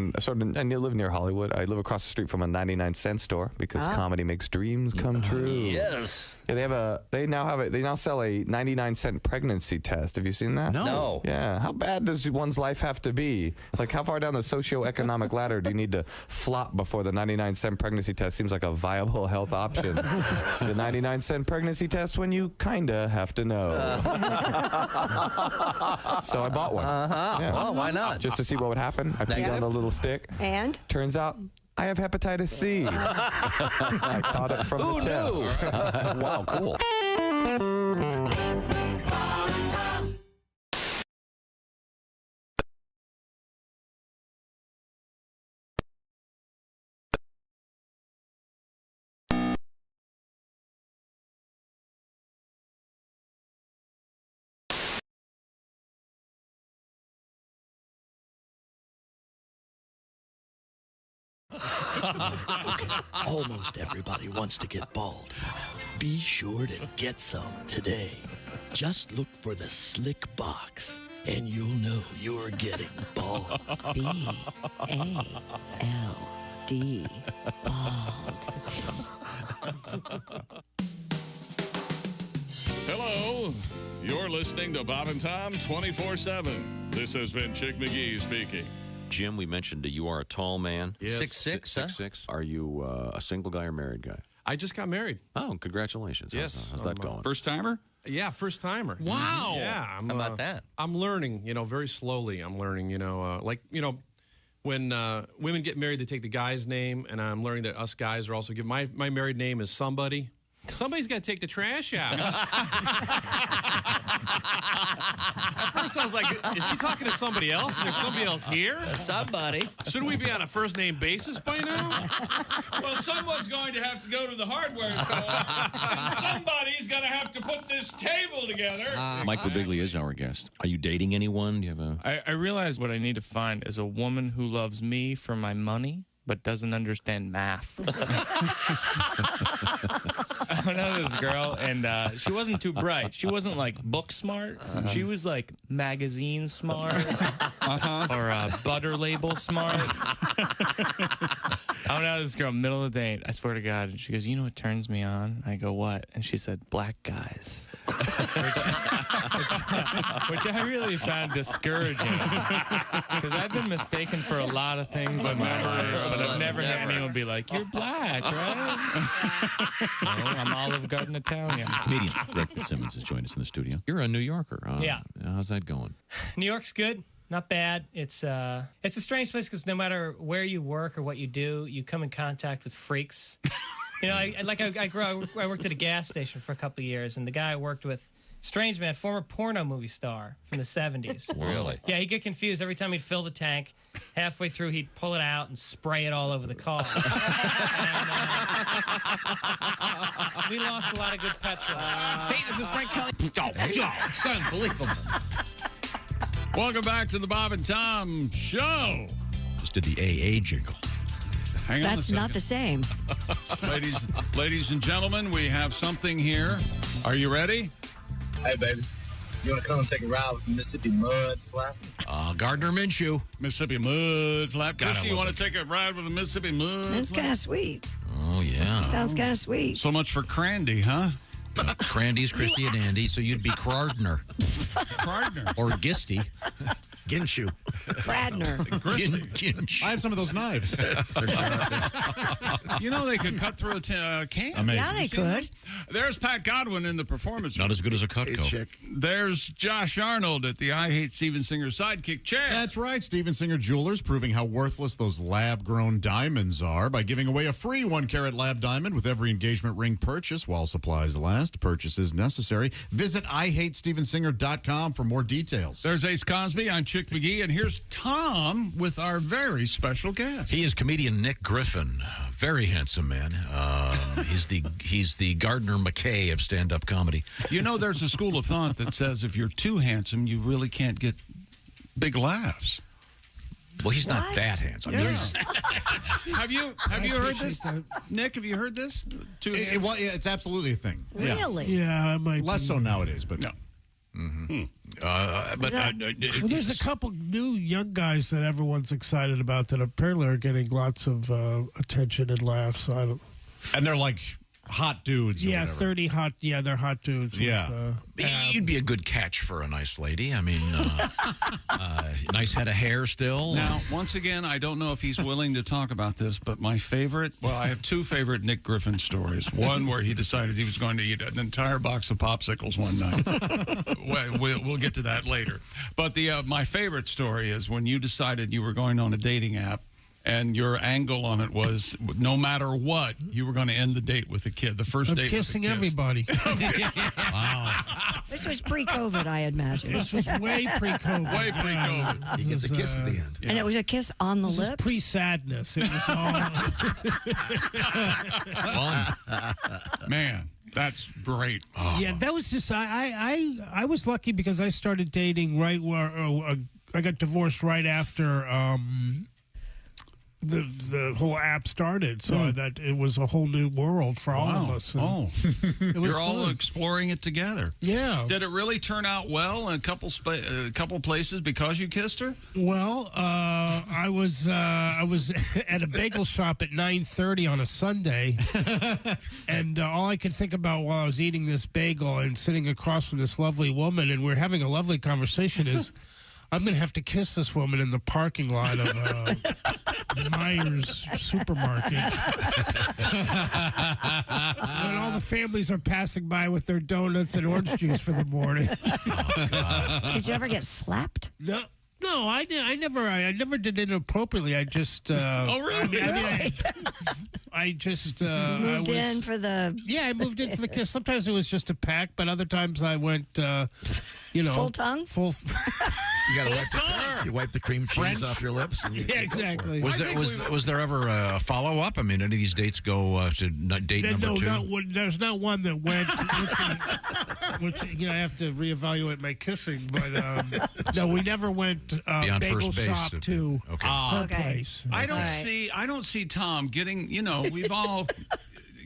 near Hollywood. I live across the street from a 99-cent store because comedy makes dreams come true. Yes. Yeah, they now sell a 99-cent pregnancy test. Have you seen that? No. Yeah. How bad does one's life have to be? Like, how far down the socioeconomic ladder do you need to flop before the 99-cent pregnancy test seems like a viable health option? The 99-cent pregnancy test when you kinda have to know. So I bought one. Yeah. Well, why not? Just to see what would happen. I peed on the little stick. And? Turns out I have hepatitis C. I caught it from the test. Wow, cool. Almost everybody wants to get bald. Be sure to get some today. Just look for the slick box, and you'll know you're getting bald. B-A-L-D. Bald. Hello. You're listening to Bob and Tom 24/7. This has been Chick McGee speaking. Jim, we mentioned you are a tall man. Yes. 6'6", huh? 6'6". Are you a single guy or married guy? I just got married. Oh, congratulations. Yes. How's that going? First timer? Yeah, first timer. Wow. Yeah. How about that? I'm learning, very slowly. I'm learning, when women get married, they take the guy's name, and I'm learning that us guys are also given. My married name is somebody. Somebody's got to take the trash out. At first I was like, is he talking to somebody else? Is there somebody else here? Somebody. Shouldn't we be on a first-name basis by now? Well, someone's going to have to go to the hardware store, and somebody's going to have to put this table together. Mike Birbiglia is our guest. Are you dating anyone? Do you have a? I realize what I need to find is a woman who loves me for my money, but doesn't understand math. I know this girl, and she wasn't too bright. She wasn't like book smart. She was like magazine smart or butter label smart. I went out with this girl middle of the day. I swear to God, and she goes, "You know what turns me on?" I go, "What?" And she said, "Black guys," which I really found discouraging because I've been mistaken for a lot of things in my life, but I've never had anyone be like, "You're black, right?" No, I'm Olive Garden Italian. Comedian Greg Fitzsimmons has joined us in the studio. You're a New Yorker. Yeah. How's that going? New York's good. Not bad. It's a strange place because no matter where you work or what you do, you come in contact with freaks. You know, I worked at a gas station for a couple of years, and the guy I worked with, strange man, former porno movie star from the 70s. Really? Yeah, he'd get confused every time he'd fill the tank. Halfway through, he'd pull it out and spray it all over the car. And, we lost a lot of good petrol. Hey, this is Frank Kelly. It's unbelievable. Welcome back to the Bob and Tom Show. Just did the AA jingle. Hang on That's not the same. Ladies and gentlemen, we have something here. Are you ready? Hey, baby. You want to come take a ride with the Mississippi Mud Flap? Gardner Minshew. Mississippi Mud Flap. Gotta Christy, you love want to take a ride with the Mississippi Mud That's Flap? kind of sweet. Oh, yeah. Sounds kind of sweet. So much for Crandy, huh? Crandy's, Christy, and Andy, so you'd be Crardner. Crardner. Or Gisty. Ginshu. Cradner. I have some of those knives. You know they could cut through a can. Amazing. Yeah, they could. There's Pat Godwin in the performance. Not as good as a Cutco. There's Josh Arnold at the I Hate Steven Singer sidekick chair. That's right. Steven Singer Jewelers proving how worthless those lab-grown diamonds are by giving away a free 1-carat lab diamond with every engagement ring purchase while supplies last. Purchases necessary. Visit IHateStevenSinger.com for more details. There's Ace Cosby. I'm Chick McGee, and here's Tom with our very special guest. He is comedian Nick Griffin. Very handsome man. He's the Gardner McKay of stand-up comedy. You know, there's a school of thought that says if you're too handsome, you really can't get big laughs. Well, he's not that handsome. Have you heard this, Nick? Have you heard this? It's absolutely a thing. Really? Yeah, it might be. Less so nowadays, but no. Well, there's a couple new young guys that everyone's excited about that apparently are getting lots of attention and laughs. So I don't. And they're like hot dudes. Yeah, or whatever. 30 hot. Yeah, they're hot dudes. Yeah. You'd be a good catch for a nice lady. I mean, nice head of hair still. Now, once again, I don't know if he's willing to talk about this, but my favorite, well, I have two favorite Nick Griffin stories. One where he decided he was going to eat an entire box of popsicles one night. We'll get to that later. But my favorite story is when you decided you were going on a dating app, and your angle on it was, no matter what, you were going to end the date with a kid. The first date kissing with a kiss. everybody. Wow. This was pre-COVID, I imagine. This was way pre-COVID. Way pre-COVID. You get the kiss at the end. And it was a kiss on the This lips? is pre-sadness. It was all... Man, that's great. Oh. Yeah, that was just... I was lucky because I started dating right where... I got divorced right after... The whole app started, so that it was a whole new world for all of us. It was You're all fun. exploring it together. Yeah. Did it really turn out well in a couple places because you kissed her? Well, I was at a bagel shop at 9:30 on a Sunday, and all I could think about while I was eating this bagel and sitting across from this lovely woman, and we're having a lovely conversation, is I'm going to have to kiss this woman in the parking lot of Myers supermarket. When all the families are passing by with their donuts and orange juice for the morning. Did you ever get slapped? No. No, I never did inappropriately. I just. Oh, really? I just Moved in for the. Yeah, I moved in for the kiss. Sometimes it was just a pack, but other times I went, full tongue. Full. You got to wipe the cream cheese off your lips. And Yeah, exactly. Was there ever a follow up? I mean, any of these dates go to date number two? There's not one that went. Which I have to reevaluate my kissing, but no, we never went Beyond bagel first base, shop to her Okay. place. I don't see Tom getting, we've all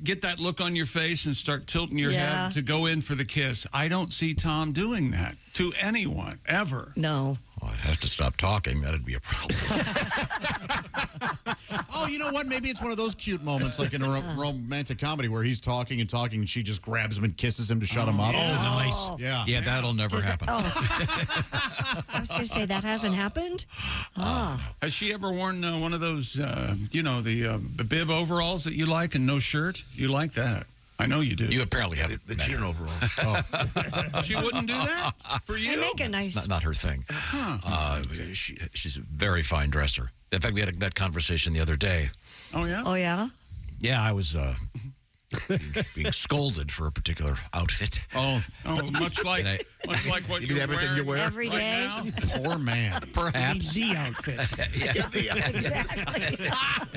get that look on your face and start tilting your head to go in for the kiss. I don't see Tom doing that to anyone ever. No. Oh, I'd have to stop talking. That'd be a problem. Oh, you know what? Maybe it's one of those cute moments like in a romantic comedy where he's talking and talking and she just grabs him and kisses him to shut him up. Oh, nice. Yeah. Yeah, that'll never happen. I was going to say that hasn't happened. Has she ever worn one of those, the bib overalls that you like and no shirt? You like that. I know you do. You apparently have the jean overalls. Oh. She wouldn't do that for you? They make a nice. It's not her thing. Huh. She's a very fine dresser. In fact, we had that conversation the other day. Oh, yeah? Oh, yeah? Yeah, I was being scolded for a particular outfit. Oh, much like what You mean everything you wear? Every right day? now? Poor man. Perhaps. The outfit. Exactly.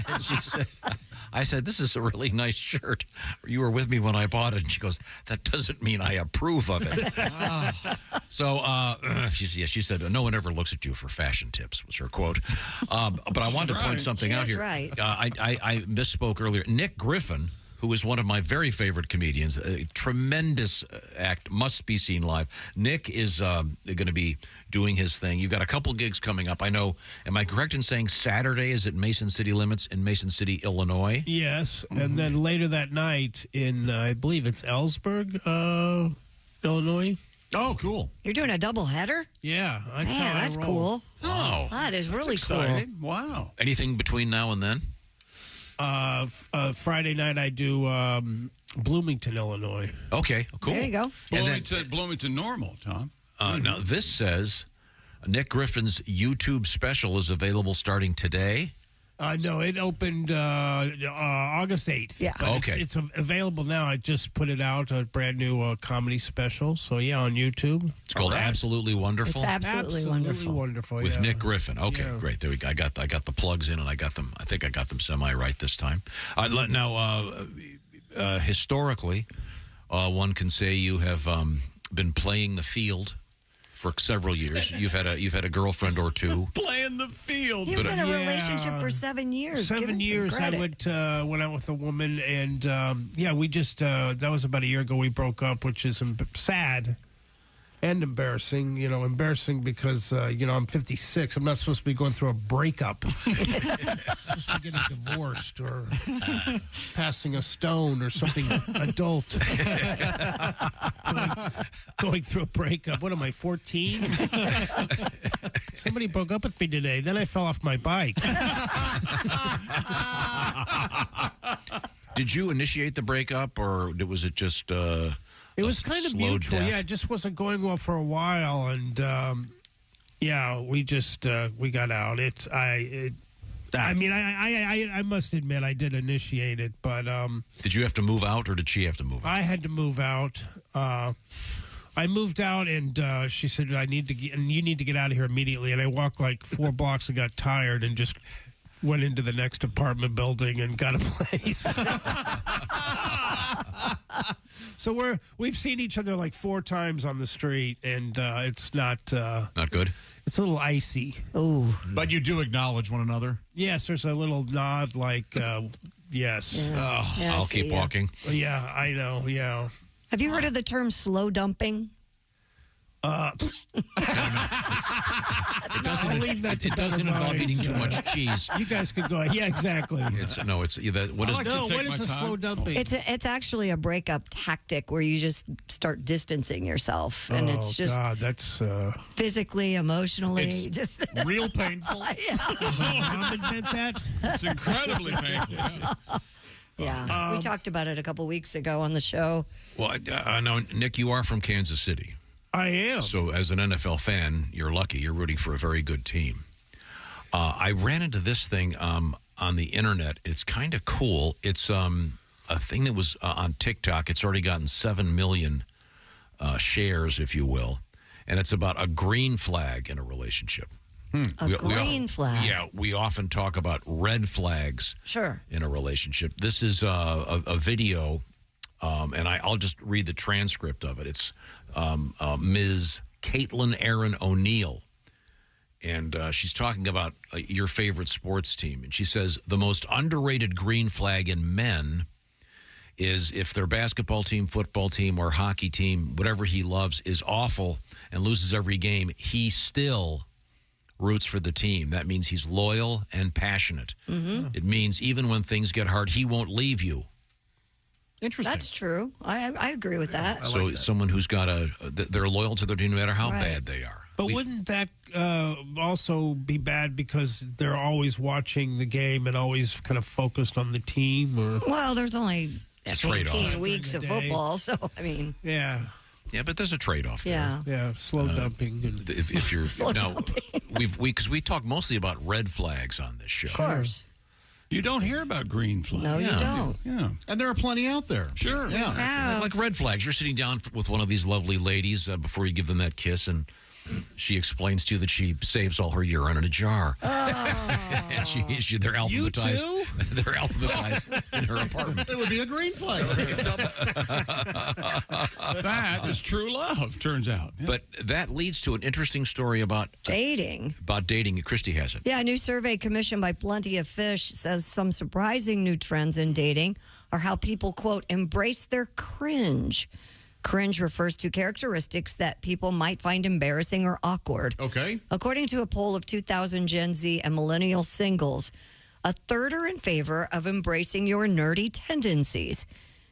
And she said, I said, this is a really nice shirt. You were with me when I bought it. And she goes, that doesn't mean I approve of it. So she said, no one ever looks at you for fashion tips, was her quote. But I wanted to point something out here. Right. I misspoke earlier. Nick Griffin, who is one of my very favorite comedians, a tremendous act, must be seen live. Nick is going to be doing his thing. You've got a couple gigs coming up. I know, am I correct in saying Saturday is at Mason City Limits in Mason City, Illinois? Yes, and then later that night in, I believe it's Ellsberg, Illinois. Oh, cool. You're doing a double header? Yeah. That's cool. Wow. That is really cool. Wow. Anything between now and then? Friday night I do Bloomington, Illinois. Okay, cool. There you go. Bloomington normal, Tom. Now, this says Nick Griffin's YouTube special is available starting today. No, it opened August 8th. Yeah. But Okay. It's available now. I just put it out, a brand new comedy special. So, yeah, on YouTube. It's called Absolutely Wonderful. It's absolutely wonderful. With yeah. Nick Griffin. Okay, Yeah. great. There we go. I got the plugs in, and I think I got them semi right this time. Historically, one can say you have been playing the field for several years. You've had a girlfriend or two. Playing the field. He was in a relationship for 7 years. Give him 7 some years. I credit. went out with a woman, and we just that was about a year ago. We broke up, which is sad and embarrassing. Embarrassing because I'm 56. I'm not supposed to be going through a breakup. I'm supposed to be getting divorced or passing a stone or something adult. Going through a breakup. What am I, 14? Somebody broke up with me today. Then I fell off my bike. Did you initiate the breakup, or was it just? It was kind of mutual. Yeah, it just wasn't going well for a while, and we just we got out. I must admit I did initiate it, but did you have to move out, or did she have to move out? I had to move out. I moved out, and she said, you need to get out of here immediately. And I walked like 4 blocks and got tired and just went into the next apartment building and got a place. So we've seen each other like 4 times on the street, and it's not good. It's a little icy. Oh, but you do acknowledge one another. Yes, there's a little nod, like yes. Yeah, I'll keep walking. Yeah, I know. Yeah. Have you heard of the term slow dumping? It doesn't involve eating too much cheese. You guys could go. Yeah, exactly. What is what is a slow dumping? It's actually a breakup tactic where you just start distancing yourself, and it's just God, that's physically, emotionally, It's just real painful. Mom invent that? It's incredibly painful. Yeah, we talked about it a couple weeks ago on the show. Well, I know, Nick, you are from Kansas City. I am. So as an NFL fan, you're lucky. You're rooting for a very good team. I ran into this thing on the internet. It's kind of cool. It's a thing that was on TikTok. It's already gotten 7 million shares, if you will. And it's about a green flag in a relationship. Green flag. Yeah, we often talk about red flags in a relationship. This is a video, and I'll just read the transcript of it. It's Ms. Caitlin Aaron O'Neill, and she's talking about your favorite sports team. And she says, the most underrated green flag in men is if their basketball team, football team, or hockey team, whatever he loves, is awful and loses every game, he still roots for the team. That means he's loyal and passionate. It means even when things get hard, he won't leave you. Interesting. That's true. I agree with that. So someone who's got they're loyal to their team no matter how bad they are. But wouldn't that also be bad because they're always watching the game and always kind of focused on the team? Or Well, there's only trade-off. 18 weeks of football, so, I mean. Yeah. Yeah, but there's a trade-off there. Yeah. Yeah, slow dumping. And If you're because we talk mostly about red flags on this show. Of course. You don't hear about green flags. No, you don't. Yeah. And there are plenty out there. Sure. Yeah. Like red flags. You're sitting down with one of these lovely ladies before you give them that kiss, and she explains to you that she saves all her urine in a jar. And they're alphabetized. You too? They're alphabetized in her apartment. It would be a green flag. That is true love, turns out. Yeah. But that leads to an interesting story about dating. Christy has it. Yeah, a new survey commissioned by Plenty of Fish says some surprising new trends in dating are how people, quote, embrace their cringe. Cringe refers to characteristics that people might find embarrassing or awkward. Okay. According to a poll of 2,000 Gen Z and millennial singles, a third are in favor of embracing your nerdy tendencies.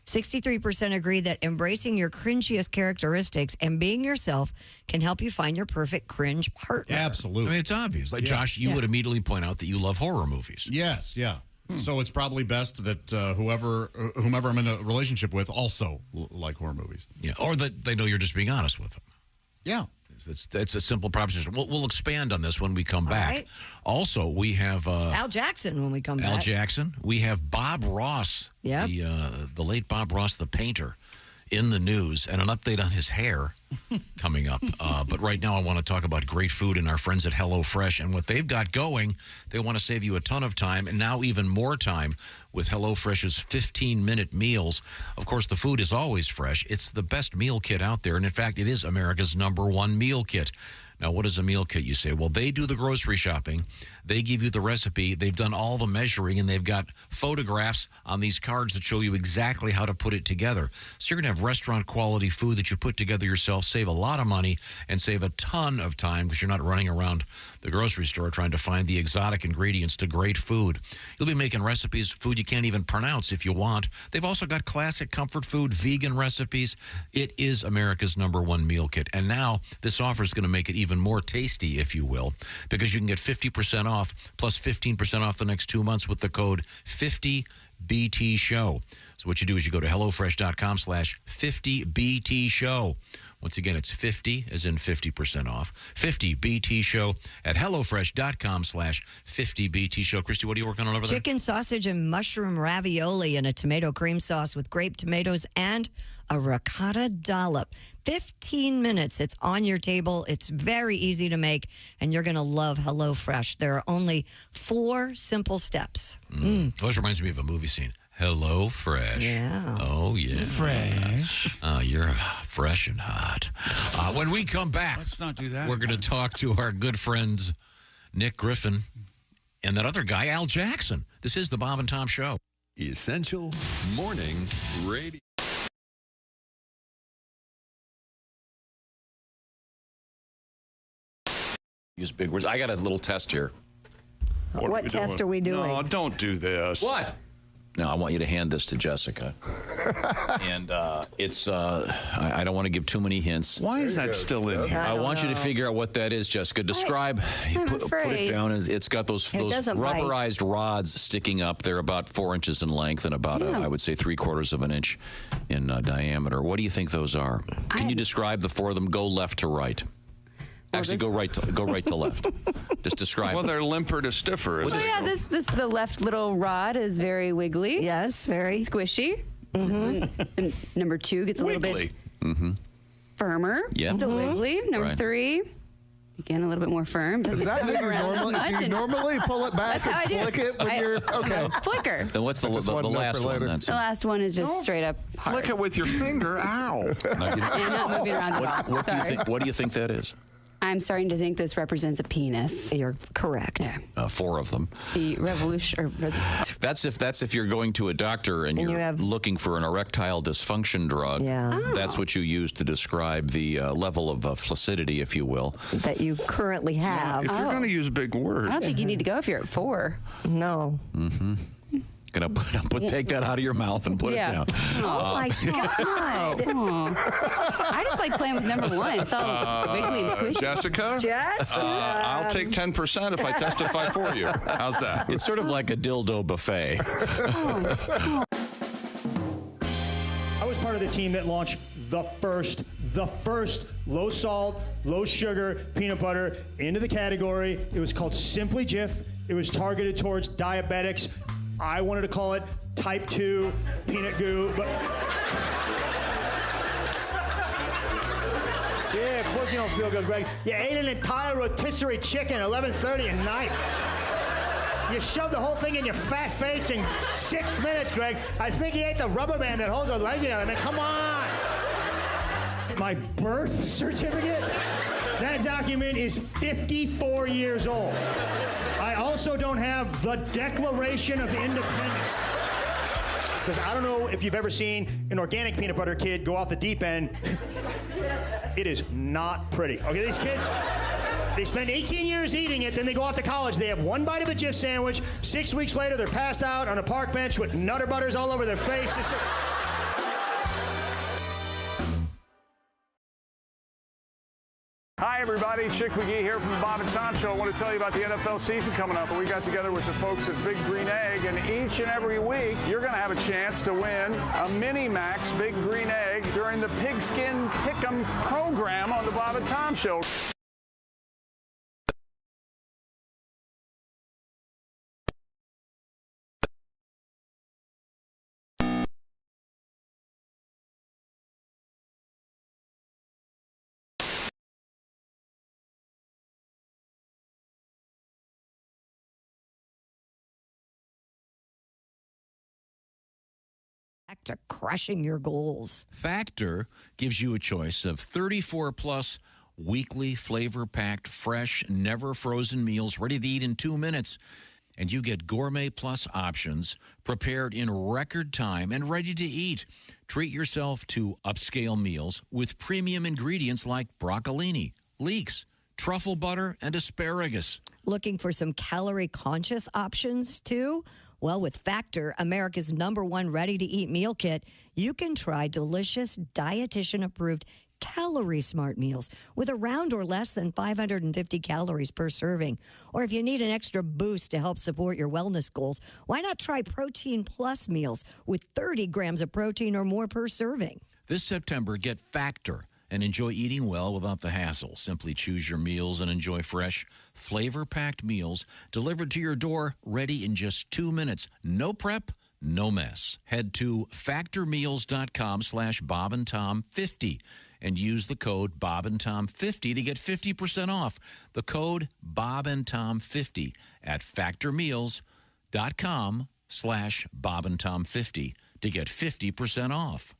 63% agree that embracing your cringiest characteristics and being yourself can help you find your perfect cringe partner. Absolutely. I mean, it's obvious. Like, Josh, you would immediately point out that you love horror movies. Yes, yeah. So it's probably best that whomever I'm in a relationship with also like horror movies. Yeah, or that they know you're just being honest with them. Yeah. It's a simple proposition. We'll expand on this when we come back. right. Also, we have Al Jackson when we come back. Al Jackson. We have Bob Ross, Yep. the late Bob Ross, the painter, in the news, and an update on his hair coming up. But right now I want to talk about great food and our friends at HelloFresh and what they've got going. They want to save you a ton of time and now even more time with HelloFresh's 15-minute meals. Of course, the food is always fresh. It's the best meal kit out there, and in fact, it is America's #1 meal kit. Now, what is a meal kit, you say? Well, they do the grocery shopping. They give you the recipe. They've done all the measuring, and they've got photographs on these cards that show you exactly how to put it together. So you're going to have restaurant-quality food that you put together yourself, save a lot of money, and save a ton of time because you're not running around the grocery store trying to find the exotic ingredients to great food. You'll be making recipes, food you can't even pronounce if you want. They've also got classic comfort food, vegan recipes. It is America's #1 meal kit. And now this offer is going to make it even more tasty, if you will, because you can get 50% off plus 15% off the next 2 months with the code 50BT-SHOW. So what you do is you go to HelloFresh.com/50BT-SHOW. Once again, it's 50 as in 50% off. 50BT-SHOW at HelloFresh.com/50BT-SHOW. Christy, what are you working on over there? Chicken sausage and mushroom ravioli in a tomato cream sauce with grape tomatoes and a ricotta dollop. 15 minutes. It's on your table. It's very easy to make, and you're going to love HelloFresh. There are only 4 simple steps. Always reminds me of a movie scene. Hello, Fresh. Yeah. Oh, yeah. Fresh. You're fresh and hot. When we come back, Let's not do that. we're going to talk to our good friends Nick Griffin and that other guy, Al Jackson. This is the Bob and Tom Show. Essential Morning Radio. Use big words. I got a little test here. What test are we doing? No, don't do this. What? Now, I want you to hand this to Jessica. And it's, I don't want to give too many hints. Why is that still in here? I want you to figure out what that is, Jessica. Describe, put it down. And it's got those rubberized rods sticking up. They're about 4 inches in length and about, I would say, 3/4 of an inch in diameter. What do you think those are? Can you describe the four of them? Go left to right. Actually, go right to left. Just describe. Well, they're limper to stiffer. The left little rod is very wiggly. Yes, very squishy. And number 2 gets a little bit firmer. Yeah. Still wiggly. Number 3, again, a little bit more firm. Is that how you normally pull it back and flick it when you're okay? Flicker. Then what's the last one? The last one is just straight up hard. Flick it with your finger. Ow. And not moving around at all. What do you think that is? I'm starting to think this represents a penis. You're correct. 4 of them. The revolution. That's if you're going to a doctor and you're looking for an erectile dysfunction drug. Yeah. That's what you use to describe the level of flaccidity, if you will. That you currently have. If you're going to use big words. I don't think you need to go if you're at 4. No. Mm-hmm. Gonna take that out of your mouth and put it down. Oh my God! I just like playing with number 1. It's all wiggly and squishy. Jessica? Yes. I'll take 10% if I testify for you. How's that? It's sort of like a dildo buffet. I was part of the team that launched the first low salt, low sugar peanut butter into the category. It was called Simply Jif. It was targeted towards diabetics. I wanted to call it Type 2 Peanut Goo, but yeah, of course you don't feel good, Greg. You ate an entire rotisserie chicken at 11:30 at night. You shoved the whole thing in your fat face in 6 minutes, Greg. I think you ate the rubber band that holds the legs together. I mean, come on. My birth certificate? That document is 54 years old. I also don't have the Declaration of Independence. Because I don't know if you've ever seen an organic peanut butter kid go off the deep end. It is not pretty. Okay, these kids, they spend 18 years eating it, then they go off to college. They have one bite of a Jif sandwich. 6 weeks later, they're passed out on a park bench with Nutter Butters all over their face. Hi, everybody. Chick McGee here from the Bob and Tom Show. I want to tell you about the NFL season coming up. We got together with the folks at Big Green Egg, and each and every week, you're going to have a chance to win a Mini Max Big Green Egg during the Pigskin Pick'em program on the Bob and Tom Show. Back to crushing your goals. Factor gives you a choice of 34 plus weekly flavor-packed, fresh, never frozen meals ready to eat in 2 minutes. And you get Gourmet Plus options prepared in record time and ready to eat. Treat yourself to upscale meals with premium ingredients like broccolini, leeks, truffle butter, and asparagus. Looking for some calorie-conscious options, too? Well, with Factor, America's #1 ready-to-eat meal kit, you can try delicious, dietitian-approved Calorie Smart meals with around or less than 550 calories per serving. Or if you need an extra boost to help support your wellness goals, why not try Protein Plus meals with 30 grams of protein or more per serving? This September, get Factor and enjoy eating well without the hassle. Simply choose your meals and enjoy fresh, flavor-packed meals delivered to your door, ready in just 2 minutes. No prep, no mess. Head to factormeals.com/BobandTom50 and use the code BobandTom50 to get 50% off. The code BobandTom50 at factormeals.com/BobandTom50 to get 50% off.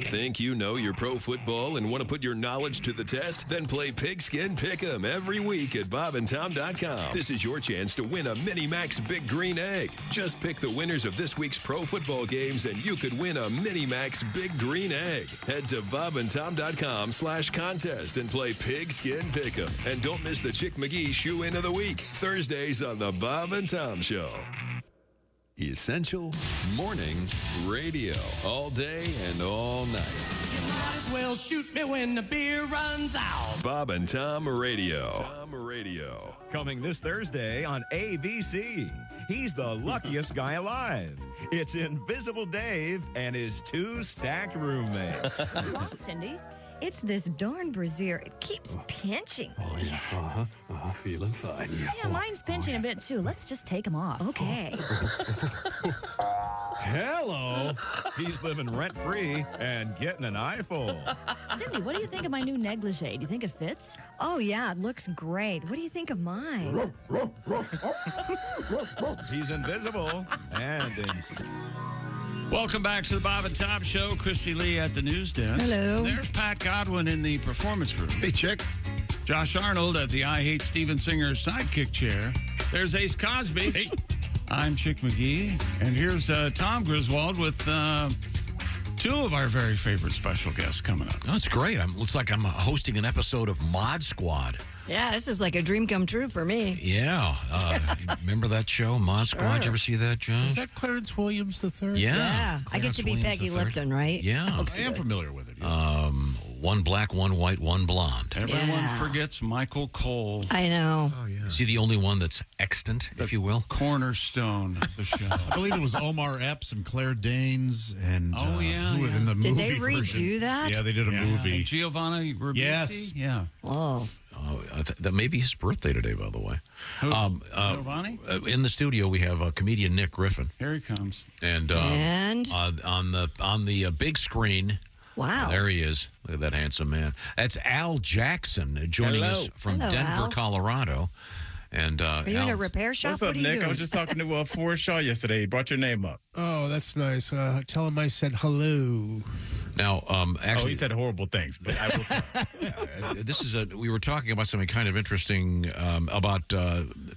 Think you know your pro football and want to put your knowledge to the test? Then play Pigskin Pick'em every week at BobandTom.com. This is your chance to win a Mini Max Big Green Egg. Just pick the winners of this week's pro football games and you could win a Mini Max Big Green Egg. Head to BobandTom.com/contest and play Pigskin Pick'em. And don't miss the Chick McGee Shoe In of the Week, Thursdays on the Bob and Tom Show. Essential Morning Radio. All day and all night. You might as well shoot me when the beer runs out. Bob and Tom Radio. Coming this Thursday on ABC. He's the luckiest guy alive. It's Invisible Dave and his 2 stacked roommates. What's wrong, Cindy? It's this darn brassiere. It keeps pinching. Oh, yeah. Feeling fine. Yeah, mine's pinching a bit too. Let's just take them off. Okay. Hello. He's living rent-free and getting an eyeful. Cindy, what do you think of my new negligee? Do you think it fits? Oh, yeah, it looks great. What do you think of mine? He's invisible and insane. Welcome back to the Bob and Tom Show. Christy Lee at the news desk. Hello. There's Pat Godwin in the performance room. Hey, Chick. Josh Arnold at the I Hate Steven Singer sidekick chair. There's Ace Cosby. Hey. I'm Chick McGee. And here's Tom Griswold with 2 of our very favorite special guests coming up. That's great. Looks like I'm hosting an episode of Mod Squad. Yeah, this is like a dream come true for me. Yeah. Remember that show, Mod Squad? Sure. Did you ever see that, John? Is that Clarence Williams III? Yeah. I get to be Williams Peggy III. Lipton, right? Yeah. I am familiar with it. Yeah. 1 black, 1 white, 1 blonde. Everyone forgets Michael Cole. I know. Oh, yeah. Is he the only one that's extant, if you will? Cornerstone of the show. I believe it was Omar Epps and Claire Danes and who in the Did movie they redo version. that? Yeah, they did a movie. And Giovanni Ribisi? Yes. Yeah. Oh. That may be his birthday today, by the way. Giovanni? In the studio, we have comedian Nick Griffin. Here he comes. And on the big screen, wow, there he is. Look at that handsome man. That's Al Jackson joining us from Hello, Denver, Al. Colorado. And Are you in a repair shop? What's up, what are you Nick? doing? I was just talking to Forrest Shaw yesterday. He brought your name up. Oh, that's nice. Tell him I said hello. Now, actually, he said horrible things, but I will. this is we were talking about something kind of interesting about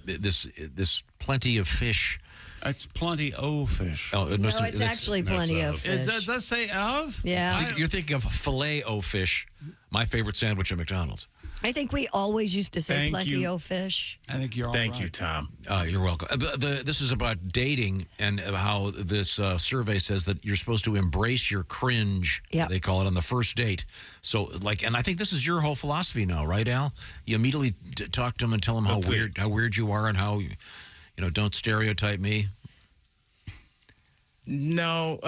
this plenty of fish. It's plenty of fish. Oh, No, it's actually plenty of fish. Does that say of? Yeah. You're thinking of filet o fish, my favorite sandwich at McDonald's. I think we always used to say Thank plenty you. of fish. I think you're all Thank right. you, Tom. You're welcome. This is about dating and how this survey says that you're supposed to embrace your cringe. Yep. They call it on the first date. So, and I think this is your whole philosophy now, right, Al? You immediately talk to them and tell them how weird you are and how, don't stereotype me. No,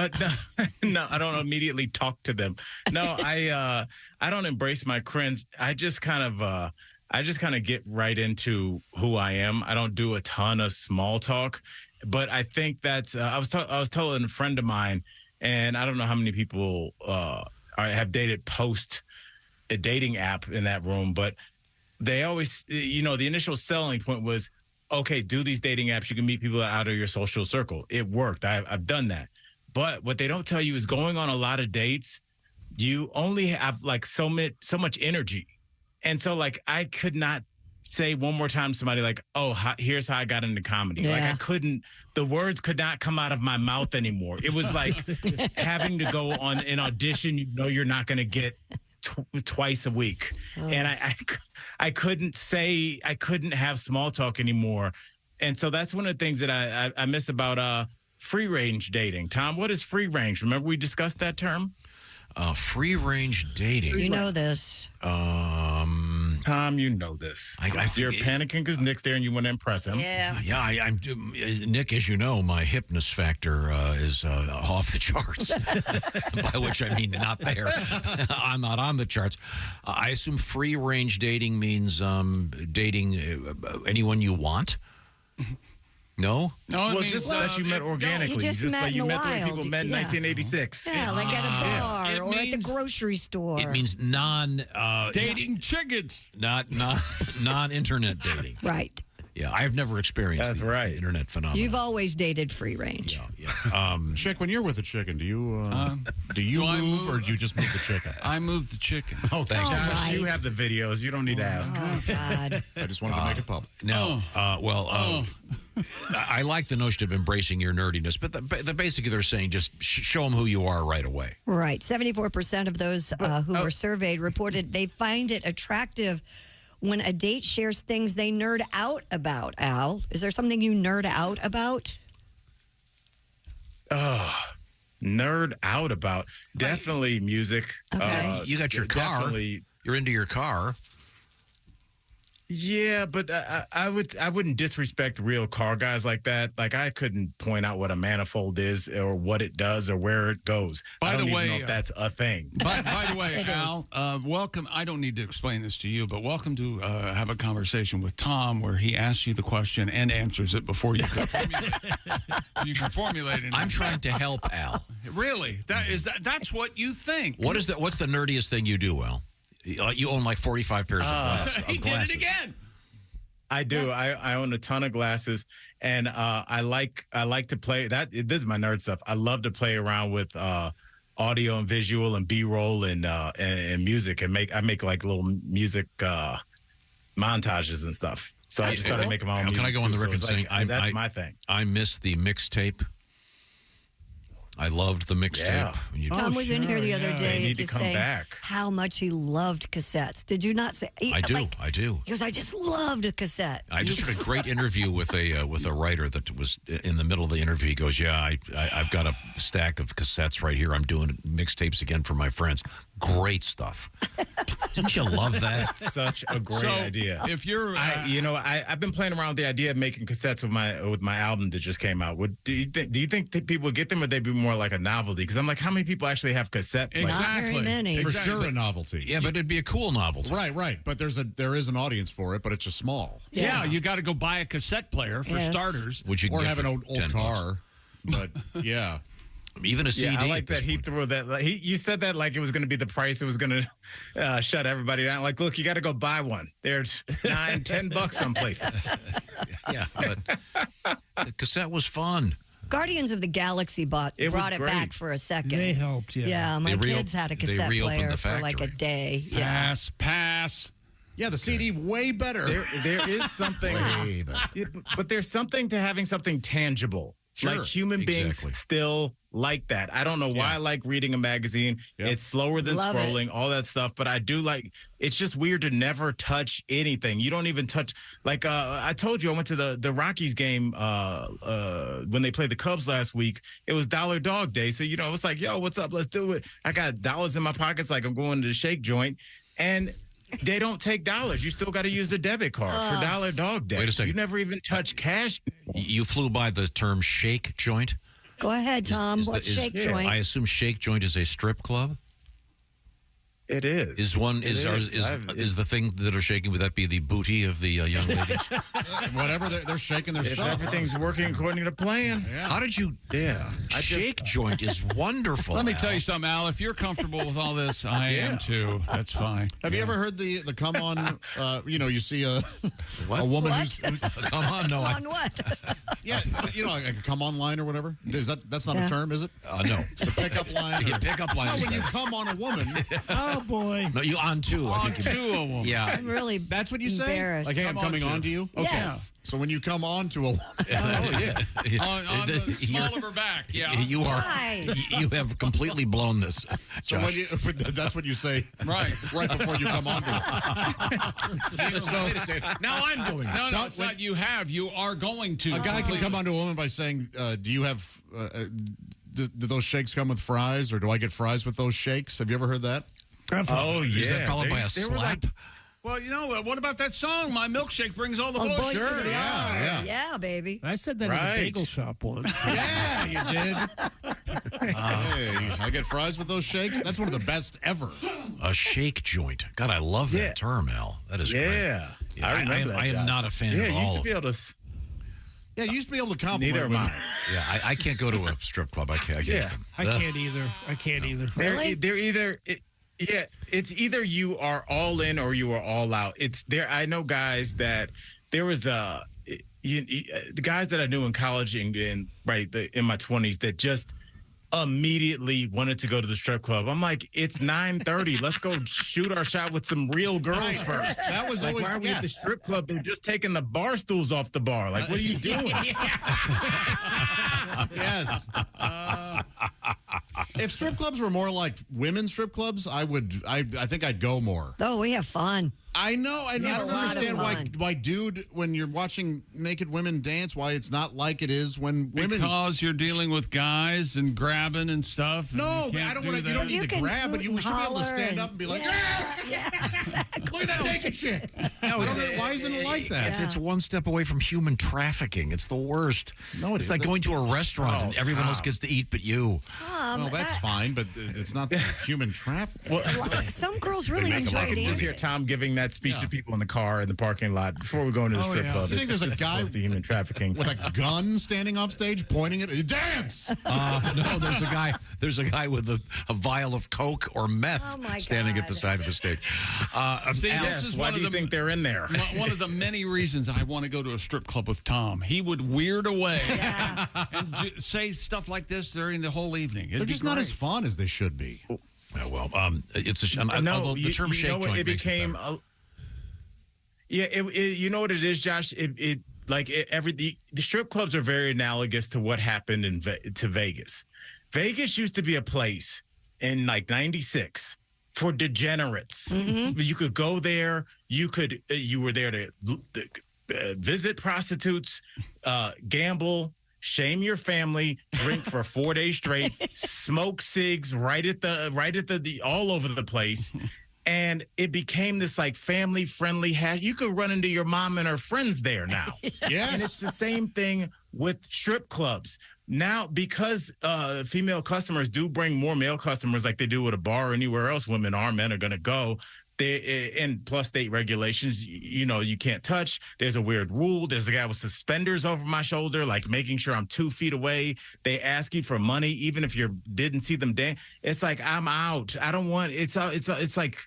no, I don't immediately talk to them. No, I don't embrace my cringe. I just kind of get right into who I am. I don't do a ton of small talk, but I think that's. I was telling a friend of mine, and I don't know how many people have dated post a dating app in that room, but they always, the initial selling point was, okay, do these dating apps. You can meet people out of your social circle. It worked. I've done that. But what they don't tell you is going on a lot of dates, you only have like so much energy. And so like I could not say one more time to somebody like, oh, here's how I got into comedy. Yeah. Like I couldn't, the words could not come out of my mouth anymore. It was like having to go on an audition you're not going to get twice a week. And I couldn't have small talk anymore. And so that's one of the things that I miss about free range dating. Tom, what is free range? Remember we discussed that term? Free range dating. You know this. Tom, you know this. You're panicking because Nick's there and you want to impress him. Yeah. Yeah, I'm Nick, as you know, my hipness factor is off the charts, by which I mean not there. I'm not on the charts. I assume free range dating means dating anyone you want. No? Well, just that you met organically. You just met you in the met the way wild. people met in 1986. Yeah, like at a bar or at the grocery store. It means dating chickens. Not non-internet dating. Right. Yeah, I've never experienced the internet phenomenon. You've always dated free range. Yeah. Chick, when you're with a chicken, do you move or do you just move the chicken? I move the chicken. Oh, thanks. Right. You have the videos. You don't need to ask. Oh, God. I just wanted to make it public. No. I like the notion of embracing your nerdiness, but basically they're saying just show them who you are right away. Right. 74% of those who were surveyed reported they find it attractive when a date shares things they nerd out about. Al, is there something you nerd out about? Nerd out about definitely music. Okay. You got your car. Definitely. You're into your car. Yeah, but I wouldn't disrespect real car guys like that. Like I couldn't point out what a manifold is or what it does or where it goes. By I don't the even way, know if that's a thing. By the way, Al, welcome. I don't need to explain this to you, but welcome to have a conversation with Tom where he asks you the question and answers it before you can formulate it. You can formulate it. I'm trying to help Al. Really? That's what you think. What's the nerdiest thing you do, Al? You own like 45 pairs of glasses. He did it again. I do. I own a ton of glasses, and I like to play. This is my nerd stuff. I love to play around with audio and visual and B-roll and music, and I make like little music montages and stuff. So I just started making my own. Can I go on the record saying that's my thing? I miss the mixtape. I loved the mixtape. Yeah. Tom was in here the other day just saying back. how much he loved cassettes. Did you not say? I do. I do. He goes, I just loved a cassette. I just heard a great interview with a writer that was in the middle of the interview. He goes, "Yeah, I've got a stack of cassettes right here. I'm doing mixtapes again for my friends. Great stuff." Didn't you love that? That's such a great idea. If you're, I've been playing around with the idea of making cassettes with my album that just came out. Do you think that people would get them, or they'd be more like a novelty? Because I'm like, how many people actually have cassette players? Exactly. Not very many. For sure, a novelty. Yeah, but it'd be a cool novelty. Right. But there is an audience for it, but it's just small. Yeah, you got to go buy a cassette player for starters. Which you can or get have an for old 10 car. But yeah. Even a CD. Yeah, I like that he threw that. You said that like it was going to be the price. It was going to shut everybody down. Like, look, you got to go buy one. There's $9-10 some places. Yeah, but the cassette was fun. Guardians of the Galaxy brought it back for a second. They helped, yeah. Yeah, my kids had a cassette player for like a day. Yeah. Pass. Yeah, the CD way better. There is something, but there's something to having something tangible. Sure, like human beings still like that. I don't know why I like reading a magazine. Yep. It's slower than scrolling, all that stuff. But I do like, it's just weird to never touch anything. You don't even touch, like I told you, I went to the Rockies game when they played the Cubs last week. It was Dollar Dog Day. So, it's like, yo, what's up? Let's do it. I got dollars in my pockets like I'm going to the shake joint. And they don't take dollars. You still got to use the debit card for Dollar Dog Day. Wait a second. You never even touch cash. You flew by the term shake joint? Go ahead, Tom. What's shake joint? I assume shake joint is a strip club? It is. Is the thing that are shaking, would that be the booty of the young ladies? Whatever, they're shaking their stuff. Everything's working according to plan. Yeah. How did you? Yeah. Shake joint is wonderful. Let me tell you something, Al. If you're comfortable with all this, I am too. That's fine. Have you ever heard the come on? You see a woman who's come on. No, on what? Yeah, like a come on line or whatever. That's not a term, is it? No. The pickup line. Yeah, pickup line. No, when you come on a woman. Oh boy. No, you on two. On to a woman. Yeah. I'm really That's what you say? embarrassed. Like, hey, I'm coming on to you? Okay. Yes. So when you come on to a woman. On the small of her back, yeah. You are. Nice. You have completely blown this. So when that's what you say right before you come on to her. Wait a second. Now I'm doing it. No, it's not you have. You are going to. A guy can come on to a woman by saying, do you have, do those shakes come with fries, or do I get fries with those shakes? Have you ever heard that? Oh, yeah. Is that followed by a slap? Well, what about that song? My milkshake brings all the boys. Sure, Yeah, baby. I said that at the bagel shop once. Yeah, you did. Hey, I get fries with those shakes. That's one of the best ever. A shake joint. God, I love that term, Al. That is great. Yeah. I am not a fan of all you used to of be it. able to. Yeah, you used to be able to compliment Neither am I. Yeah, I can't go to a strip club. I can't. I can't either. They're either. It's either you are all in or you are all out. It's there. I know guys that there was the guys that I knew in college and in my 20s that just immediately wanted to go to the strip club. I'm like, it's 9:30. Let's go shoot our shot with some real girls first. That was always why are we at the strip club? They're just taking the bar stools off the bar. Like, what are you doing? Yes. If strip clubs were more like women's strip clubs, I think I'd go more. Oh, we have fun. I know. I don't understand why, dude, when you're watching naked women dance, why it's not like it is when women. Because you're dealing with guys and grabbing and stuff. No, I don't want to. You don't need to grab, but you should be able to stand up and be like, yeah, exactly. Look at that naked chick. No, why isn't it like that? It's one step away from human trafficking. It's the worst. No, it's like going to a restaurant and everyone else gets to eat but you. Well, that's fine, but it's not human trafficking. Well, some girls really enjoy dancing. Just hear Tom giving that speech to people in the car in the parking lot before we go into the strip club. You think there's a guy to human trafficking with a gun standing off stage pointing at dance? No, there's a guy with a vial of Coke or meth standing at the side of the stage. See, this is why do you think they're in there? One of the many reasons I want to go to a strip club with Tom. He would weird away and say stuff like this during the whole evening. They're just not as fun as they should be. It's the term shake joint it became. You know what it is, Josh. The strip clubs are very analogous to what happened to Vegas. Vegas used to be a place in like '96 for degenerates. Mm-hmm. You could go there. You were there to visit prostitutes, gamble, shame your family, drink for 4 days straight, smoke cigs right at the all over the place. And it became this like family friendly you could run into your mom and her friends there now. Yes. And it's the same thing with strip clubs. Now, because female customers do bring more male customers like they do with a bar or anywhere else, men are going to go. And plus state regulations, you can't touch. There's a weird rule. There's a guy with suspenders over my shoulder, like making sure I'm 2 feet away. They ask you for money, even if you didn't see them dance. It's like, I'm out. I don't want. It's like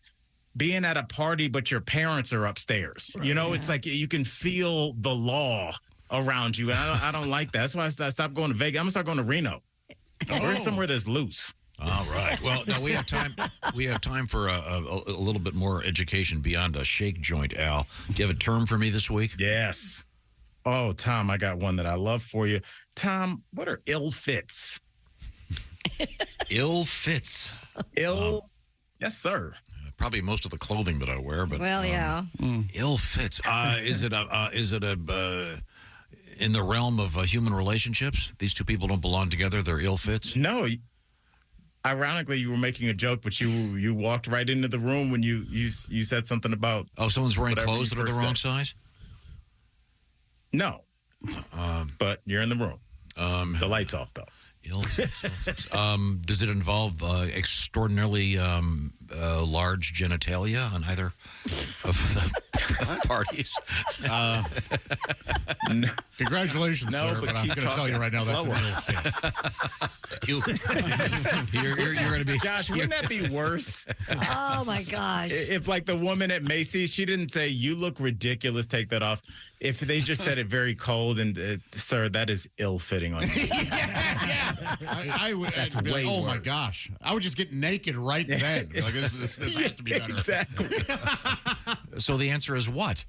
being at a party, but your parents are upstairs. Right, it's like you can feel the law around you, and I don't like that. That's why I stopped going to Vegas. I'm gonna start going to Reno. Or somewhere that's loose. All right. Well, now we have time. We have time for a little bit more education beyond a shake joint. Al, do you have a term for me this week? Yes. Oh, Tom, I got one that I love for you. Tom, what are ill fits? Ill fits. Yes, sir. Probably most of the clothing that I wear, but yeah. Ill fits. Is it in the realm of human relationships? These two people don't belong together. They're ill fits. No. Ironically, you were making a joke, but you walked right into the room when you said something about. Oh, someone's wearing clothes that are the wrong size? No. But you're in the room. The light's off, though. Ill fits. Does it involve extraordinarily large genitalia on either of the parties? Congratulations, sir, but I'm going to tell you right now that's an ill fit. You're going to be... Josh, wouldn't that be worse? Oh, my gosh. If, like, the woman at Macy's, she didn't say, you look ridiculous, take that off. If they just said it very cold and, sir, that is ill-fitting on you. I would be like, oh, my gosh. I would just get naked right then. Like, this has to be better. Exactly. So the answer is what?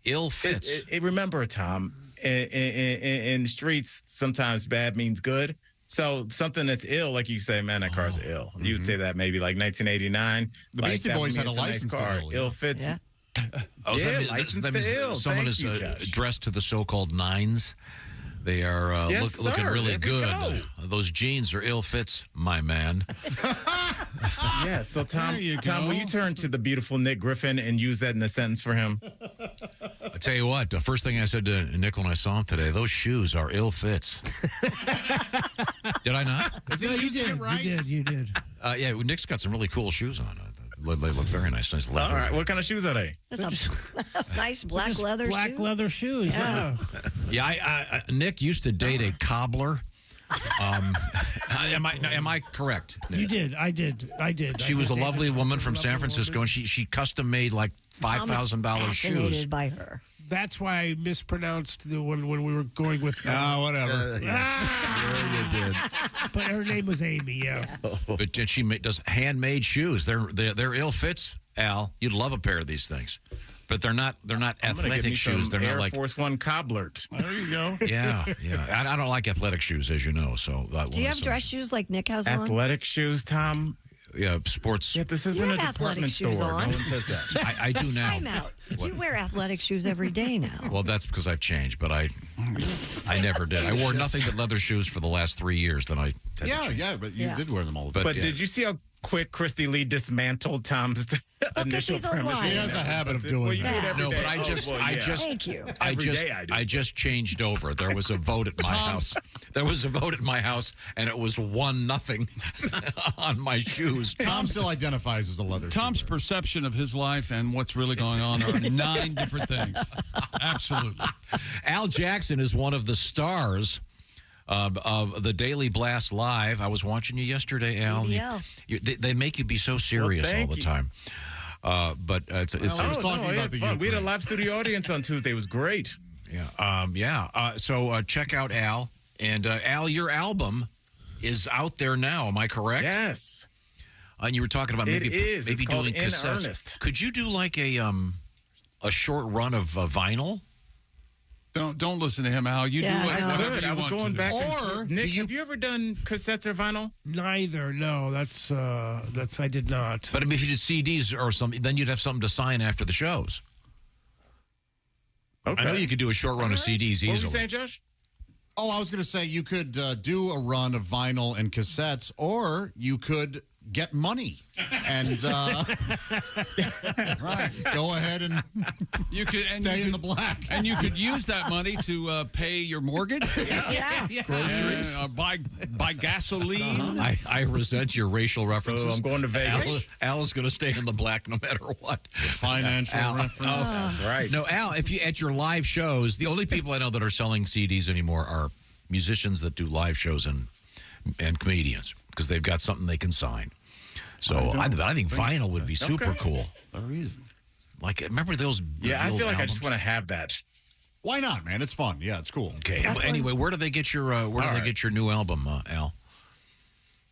Ill fits. Remember, Tom, in the streets, sometimes bad means good. So something that's ill, like you say, man, that car's ill. You would say that maybe like 1989. The Beastie Boys had a license car. to Ill fits. Yeah. That means someone is dressed to the so-called nines. They are looking really good. Those jeans are ill fits, my man. Yeah, so Tom, will you turn to the beautiful Nick Griffin and use that in a sentence for him? I tell you what, the first thing I said to Nick when I saw him today, those shoes are ill fits. Did I not? You did. Yeah, Nick's got some really cool shoes on. They look very nice. Nice leather. All right, what kind of shoes are they? Nice black leather shoes. Leather shoes. Yeah. Yeah, Nick used to date a cobbler. Am I correct, Nick? You did. I did. She was a lovely woman from San Francisco, and she custom made like $5,000 shoes. Fascinated by her. That's why I mispronounced the one when we were going with. Whatever. Yeah, you did. But her name was Amy. Yeah. But she does handmade shoes. They're ill fits. Al, you'd love a pair of these things, but they're not athletic shoes. They're Air not like Force One cobblers. There you go. Yeah. I don't like athletic shoes, as you know. So do you have dress shoes like Nick has on? Athletic shoes, Tom? sports. Yeah, this You isn't a have athletic department shoes store. on. No one says that. I do now. Time out. What? You wear athletic shoes every day now. Well, that's because I've changed, but I never did. I wore nothing but leather shoes for the last 3 years. Then I but you did wear them all the time. But did you see how quick Christy Lee dismantled Tom's initial he's a premise? liar. She has a habit of doing you do it that. every No, day. but I just, Thank you. I just changed over. There was a vote at my house. There was a vote at my house, and it was 1-0 on my shoes. Tom still identifies as a leather. Tom's perception of his life and what's really going on are 9 different things. Absolutely. Al Jackson is one of the stars of the Daily Blast Live. I was watching you yesterday, Al. They make you be so serious all the time. But it's I was talking about the fun. We had a live studio audience on Tuesday. It was great. Yeah. So check out Al. And Al, your album is out there now. Am I correct? Yes. And you were talking about maybe It's called doing In cassettes. Earnest. Could you do like a short run of vinyl? Don't listen to him, Al. You do whatever you I was want going to back. Or Nick, have you ever done cassettes or vinyl? Neither. No, that's I did not. But I mean, if you did CDs or something, then you'd have something to sign after the shows. Okay. I know you could do a short run of CDs easily. What were you saying, Josh? Oh, I was going to say you could do a run of vinyl and cassettes, or you could get money and go ahead and you could stay in the black. And you could use that money to pay your mortgage, groceries, buy gasoline. I resent your racial references. I'm going to Vegas. Al is going to stay in the black no matter what. Financial reference. Right. No, Al, if you at your live shows, the only people I know that are selling CDs anymore are musicians that do live shows and comedians because they've got something they can sign. So I think vinyl would be super cool. The reason. Like, remember those? Yeah, I feel like albums? I just want to have that. Why not, man? It's fun. Yeah, it's cool. Okay. Anyway, where do they get your they get your new album, Al?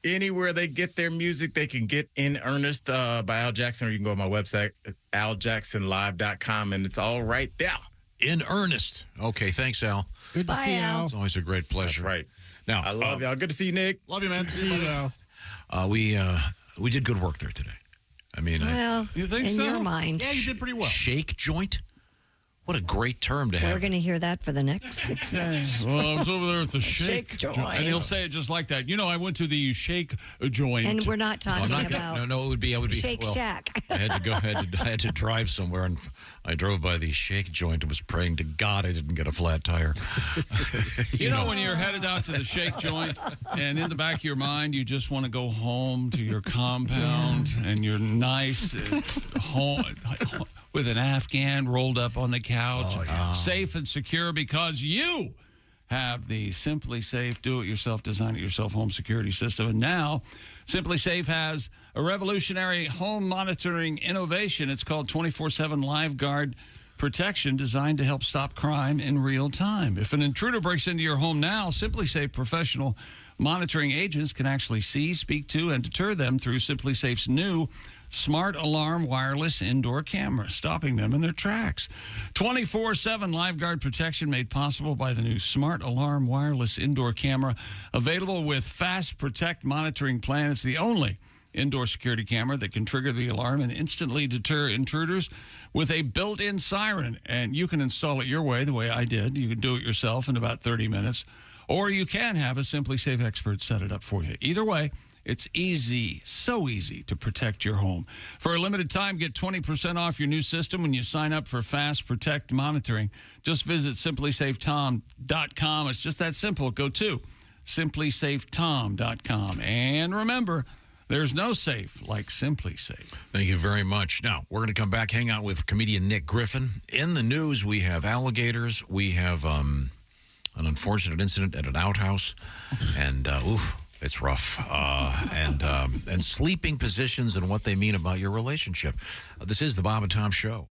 Anywhere they get their music, they can get In Earnest by Al Jackson, or you can go to my website, aljacksonlive.com, and it's all right there. In Earnest. Okay, thanks, Al. Good to see you, Al. It's always a great pleasure. That's right. Now, I love y'all. Good to see you, Nick. Love you, man. See you, Al. We did good work there today. I mean, you think in so? your mind. Yeah, you did pretty well. Shake joint? What a great term to have. We're going to hear that for the next 6 months. Well, I was over there with the shake joint. And he'll say it just like that. You know, I went to the shake joint. And we're not talking about No, it would be. Shake Shack. I had to go. I had to drive somewhere, and I drove by the shake joint and was praying to God I didn't get a flat tire. you know, when you're headed out to the shake joint, and in the back of your mind, you just want to go home to your compound, and you're nice home. With an Afghan rolled up on the couch, safe and secure because you have the Simply Safe do-it-yourself, design-it-yourself home security system. And now, Simply Safe has a revolutionary home monitoring innovation. It's called 24/7 Live Guard Protection, designed to help stop crime in real time. If an intruder breaks into your home now, Simply Safe professional monitoring agents can actually see, speak to, and deter them through Simply Safe's new Smart Alarm wireless indoor camera, stopping them in their tracks. 24/7 Live Guard protection made possible by the new Smart Alarm wireless indoor camera, available with Fast Protect monitoring plan. It's the only indoor security camera that can trigger the alarm and instantly deter intruders with a built-in siren. And you can install it your way, the way I did. You can do it yourself in about 30 minutes, or you can have a Simply Safe expert set it up for you. Either way, it's easy, so easy to protect your home. For a limited time, get 20% off your new system when you sign up for Fast Protect monitoring. Just visit simplysafetom.com. It's just that simple. Go to simplysafetom.com. And remember, there's no safe like Simply Safe. Thank you very much. Now, we're going to come back, hang out with comedian Nick Griffin. In the news, we have alligators. We have an unfortunate incident at an outhouse. And, it's rough. And sleeping positions and what they mean about your relationship. This is the Bob and Tom Show.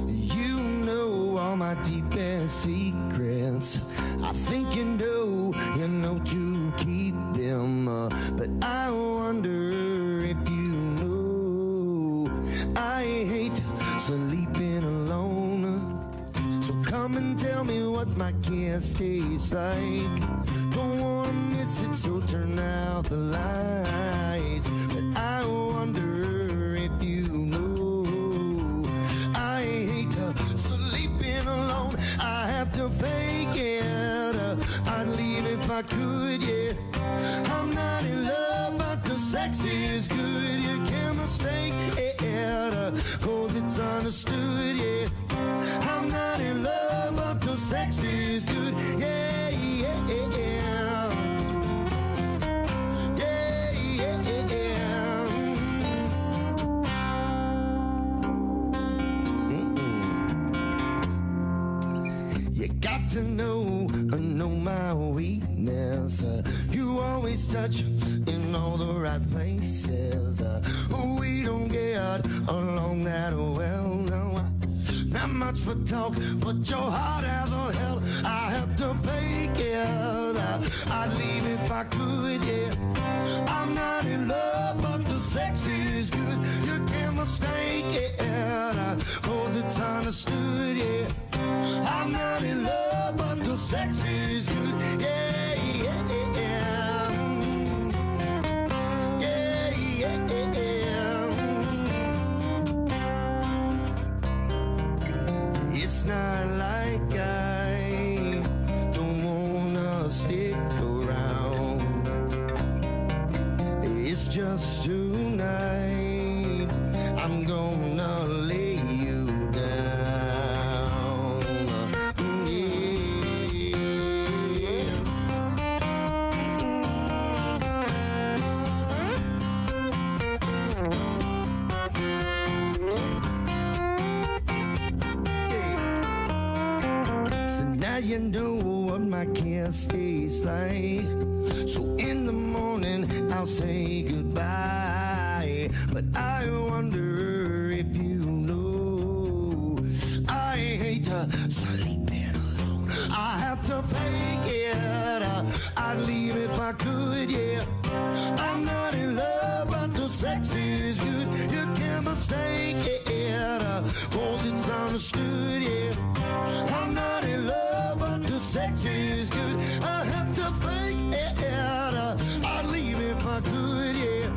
You know all my deepest secrets. I think you know to keep them, but I wonder if you I hate sleeping alone. So come and tell me what my kiss tastes like. Don't wanna miss it, so turn out the lights. But I wonder if you know. I hate sleeping alone. I have to fake it. I'd leave if I could, yeah. I'm not in love, but the sex is good. You can't mistake it, cause it's understood, yeah. I'm not in love, but the sex is good, yeah, yeah, yeah, yeah. Yeah, yeah, yeah. You got to know my weakness. You always touch in all the right places. We don't get along that well, no. Not much for talk, but your heart as a hell. I have to fake it. I'd leave if I could, yeah. I'm not in love, but the sex is good. You can't mistake it, cause it's understood, yeah. I'm not in love, but the sex is good, yeah, yeah, yeah. Yeah, yeah, yeah. It's not like I don't wanna stick around. It's just tonight I'm gonna lay you down. So now you know what my kiss tastes like. So in the morning I'll say goodbye. But I wonder if you know I hate sleeping alone. I have to fake it. I'd leave if I could, yeah. I'm not in love, but the sex is good. You can't mistake it, cause it's understood, yeah. I'm not in love, but the sex is good. I have to fake it. I'd leave if I could, yeah.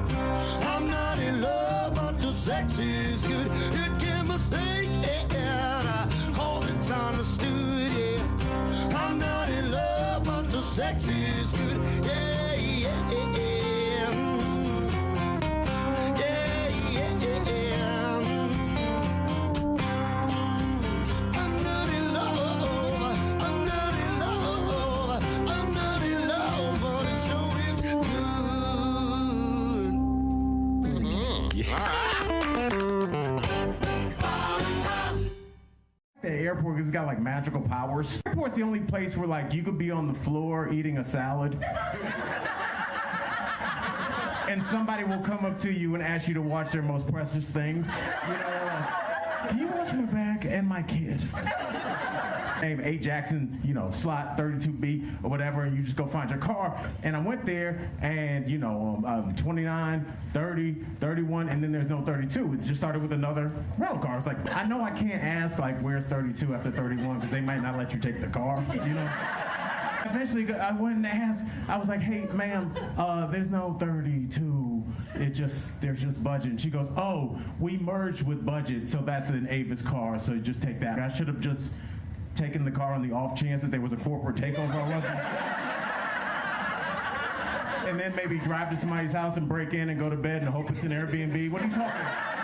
I'm not in love, but the sex is good. You can't mistake it, cause it's understood, yeah. I'm not in love, but the sex is good, yeah, yeah, yeah, yeah. Yeah, yeah, yeah, yeah. I'm not in love, I'm not in love, I'm not in love, but it sure is good. The airport has got like magical powers. The airport's the only place where like you could be on the floor eating a salad and somebody will come up to you and ask you to watch their most precious things. You know, like, can you watch my back and my kid? Name 8 Jackson, you know, slot 32B or whatever, and you just go find your car. And I went there, and you know, 29, 30, 31, and then there's no 32. It just started with another rental car. It's like, I know I can't ask like, where's 32 after 31 because they might not let you take the car, you know. Eventually, I went and asked. I was like, "Hey, ma'am, there's no 32. There's just budget." And she goes, "Oh, we merged with budget, so that's an Avis car. So just take that." I should have just taken the car on the off chance that there was a corporate takeover or something, and then maybe drive to somebody's house and break in and go to bed and hope it's an Airbnb. What are you talking about?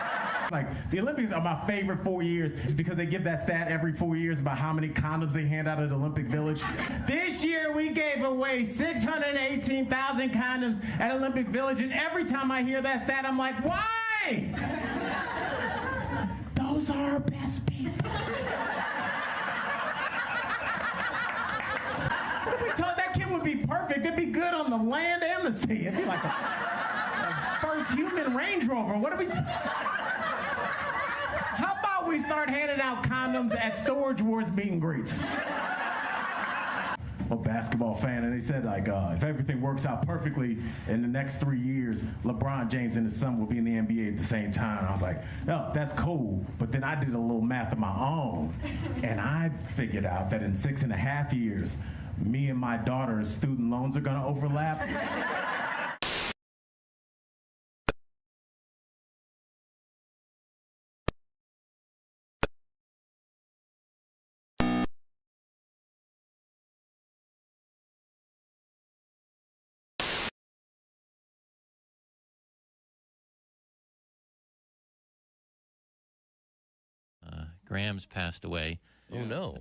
Like, the Olympics are my favorite 4 years because they give that stat every 4 years about how many condoms they hand out at Olympic Village. This year, we gave away 618,000 condoms at Olympic Village, and every time I hear that stat, I'm like, why? Those are our best people. What are we told? That kid would be perfect. It'd be good on the land and the sea. It'd be like a first human Range Rover. What are we... How about we start handing out condoms at Storage Wars meet and greets? a basketball fan, and they said, like, if everything works out perfectly in the next 3 years, LeBron James and his son will be in the NBA at the same time. And I was like, no, that's cool. But then I did a little math of my own, and I figured out that in 6.5 years, me and my daughter's student loans are going to overlap. Graham's passed away. Oh, no.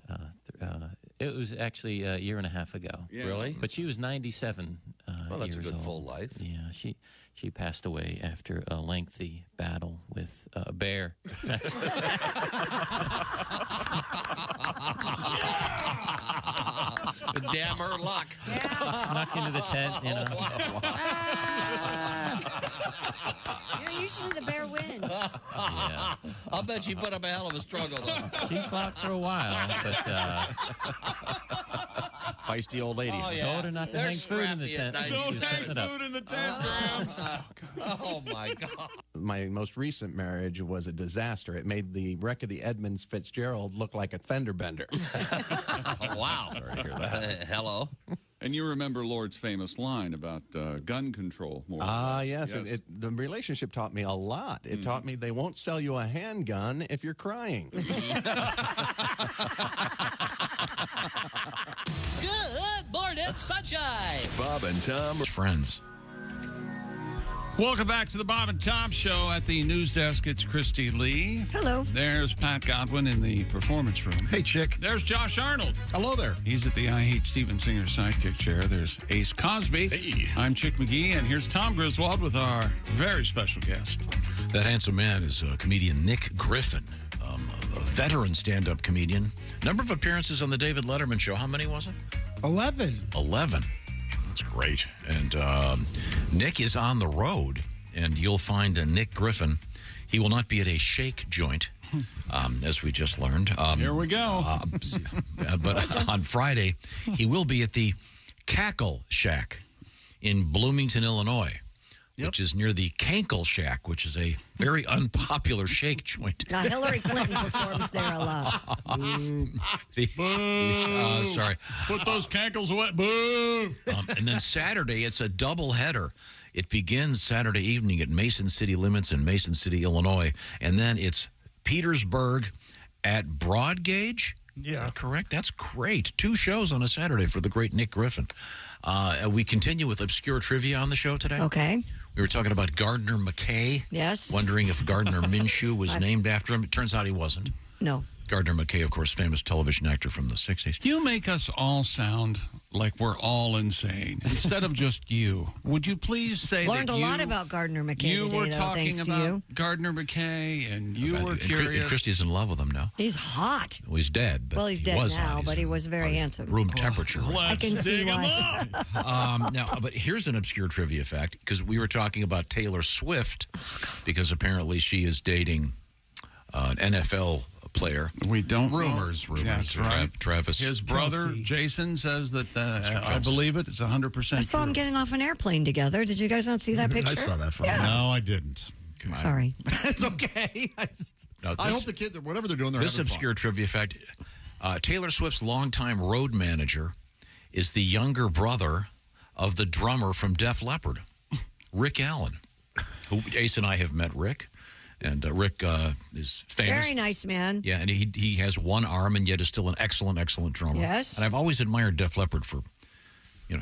It was actually a year and a half ago. Yeah. Really? But she was 97 Well, that's a years good old. full life. Yeah, she passed away after a lengthy battle with a bear. Damn her luck. Snuck into the tent, you know. Usually the bear wins. Yeah. I'll bet you put up a hell of a struggle, though. She fought for a while, but feisty old lady. Oh, yeah. told her not to They're hang food in the scrappy at tent. 90. Don't hang food in the tent, Oh, my God. My most recent marriage was a disaster. It made the wreck of the Edmunds Fitzgerald look like a fender bender. Wow. Sorry to hear that. Hello. And you remember Lord's famous line about gun control. More yes. The relationship taught me a lot. It taught me they won't sell you a handgun if you're crying. Good morning, sunshine. Bob and Tom. Friends. Welcome back to the Bob and Tom Show. At the news desk, it's Christy Lee. Hello. There's Pat Godwin in the performance room. Hey, chick. There's Josh Arnold. Hello there. He's at the I Hate Steven Singer sidekick chair. There's Ace Cosby. Hey. I'm Chick McGee, and here's Tom Griswold with our very special guest. That handsome man is comedian Nick Griffin, a veteran stand-up comedian. Number of appearances on the David Letterman show. How many was it? 11. 11. That's great. And Nick is on the road, and you'll find Nick Griffin. He will not be at a shake joint, as we just learned. Here we go. But on Friday, he will be at the Cackle Shack in Bloomington, Illinois, which is near the Kankle Shack, which is a very unpopular shake joint. Now, Hillary Clinton performs there a lot. Sorry. Put those cankles away. Boo! And then Saturday, it's a doubleheader. It begins Saturday evening at Mason City Limits in Mason City, Illinois. And then it's Petersburg at Broadgauge. Yeah. Is that correct? That's great. 2 shows on a Saturday for the great Nick Griffin. We continue with obscure trivia on the show today. Okay. We were talking about Gardner McKay. Yes. Wondering if Gardner Minshew was named after him. It turns out he wasn't. No. Gardner McKay, of course, famous television actor from the 60s. You make us all sound like we're all insane instead of just you. Would you please say Learned that a lot about Gardner McKay you today, were though, talking thanks about to you. Gardner McKay, and you were curious. And Christy's in love with him now. He's hot. Well, he's dead. But Well, he's dead was now, hot. He's but he was very handsome. room temperature. I can see why. Now, but here's an obscure trivia fact, because we were talking about Taylor Swift, because apparently she is dating an NFL player. We don't Rumors. That's right. Travis. His brother, Kelsey. Jason, says that I believe it. It's 100% I saw true. them getting off an airplane together. Did you guys not see that picture? I saw that photo. No, I didn't. Sorry. It's okay. I hope the kids, whatever they're doing, they're This having obscure trivia fact, Taylor Swift's longtime road manager is the younger brother of the drummer from Def Leppard, Rick Allen. Who Ace and I have met Rick. And Rick is famous. Very nice man. Yeah, and he has one arm and yet is still an excellent, excellent drummer. Yes. And I've always admired Def Leppard for,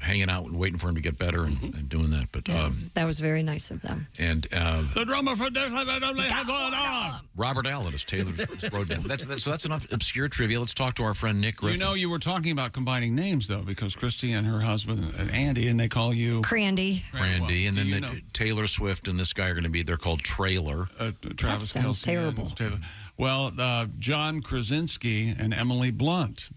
hanging out and waiting for him to get better and doing that. But that was very nice of them. And the drummer for Def Leppard only had one arm. Robert Allen is Taylor's road man. So that's enough obscure trivia. Let's talk to our friend Nick Griffin. You know, you were talking about combining names, though, because Christy and her husband, Andy, and they call you... Crandy. Randy, and then Taylor Swift and this guy are going to be, they're called Trailer. Travis sounds Kelce terrible. Taylor. Well, John Krasinski and Emily Blunt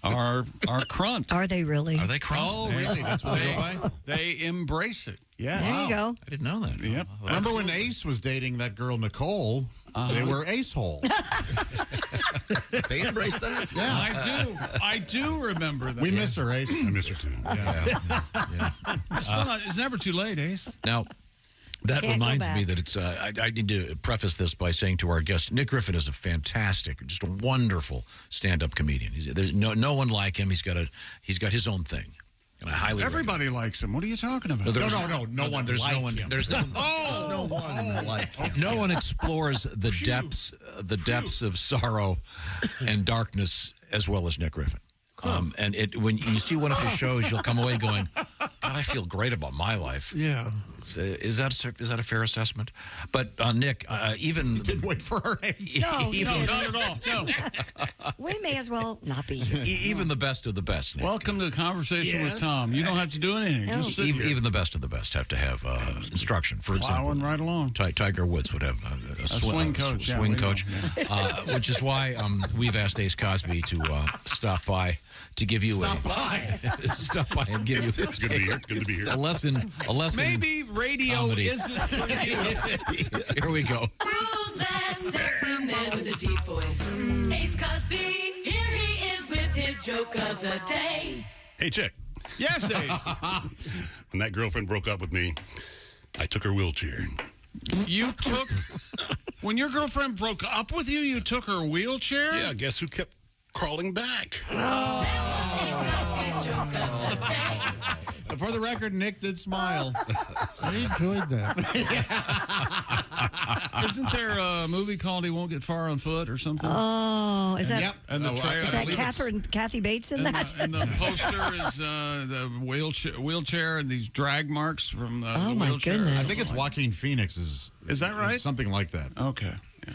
are crunt. Are they really? Are they crunt? Oh, really? That's what they go by? They embrace it. Yeah. There you go. I didn't know that. Yep. Remember when Ace was dating that girl, Nicole? They were Ace Hole. They embrace that? Yeah. I do remember that. We miss her, Ace. I miss her too. It's never too late, Ace. Now, that Can't go reminds me back. that it's. I need to preface this by saying to our guest, Nick Griffin is a fantastic, just a wonderful stand-up comedian. There's no one like him. He's got his own thing. And I highly Everybody likes him. What are you talking about? No one there's like no one. him. There's no, No one like him. no one explores the depths of sorrow and darkness as well as Nick Griffin. And when you see one of his shows, you'll come away going, God, I feel great about my life. Yeah. Is that a fair assessment? But Nick, even didn't wait for her age. No, not at all. No. we may as well not be here. even the best of the best, Nick. Welcome to the Conversation with Tom. You don't have to do anything. No. Just sit here. Even the best of the best have to have instruction. For example, Plowing right along. Tiger Woods would have a swing coach. Yeah, swing we know, coach, which is why we've asked Ace Cosby to stop by to give you stop by and give you It's good to be here. Good to be here. a lesson. Maybe radio comedy. isn't for you. Here we go. Who's that sexy man with a deep voice? Ace Cosby, here he is with his joke of the day. Hey, check. Yes, Ace. When that girlfriend broke up with me, I took her wheelchair. When your girlfriend broke up with you, you took her wheelchair? Yeah, guess who kept crawling back? For the record, Nick did smile. I enjoyed that. Isn't there a movie called He Won't Get Far on Foot or something? Oh, is that, Yep. And the trailer. is that Kathy Bates in that? And the poster is the wheelchair and these drag marks from the my wheelchair. goodness. I think it's Joaquin Phoenix. Is that right? Something like that. Okay. Yeah.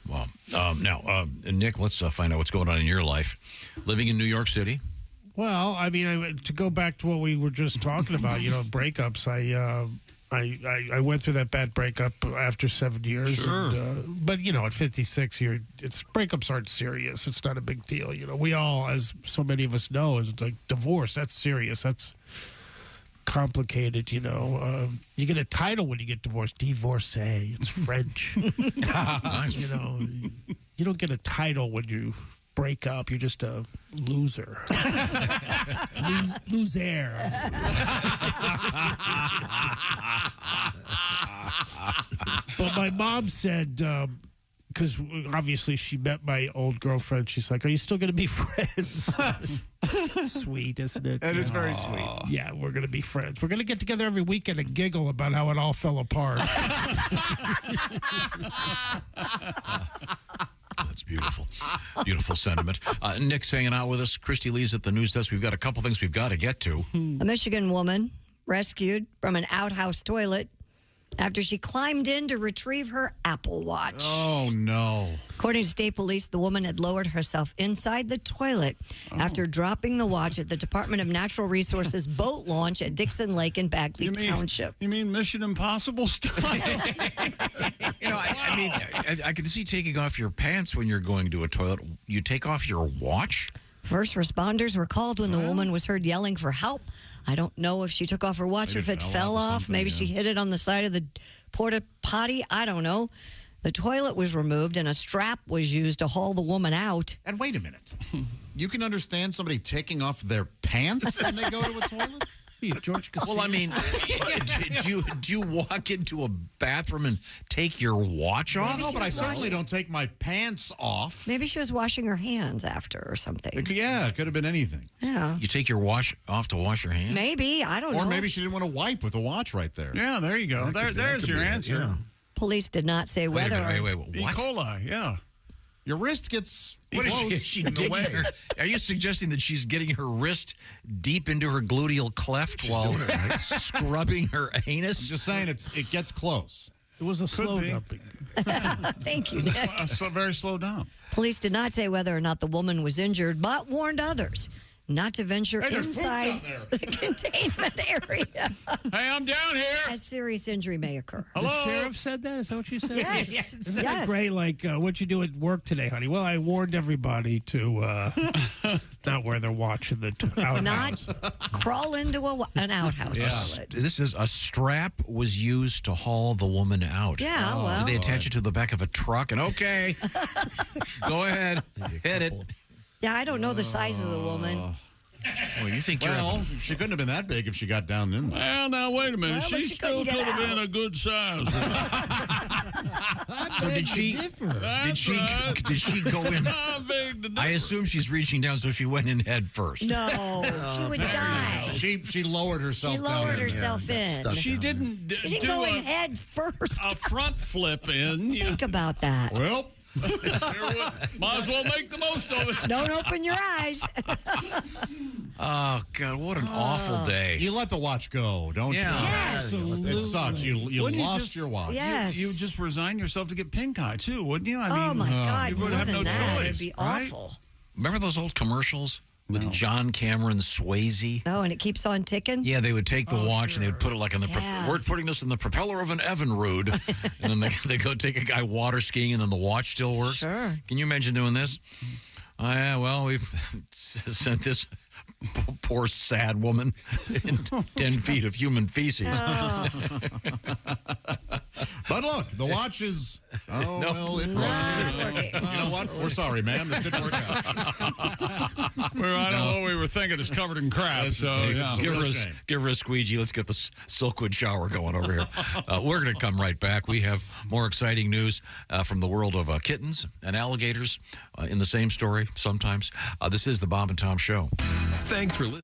Well, now, Nick, let's find out what's going on in your life. Living in New York City. Well, I mean, to go back to what we were just talking about, breakups. I went through that bad breakup after 7 years. Sure. But at 56, breakups aren't serious. It's not a big deal. We all, as so many of us know, is like divorce. That's serious. That's complicated. You get a title when you get divorced. Divorcee. It's French. Nice. You don't get a title when you break up. You're just a loser. Loser. But my mom said, because obviously she met my old girlfriend, she's like, are you still going to be friends? Sweet, isn't it? It is very sweet. Yeah, we're going to be friends. We're going to get together every weekend and giggle about how it all fell apart. That's beautiful. Beautiful sentiment. Nick's hanging out with us. Christy Lee's at the news desk. We've got a couple things we've got to get to. A Michigan woman rescued from an outhouse toilet after she climbed in to retrieve her Apple Watch. Oh, no. According to state police, the woman had lowered herself inside the toilet after dropping the watch at the Department of Natural Resources boat launch at Dixon Lake in Bagley Township. You mean Mission Impossible style? I can see taking off your pants when you're going to a toilet. You take off your watch? First responders were called when the woman was heard yelling for help. I don't know if she took off her watch or if it fell off. Maybe she hit it on the side of the porta potty. I don't know. The toilet was removed and a strap was used to haul the woman out. And wait a minute. You can understand somebody taking off their pants when they go to a toilet? George Costanza. Well, I mean, do you walk into a bathroom and take your watch off? No, but I certainly don't take my pants off. Maybe she was washing her hands after or something. It could have been anything. Yeah. You take your watch off to wash your hands? Maybe. I don't know. Or maybe she didn't want to wipe with a watch right there. Yeah, there you go. There's your answer. Yeah. Police did not say whether. Wait, what? E. coli, yeah. Your wrist gets What close is she in the digging way. Are you suggesting that she's getting her wrist deep into her gluteal cleft while scrubbing her anus? I'm just saying it gets close. It was a slow dumping. Thank you, Nick. Very slow down. Police did not say whether or not the woman was injured, but warned others not to venture Hey, there's poop inside down there. the containment area. Hey, I'm down here. A serious injury may occur. The sheriff said that? Is that what you said? Yes. Isn't that Yes. great? Like, what'd you do at work today, honey? Well, I warned everybody to not wear their watch in the outhouse. Not crawl into an outhouse toilet. This is a strap was used to haul the woman out. Yeah, well. They attach it to the back of a truck, and okay, go ahead, hit it. Yeah, I don't know the size of the woman. Well, you think Well, she couldn't have been that big if she got down in there. Well, now, wait a minute. Well, but she she still couldn't could get have been out. a good size. So did she go in? I assume she's reaching down, so she went in head first. No, she would die. She lowered herself. She lowered herself in. She didn't She didn't do go in a head first. front flip in. Think about that. Well, might as well make the most of it. Don't open your eyes. Oh God, what an awful day! you let the watch go, don't Yeah. you? Yes. It sucks. You Wouldn't you lost just- your watch. Yes. You just resign yourself to get pink eye too, wouldn't you? I mean, Oh my God! you More would have than no that, choice. it'd be right? awful. Remember those old commercials with John Cameron Swayze? Oh, and it keeps on ticking. Yeah, they would take the watch and they would put it like in the. Yeah. We're putting this in the propeller of an Evinrude, and then they go take a guy water skiing, and then the watch still works. Sure. Can you imagine doing this? Oh, yeah, well, we've sent this poor sad woman in 10 feet of human feces. Oh. But look, the watch is. Oh, well, it wasn't. You know what? We're sorry, ma'am. This didn't work out. Well, I don't know what we were thinking. It's covered in crap. This is- So, this yeah. is a real shame. Give her a squeegee. Let's get the Silkwood shower going over here. We're going to come right back. We have more exciting news from the world of kittens and alligators in the same story sometimes. This is the Bob and Tom Show. Thanks for listening.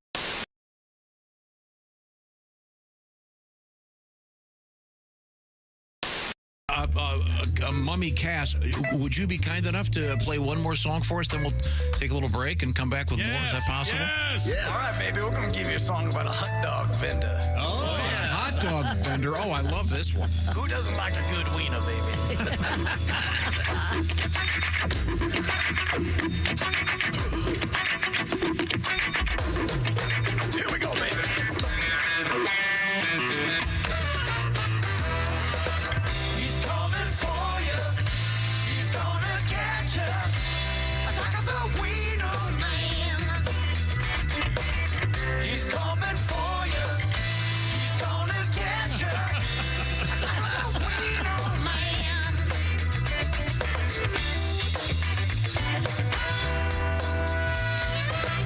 Mummy Cass, would you be kind enough to play one more song for us? Then we'll take a little break and come back with more. Is that possible? Yes. All right, baby. We're going to give you a song about a hot dog vendor. Oh, yeah. Hot dog vendor. Oh, I love this one. Who doesn't like a good wiener, baby? Here we go, baby. He's coming for you. He's gonna catch you. Attack of the wiener man. He's coming for you. He's gonna get you. Attack of the wiener man.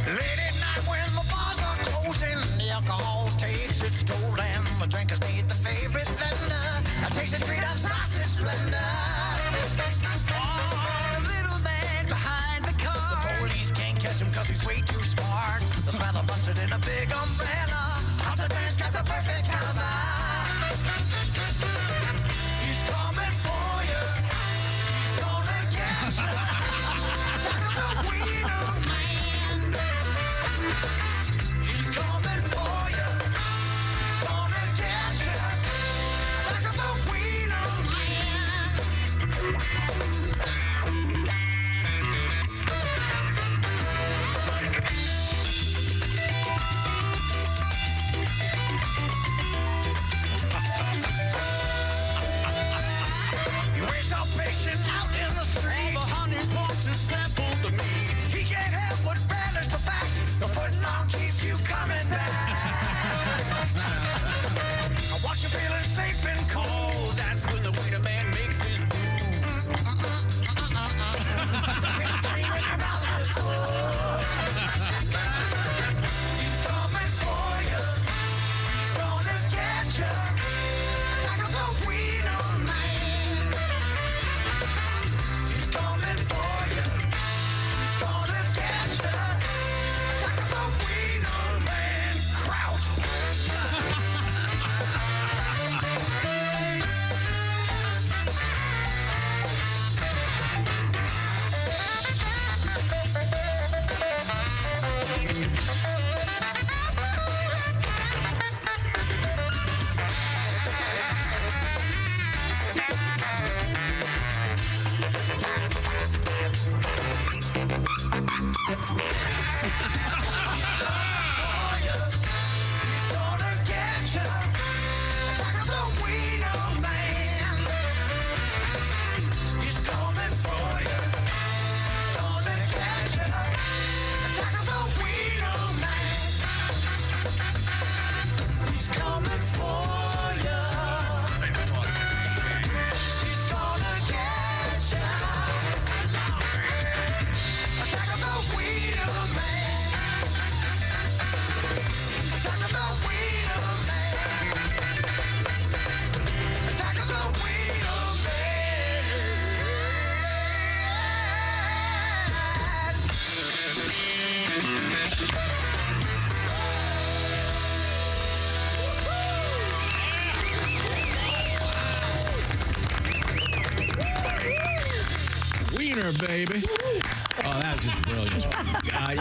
Late at night when the bars are closing, the alcohol takes its toll and the drinkers need the favorite blender. I taste the street of sausage blender. Oh, little man behind the car. The police can't catch him cause he's way too smart. The smell of mustard in a big umbrella. Hot the man's got the perfect cover. He's coming for you. He's gonna get you. Attack of the wiener man. He's coming for you. He's gonna get you. Attack of the wiener man. You raise up patient out in the street. All the honeys want to sample the meat. He can't help but relish the fact the footlong keeps you coming back. Once you're feeling safe and cold, that's when the wiener man makes his move. Screaming your mouth is full. He's coming for you. He's gonna get you. Attack of the wiener man. He's coming for you. He's gonna get you. Attack of the wiener man. Crouch. Wiener, baby. Oh, that was just brilliant.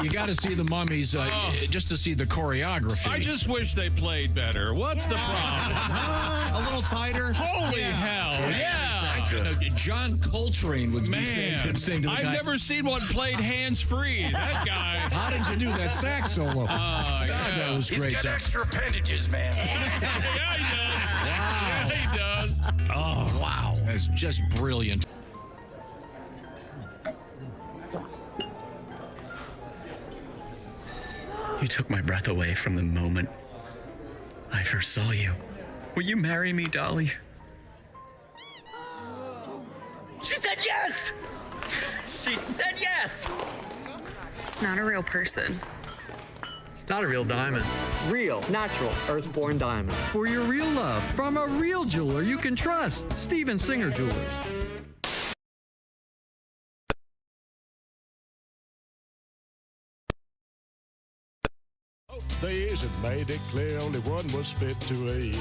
You got to see the Mummies just to see the choreography. I just wish they played better. What's the problem? A little tighter. Holy hell! Yeah. John Coltrane would Man, sing to the I've guy. never seen one played hands-free. That guy. How did you do that sax solo? Yeah. That was great. He's got extra appendages, man. Yeah, he does. Wow. Yeah, he does. Oh, wow. That's just brilliant. You took my breath away from the moment I first saw you. Will you marry me, Dolly? She said yes! She said yes! It's not a real person. It's not a real diamond. Real, natural, earthborn diamond. For your real love, from a real jeweler you can trust. Steven Singer Jewelers. Days it made it clear only one was fit to eat.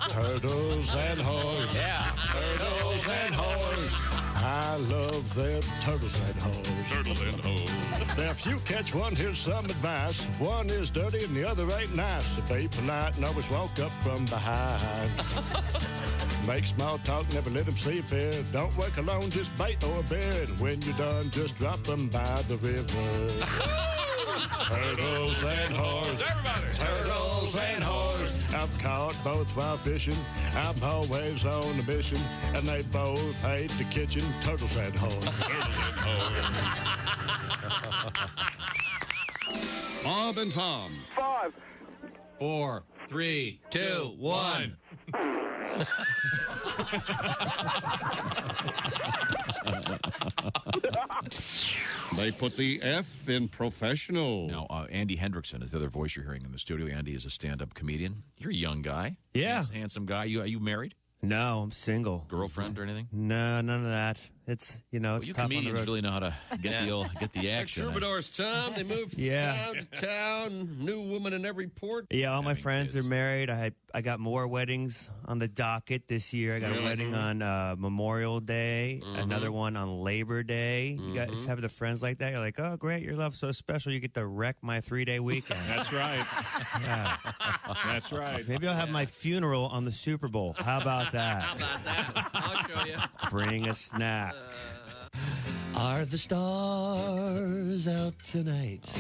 Turtles and whores. Yeah. Turtles and whores. I love them turtles and whores. Turtle and hose. Now, if you catch one, here's some advice. One is dirty and the other ain't nice. So be polite and always walk up from behind. Make small talk, never let them see fear. Don't work alone, just bait or bed. When you're done, just drop them by the river. Turtles and whores. Everybody. Turtles and whores. I've caught both while fishing. I'm always on a mission. And they both hate the kitchen. Turtles and whores. Bob and Tom. 5, 4, 3, 2, 1. They put the F in professional. Now, Andy Hendrickson is the other voice you're hearing in the studio. Andy is a stand-up comedian. You're a young guy. Yeah. He's a handsome guy. Are you married? No, I'm single. Girlfriend or anything? No, none of that. It's, it's you tough on the comedians road. really know how to get the action. Troubadours, Tom. They move from town to town. New woman in every port. Yeah, all my friends are married. I got more weddings on the docket this year. I got a wedding on Memorial Day, another one on Labor Day. You guys have the friends like that? You're like, oh, great, your love's so special. You get to wreck my 3-day weekend. That's right. Yeah. That's right. Maybe I'll have my funeral on the Super Bowl. How about that? How about that? I'll show you. Bring a snack. Are the stars out tonight?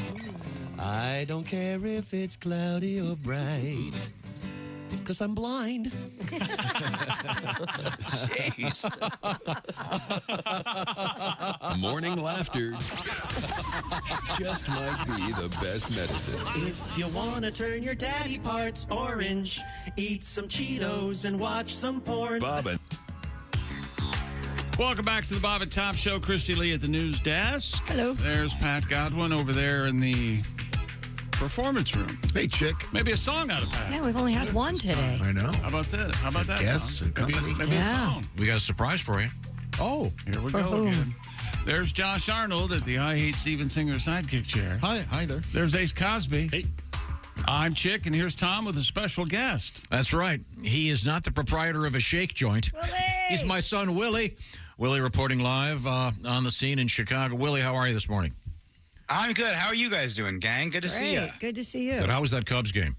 I don't care if it's cloudy or bright, 'cause I'm blind. Jeez. Morning laughter just might be the best medicine. If you want to turn your daddy parts orange, eat some Cheetos and watch some porn. Bob and Welcome back to the Bob and Tom Show. Christy Lee at the news desk. Hello. There's Pat Godwin over there in the performance room. Hey, chick. Maybe a song out of Pat. Yeah, we've only had one today. I know. How about that? How about that? Guests Tom? and company. Maybe a song. We got a surprise for you. Oh, here we For go whom? again. There's Josh Arnold at the I Hate Steven Singer sidekick chair. Hi there. There's Ace Cosby. Hey. I'm Chick, and here's Tom with a special guest. That's right. He is not the proprietor of a shake joint. Willie! He's my son, Willie. Willie reporting live on the scene in Chicago. Willie, how are you this morning? I'm good. How are you guys doing, gang? Good to see you. Good to see you. Good. How was that Cubs game?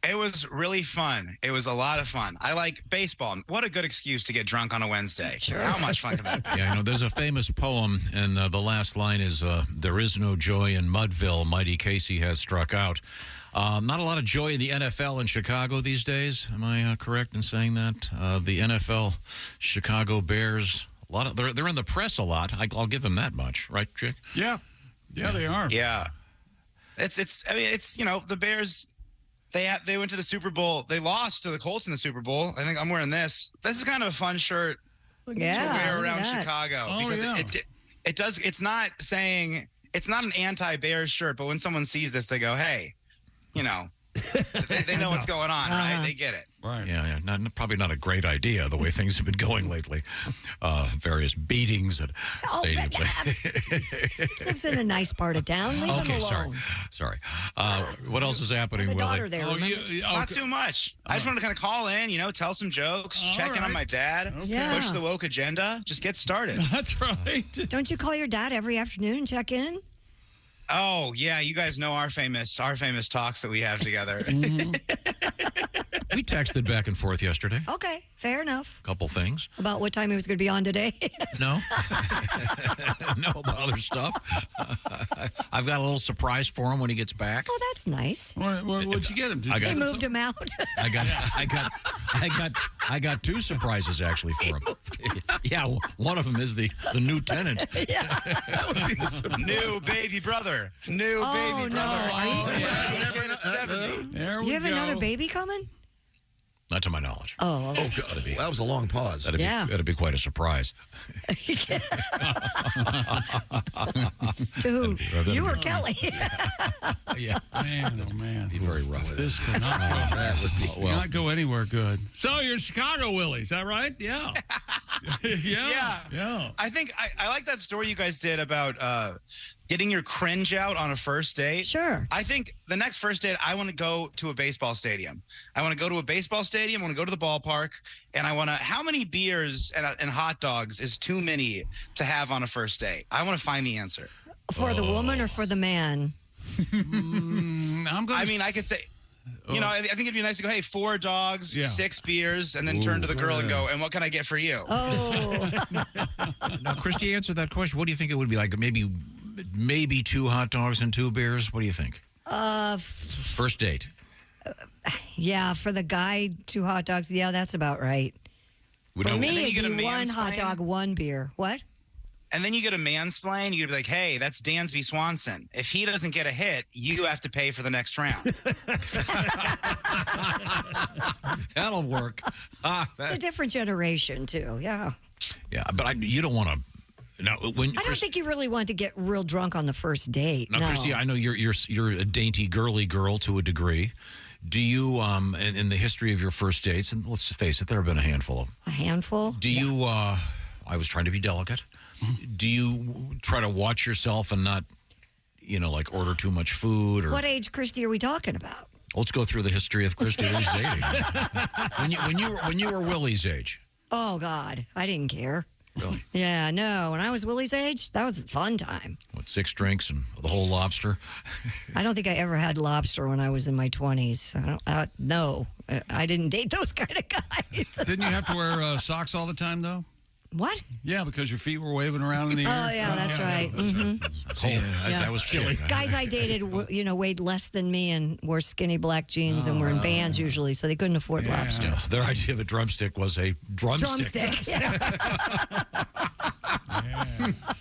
It was really fun. It was a lot of fun. I like baseball. What a good excuse to get drunk on a Wednesday. Sure. How much fun can that be? Yeah, there's a famous poem, and the last line is, there is no joy in Mudville, mighty Casey has struck out. Not a lot of joy in the NFL in Chicago these days. Am I correct in saying that? The NFL, Chicago Bears, they're in the press a lot. I'll give them that much, right, Chick? Yeah, they are. Yeah. It's the Bears. They went to the Super Bowl. They lost to the Colts in the Super Bowl. I think I'm wearing this. This is kind of a fun shirt to wear around Chicago because it does. It's not saying it's not an anti-Bears shirt, but when someone sees this, they go, "Hey, They know what's going on, right? They get it. Right. Yeah. Probably not a great idea the way things have been going lately. Various beatings at stadiums. Lives in a nice part of town. Leave him alone. Sorry. What else is happening, The Willie? daughter there. Not too much. I just wanted to kind of call in, tell some jokes, check in on my dad, push the woke agenda, just get started. That's right. Don't you call your dad every afternoon and check in? Oh yeah, you guys know our famous talks that we have together. We texted back and forth yesterday. Okay, fair enough. Couple things. About what time he was going to be on today? No. No, about other stuff. I've got a little surprise for him when he gets back. Oh, that's nice. What'd you get him? They moved him out. I got two surprises actually for him. Yeah, one of them is the new tenant. Yeah. New baby brother. New baby brother. Are you There You have another baby coming? Not to my knowledge. Oh, okay. God. That was a long pause. That'd be quite a surprise. To who? You or Kelly? Yeah. Man, oh man. Be very rough. This cannot not go anywhere good. So you're in Chicago, Willie. Is that right? Yeah. Yeah. I think I like that story you guys did about getting your cringe out on a first date. Sure. I think the next first date, I want to go to a baseball stadium. I want to go to a baseball stadium. I want to go to the ballpark. And I want to, how many beers and hot dogs is too many to have on a first date? I want to find the answer. For the woman or for the man? I could say, I think it'd be nice to go, hey, 4 dogs, 6 beers, and then turn to the girl and go, and what can I get for you? Oh. Now, Christy, answer that question. What do you think it would be like? Maybe 2 hot dogs and 2 beers? What do you think? First date. Yeah, for the guy, 2 hot dogs. Yeah, that's about right. For me, it'd be 1 hot dog, 1 beer. What? And then you get a mansplain. You'd be like, hey, that's Dansby Swanson. If he doesn't get a hit, you have to pay for the next round. That'll work. It's a different generation, too. Yeah. Yeah, but you don't want to. Now, I don't think you really want to get real drunk on the first date. Now, no. Christy, I know you're a dainty, girly girl to a degree. Do you, in the history of your first dates, and let's face it, there have been a handful of them. A handful? Do you, I was trying to be delicate. Do you try to watch yourself and not, like order too much food? Or What age, Christy, are we talking about? Let's go through the history of Christy Lee's dating. when you were Willie's age. Oh, God. I didn't care. Really? Yeah, no. When I was Willie's age, that was a fun time. What, 6 drinks and the whole lobster? I don't think I ever had lobster when I was in my 20s. No. I didn't date those kind of guys. Didn't you have to wear socks all the time, though? What? Yeah, because your feet were waving around in the air. Oh, yeah, that's right. That was chilly. Guys I dated, weighed less than me and wore skinny black jeans and were in bands usually, so they couldn't afford lobster. Yeah, their idea of a drumstick was a drumstick.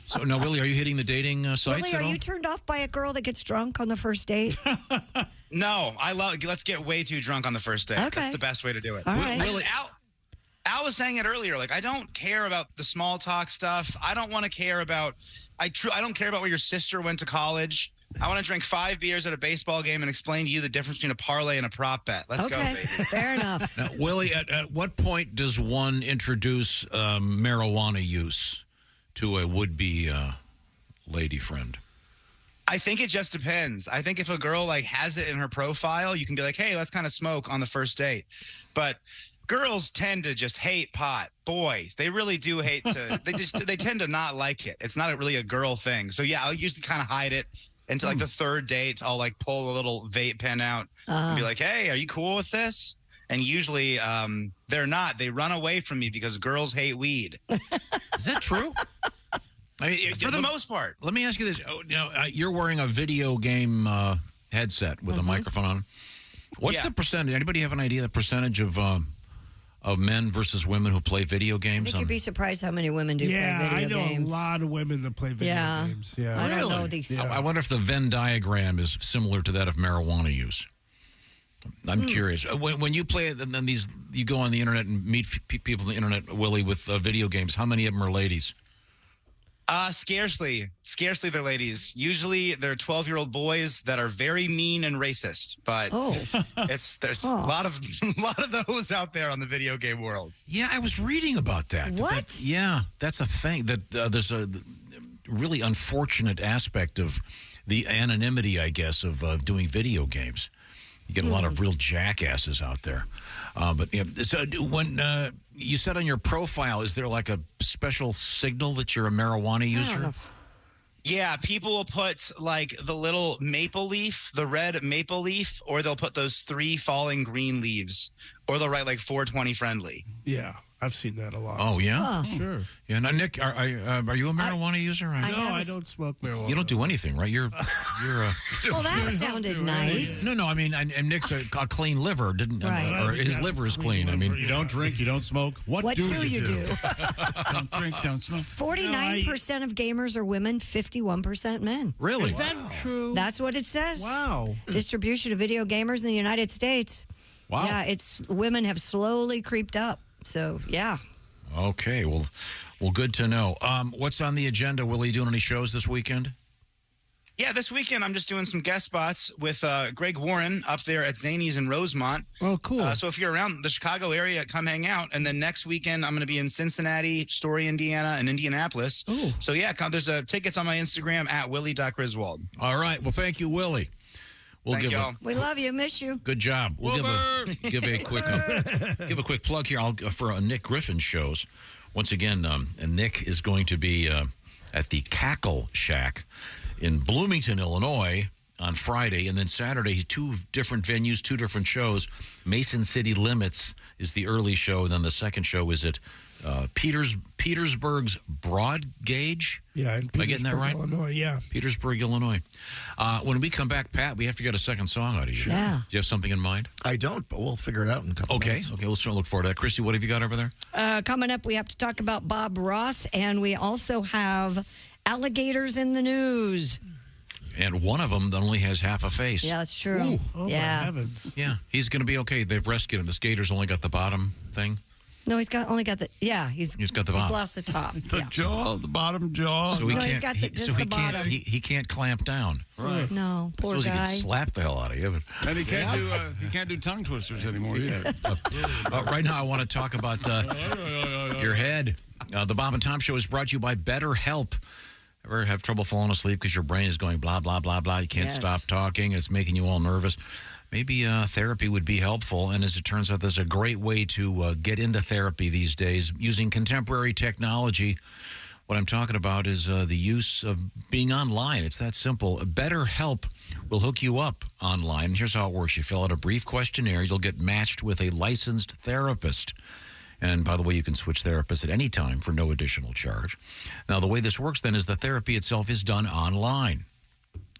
So, now, Willie, are you hitting the dating sites Willie, at are all? you turned off by a girl that gets drunk on the first date? No, let's get way too drunk on the first date. Okay. That's the best way to do it. All right. Willie, Al was saying it earlier. Like, I don't care about the small talk stuff. I don't want to care about. I don't care about where your sister went to college. I want to drink 5 beers at a baseball game and explain to you the difference between a parlay and a prop bet. Let's go, baby. Fair enough. Now, Willie, at what point does one introduce marijuana use to a would-be lady friend? I think it just depends. I think if a girl has it in her profile, you can be like, hey, let's kind of smoke on the first date. But girls tend to just hate pot. Boys, they really do hate to. They tend to not like it. It's not really a girl thing. So yeah, I'll usually kind of hide it until the third date. I'll pull a little vape pen out and be like, hey, are you cool with this? And usually they're not. They run away from me because girls hate weed. Is that true? For the most part. Let me ask you this. You're wearing a video game headset with a microphone on. What's the percentage? Anybody have an idea the percentage of men versus women who play video games? I think you'd be surprised how many women do play video games. I know a lot of women that play video games. Yeah, I don't know these. I wonder if the Venn diagram is similar to that of marijuana use. I'm curious. When you play it, and then you go on the internet and meet people on the internet, Willie, with video games. How many of them are ladies? Scarcely they're ladies. Usually they're 12-year-old boys that are very mean and racist. But there's a lot of those out there on the video game world. Yeah, I was reading about that. What? Yeah, that's a thing. That there's a really unfortunate aspect of the anonymity, I guess, of doing video games. You get a lot of real jackasses out there. But yeah, so when you said on your profile, is there like a special signal that you're a marijuana user? Yeah, people will put like the little maple leaf, the red maple leaf, or they'll put those 3 falling green leaves, or they'll write like 420 friendly. Yeah, I've seen that a lot. Oh, yeah? Sure. Yeah. Now, Nick, are you a marijuana user? No, I don't smoke marijuana. You don't do anything, right? You're Well, that sounded nice. No, I mean, and Nick's a clean liver, or his liver is clean. I mean, you don't drink, you don't smoke. What do you do? Don't drink, don't smoke. 49% of gamers are women, 51% men. Really? Is that true? That's what it says. Wow. Distribution of video gamers in the United States. Wow. Yeah, women have slowly creeped up. So, yeah. Okay, well, good to know. What's on the agenda? Will you doing any shows this weekend? Yeah, this weekend I'm just doing some guest spots with Greg Warren up there at Zany's in Rosemont. Oh, cool. So if you're around the Chicago area, come hang out. And then next weekend I'm going to be in Cincinnati, Story, Indiana, and Indianapolis. Ooh. So yeah, there's tickets on my Instagram at Willie.Griswold. All right. Well, thank you, Willie. Thank y'all. We love you. Miss you. Good job. We'll give a quick plug here for Nick Griffin shows. Once again, Nick is going to be at the Cackle Shack in Bloomington, Illinois on Friday, and then Saturday, 2 different venues, 2 different shows. Mason City Limits is the early show, and then the second show is at Petersburg's Broad Gauge. Yeah, in Am I getting that right? Illinois, yeah. Petersburg, Illinois. When we come back, Pat, we have to get a second song out of you. Yeah. Do you have something in mind? I don't, but we'll figure it out in a couple minutes. Okay, we'll certainly look forward to that. Christy, what have you got over there? Coming up, we have to talk about Bob Ross, and we also have alligators in the news. And one of them that only has half a face. Yeah, that's true. Ooh, oh, yeah. my heavens. Yeah, he's going to be okay. They've rescued him. The skater's only got the bottom thing. No, he's got the. Yeah, he's got the He's bottom. lost the top. The jaw, the bottom jaw. So he No, he's can't. got just the bottom. He can't clamp down. Right. No, I poor suppose guy. he could slap the hell out of you. But And he can't do tongue twisters anymore either. right now, I want to talk about your head. The Bob and Tom Show is brought to you by BetterHelp. Ever have trouble falling asleep because your brain is going blah, blah, blah, blah? You can't stop talking. It's making you all nervous. Maybe therapy would be helpful. And as it turns out, there's a great way to get into therapy these days using contemporary technology. What I'm talking about is the use of being online. It's that simple. BetterHelp will hook you up online. And here's how it works. You fill out a brief questionnaire. You'll get matched with a licensed therapist. And by the way, you can switch therapists at any time for no additional charge. Now, the way this works then is the therapy itself is done online.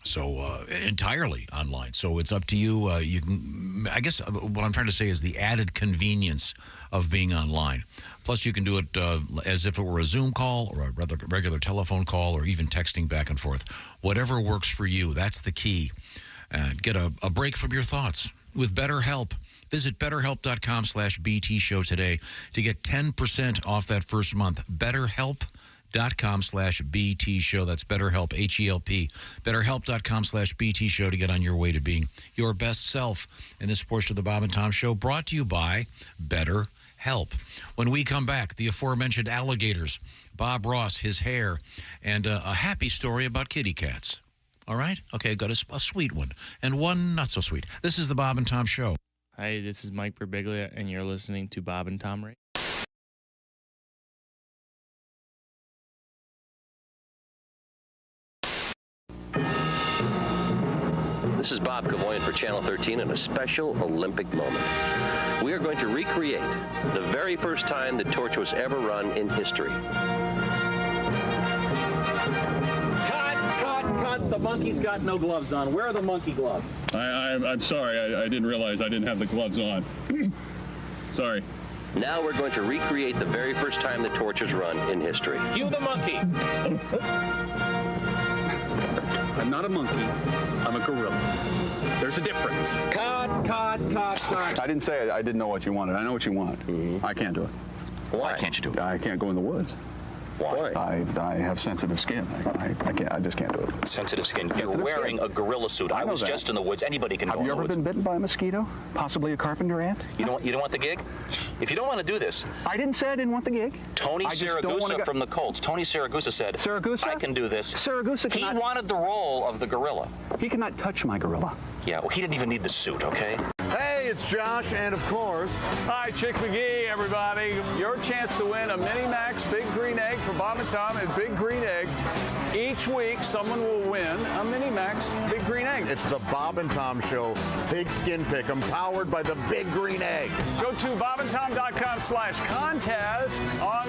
So entirely online. So it's up to you. You can, I guess what I'm trying to say is the added convenience of being online. Plus, you can do it as if it were a Zoom call or a regular telephone call or even texting back and forth. Whatever works for you, that's the key. Get a break from your thoughts with BetterHelp. Visit BetterHelp.com/BT Show today to get 10% off that first month. BetterHelp.com/BT Show. That's BetterHelp, H-E-L-P. BetterHelp.com/BT Show to get on your way to being your best self. And this portion of the Bob and Tom Show brought to you by BetterHelp. When we come back, the aforementioned alligators, Bob Ross, his hair, and a happy story about kitty cats. All right? Okay, got a sweet one and one not so sweet. This is the Bob and Tom Show. Hi, this is Mike Birbiglia, and you're listening to Bob and Tom Radio. This is Bob Cavoyan for Channel 13 in a special Olympic moment. We are going to recreate the very first time the torch was ever run in history. Cut! The monkey's got no gloves on. Where are the monkey gloves? I'm sorry. I didn't realize I didn't have the gloves on. Sorry. Now we're going to recreate the very first time the torch was run in history. Cue the monkey. I'm not a monkey. I'm a gorilla. There's a difference. Cut. I didn't say I didn't know what you wanted. I know what you want. I can't do it. Why can't you do it? I can't go in the woods. Why? I have sensitive skin. I just can't do it. Sensitive skin. You're Sensitive wearing skin. a gorilla suit. I was that. just in the woods. Anybody can go Have you in the ever woods. been bitten by a mosquito? Possibly a carpenter ant? You don't want the gig? If you don't want to do this, I didn't say I didn't want the gig. Tony I just don't wanna Saragusa go- from the Colts. Tony Saragusa said, Saragusa? I can do this. Saragusa He cannot... wanted the role of the gorilla. He cannot touch my gorilla. Yeah, well, he didn't even need the suit, okay? Hey, it's Josh, and of course, hi, Chick McGee, everybody. Your chance to win a Mini Max Big Green Egg for Bob and Tom at Big Green Egg. Each week, someone will win a Mini Max Big Green Egg. It's the Bob and Tom Show Pigskin Pick'em, powered by the Big Green Egg. Go to bobandtom.com/contest on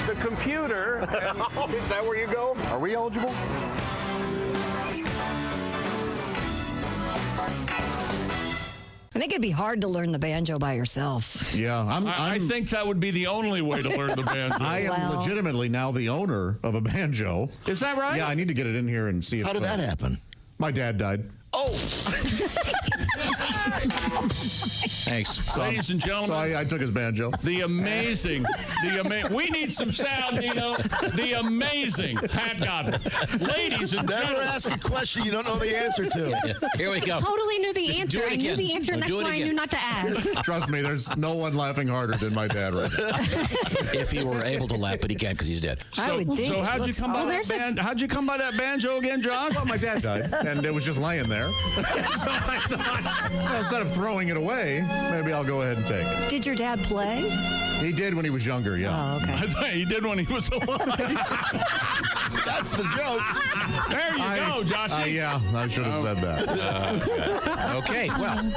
the computer. Is that where you go? Are we eligible? I think it'd be hard to learn the banjo by yourself. Yeah, I think that would be the only way to learn the banjo. I am legitimately now the owner of a banjo. Is that right? Yeah, I need to get it in here and see if... How did that happen? My dad died. Oh! Thanks. Ladies and gentlemen. So I took his banjo. We need some sound, Dino. The amazing Pat Godwin. Ladies and Never gentlemen. ask a question you don't know the answer to. Here we go. Totally knew the answer. Do it I knew again. the answer. Next Do it one I again. knew not to ask. Trust me, there's no one laughing harder than my dad right now. If he were able to laugh, but he can't because he's dead. So how'd you come by that how'd you come by that banjo again, Josh? Well, my dad died, and it was just laying there. So I thought, instead of throwing it away, maybe I'll go ahead and take it. Did your dad play? He did when he was younger, yeah. Oh, okay. I thought he did when he was alive. That's the joke. There you go, Joshy. Yeah, I should have said that. Okay, well.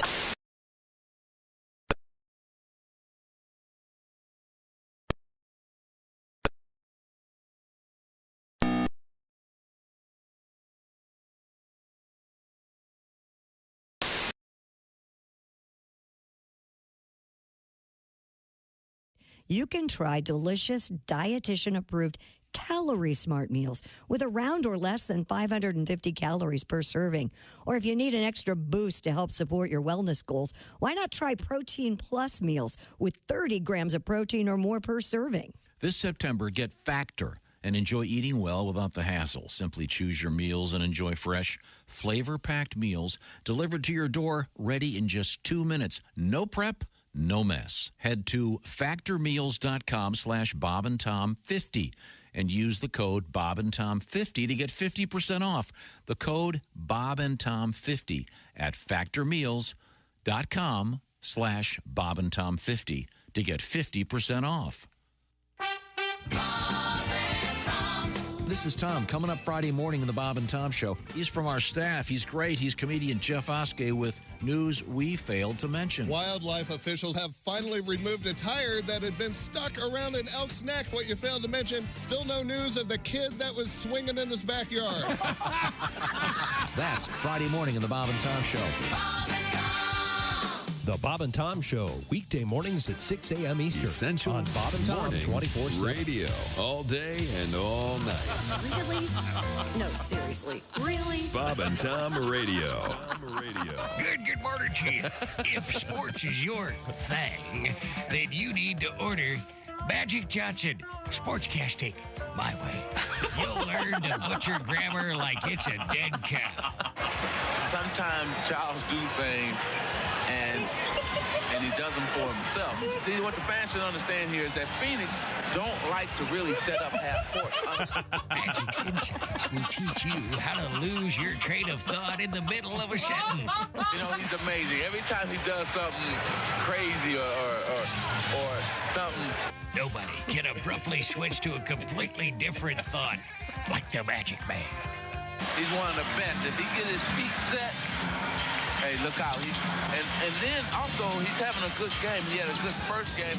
You can try delicious, dietitian-approved Calorie Smart meals with around or less than 550 calories per serving. Or if you need an extra boost to help support your wellness goals, why not try Protein Plus meals with 30 grams of protein or more per serving? This September, get Factor and enjoy eating well without the hassle. Simply choose your meals and enjoy fresh, flavor-packed meals delivered to your door, ready in just 2 minutes. No prep, no mess. Head to factormeals.com/BobandTom50 and use the code BobandTom50 to get 50% off. The code BobandTom50 at factormeals.com/BobandTom50 to get 50% off. This is Tom. Coming up Friday morning in the Bob and Tom Show. He's from our staff. He's great. He's comedian Jeff Oskey with news we failed to mention. Wildlife officials have finally removed a tire that had been stuck around an elk's neck. What you failed to mention, still no news of the kid that was swinging in his backyard. That's Friday morning in the Bob and Tom Show. The Bob and Tom Show, weekday mornings at 6 a.m. Eastern Essential on Bob and Tom morning 24/7. Radio, all day and all night. Really? No, seriously. Really? Bob and Tom Radio. Good morning to you. If sports is your thing, then you need to order Magic Johnson Sportscasting my way. You'll learn to butcher grammar like it's a dead cow. Sometimes Charles do things and he does them for himself. See, what the fans should understand here is that Phoenix don't like to really set up half court. Magic's Insights will teach you how to lose your train of thought in the middle of a sentence. You know, he's amazing. Every time he does something crazy or something. Nobody can abruptly switch to a completely different thought like the Magic Man. He's one of the best. If he get his feet set, hey, look out. And then also, he's having a good game. He had a good first game.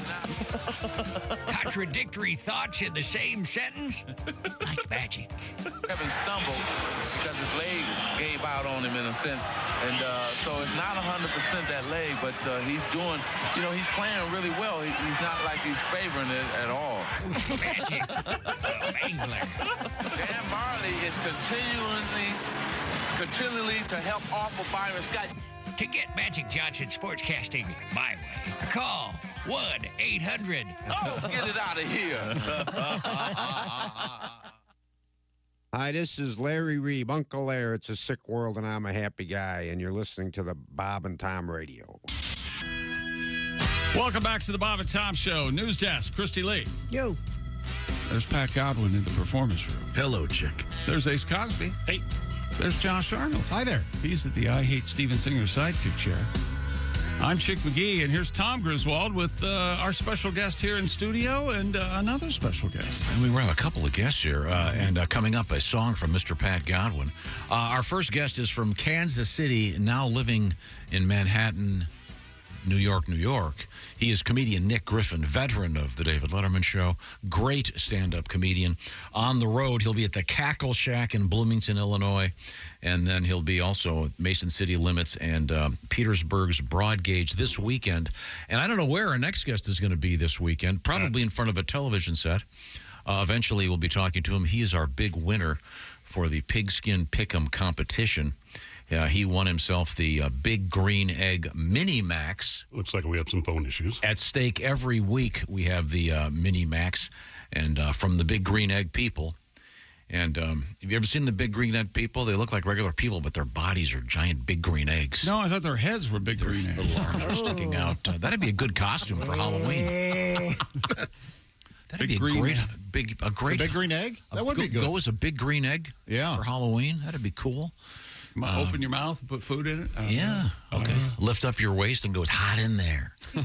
Contradictory thoughts in the same sentence? Like magic. Kevin stumbled because his leg gave out on him in a sense. And so it's not 100% that leg, but he's doing, he's playing really well. He's not like he's favoring it at all. Magic. Angler. Dan Marley is continually to help offer Byron Scott. To get Magic Johnson Sportscasting my way, call 1-800. Oh, get it out of here. Hi, this is Larry Reeb, Uncle Larry. It's a sick world, and I'm a happy guy, and you're listening to the Bob and Tom Radio. Welcome back to the Bob and Tom Show. News desk, Christy Lee. Yo. There's Pat Godwin in the performance room. Hello, chick. There's Ace Cosby. Hey. There's Josh Arnold. Hi there. He's at the I Hate Steven Singer sidekick chair. I'm Chick McGee, and here's Tom Griswold with our special guest here in studio and another special guest. And we have a couple of guests here, and coming up, a song from Mr. Pat Godwin. Our first guest is from Kansas City, now living in Manhattan, New York, New York. He is comedian Nick Griffin, veteran of the David Letterman Show, great stand-up comedian. On the road, he'll be at the Cackle Shack in Bloomington, Illinois, and then he'll be also at Mason City Limits and Petersburg's Broad Gauge this weekend. And I don't know where our next guest is going to be this weekend, probably in front of a television set. Eventually, we'll be talking to him. He is our big winner for the Pigskin Pick'em competition. He won himself the Big Green Egg Mini Max. Looks like we have some phone issues. At stake every week, we have the Mini Max, and from the Big Green Egg people. And have you ever seen the Big Green Egg people? They look like regular people, but their bodies are giant big green eggs. No, I thought their heads were big green eggs. Little arms sticking out. That'd be a good costume for Halloween. That'd be a great Big green egg? That would be good. Go as a big green egg for Halloween. That'd be cool. Open your mouth and put food in it? Yeah. Okay. Lift up your waist and go, it's hot in there. Boy,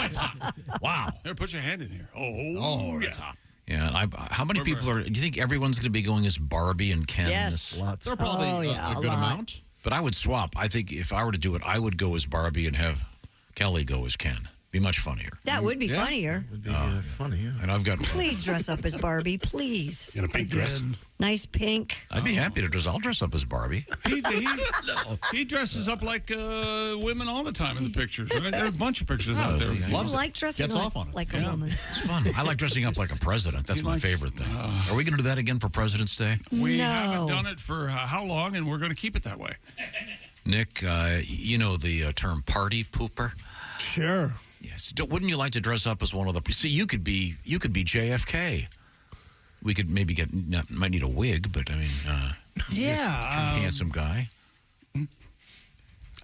it's hot. Wow. Here, put your hand in here. Oh, it's hot. Yeah. How many people do you think everyone's going to be going as Barbie and Ken? Yes. They're probably a good amount. But I would swap. I think if I were to do it, I would go as Barbie and have Kelly go as Ken. Be much funnier. That would be funnier. Would be funny, yeah. And I've got... Please dress up as Barbie, please. In a pink dress. Nice pink. I'd be happy to dress. I'll dress up as Barbie. He dresses up like women all the time in the pictures. Right? There are a bunch of pictures out there. I like dressing like a woman. It's fun. I like dressing up like a president. That's my favorite thing. Are we going to do that again for President's Day? We haven't done it for how long, and we're going to keep it that way. Nick, you know the term party pooper? Sure. Yes. Wouldn't you like to dress up as one of the... See, you could be JFK. We could maybe might need a wig, but I mean... handsome guy.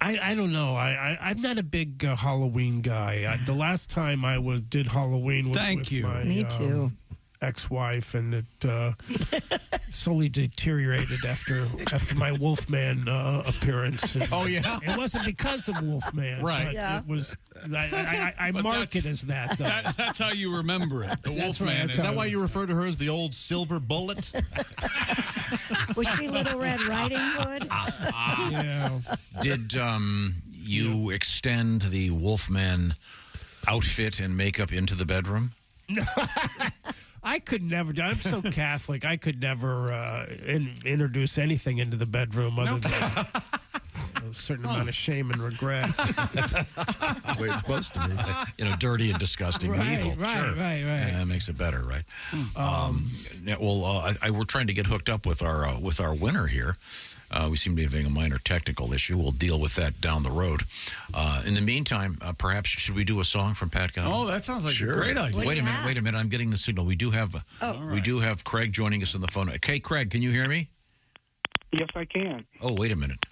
I don't know. I'm not a big Halloween guy. The last time I did Halloween was with my Me too. ex-wife, and it slowly deteriorated after my Wolfman appearance. And oh yeah, it wasn't because of Wolfman, right? But Yeah. It was. I mark it as that. That's how you remember it. The Wolfman. Right, is that why you refer to her as the old silver bullet? Was she Little Red Riding Hood? Yeah. Did you extend the Wolfman outfit and makeup into the bedroom? No, I could never do. I'm so Catholic. I could never introduce anything into the bedroom other than a certain amount of shame and regret. The way it's supposed to be. Dirty and disgusting and evil. Right. Yeah, that makes it better, right? We're trying to get hooked up with our winner here. We seem to be having a minor technical issue. We'll deal with that down the road. In the meantime, perhaps should we do a song from Pat Godwin? Oh, that sounds like a great idea. Wait a minute. I'm getting the signal. We do have Craig joining us on the phone. Okay, Craig, can you hear me? Yes, I can. Oh, wait a minute.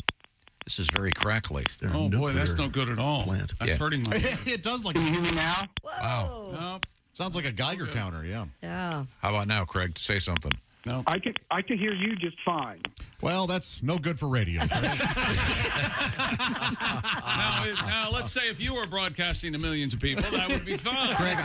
This is very crackly. Oh boy, that's no good at all. That's hurting my ear. It does like. Can you hear me now? Wow. No. Sounds like a Geiger counter. Yeah. Yeah. How about now, Craig? Say something. No. I could hear you just fine. Well, that's no good for radio. Now, let's say if you were broadcasting to millions of people, that would be fine. Craig,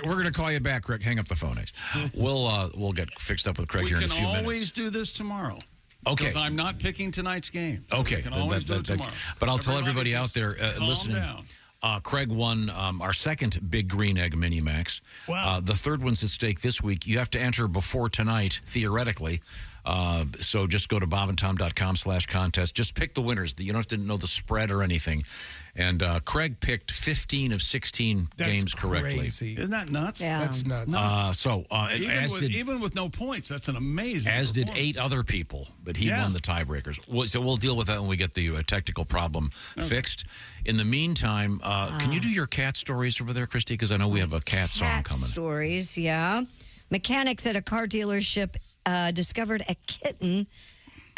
we're gonna call you back, Craig. Hang up the phone, Ace. We'll get fixed up with Craig here in a few minutes. We can always do this tomorrow. Okay. Because I'm not picking tonight's game. So okay. We can always do it tomorrow. But I'll tell everybody out there listening. Down. Craig won our second Big Green Egg Mini Max. Wow. The third one's at stake this week. You have to enter before tonight, theoretically. So just go to bobandtom.com/contest. Just pick the winners. You don't have to know the spread or anything. And Craig picked 15 of 16 games correctly. Crazy. Isn't that nuts? Yeah. That's nuts. Even with no points, that's an amazing. As did 8 other people, but he won the tiebreakers. So we'll deal with that when we get the technical problem fixed. In the meantime, can you do your cat stories over there, Christy? Because I know we have a cat song coming. Stories, yeah. Mechanics at a car dealership discovered a kitten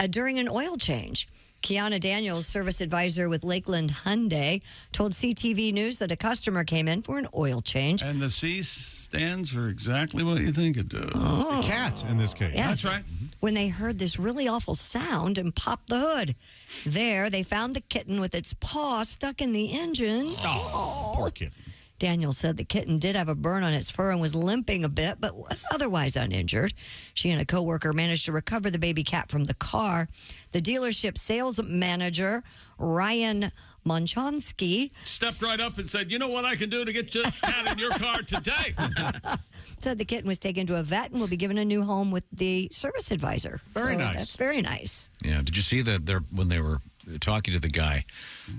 during an oil change. Kiana Daniels, service advisor with Lakeland Hyundai, told CTV News that a customer came in for an oil change. And the C stands for exactly what you think it does. A cat, in this case. Yes. That's right. When they heard this really awful sound and popped the hood. There, they found the kitten with its paw stuck in the engine. Oh, poor kitten. Daniel said the kitten did have a burn on its fur and was limping a bit, but was otherwise uninjured. She and a coworker managed to recover the baby cat from the car. The dealership sales manager, Ryan Monchonsky, stepped right up and said, "You know what I can do to get your cat in your car today?" Said the kitten was taken to a vet and will be given a new home with the service advisor. Very nice. That's very nice. Yeah. Did you see that when they were talking to the guy,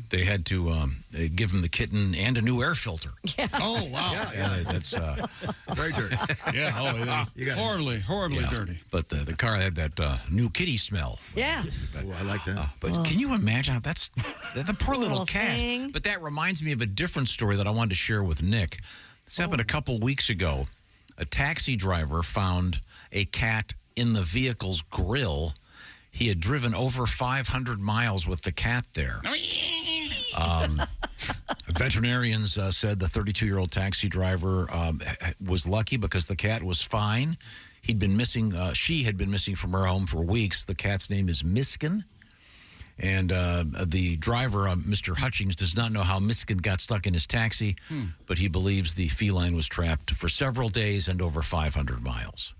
they had to give him the kitten and a new air filter. Yeah. Oh, wow. Yeah, that's very dirty. Yeah. Oh, you got horribly dirty. But the car had that new kitty smell. Yeah. Oh, I like that. But can you imagine? That's the poor little cat. thing. But that reminds me of a different story that I wanted to share with Nick. This happened a couple weeks ago. A taxi driver found a cat in the vehicle's grill. He had driven over 500 miles with the cat there. Veterinarians said the 32-year-old taxi driver was lucky because the cat was fine. He'd been missing. She had been missing from her home for weeks. The cat's name is Miskin. And the driver, Mr. Hutchings, does not know how Miskin got stuck in his taxi, but he believes the feline was trapped for several days and over 500 miles.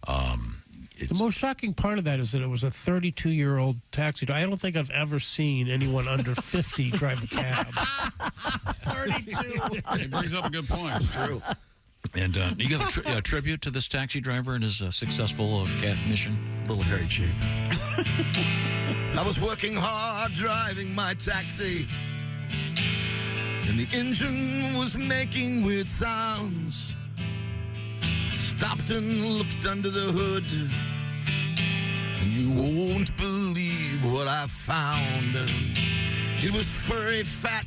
The most shocking part of that is that it was a 32-year-old taxi driver. I don't think I've ever seen anyone under 50 drive a cab. 32. It brings up a good point. It's true. And you got a tribute to this taxi driver and his successful cat mission? Little Harry Chapin. I was working hard driving my taxi, and the engine was making weird sounds. I stopped and looked under the hood, and you won't believe what I found. It was furry, fat,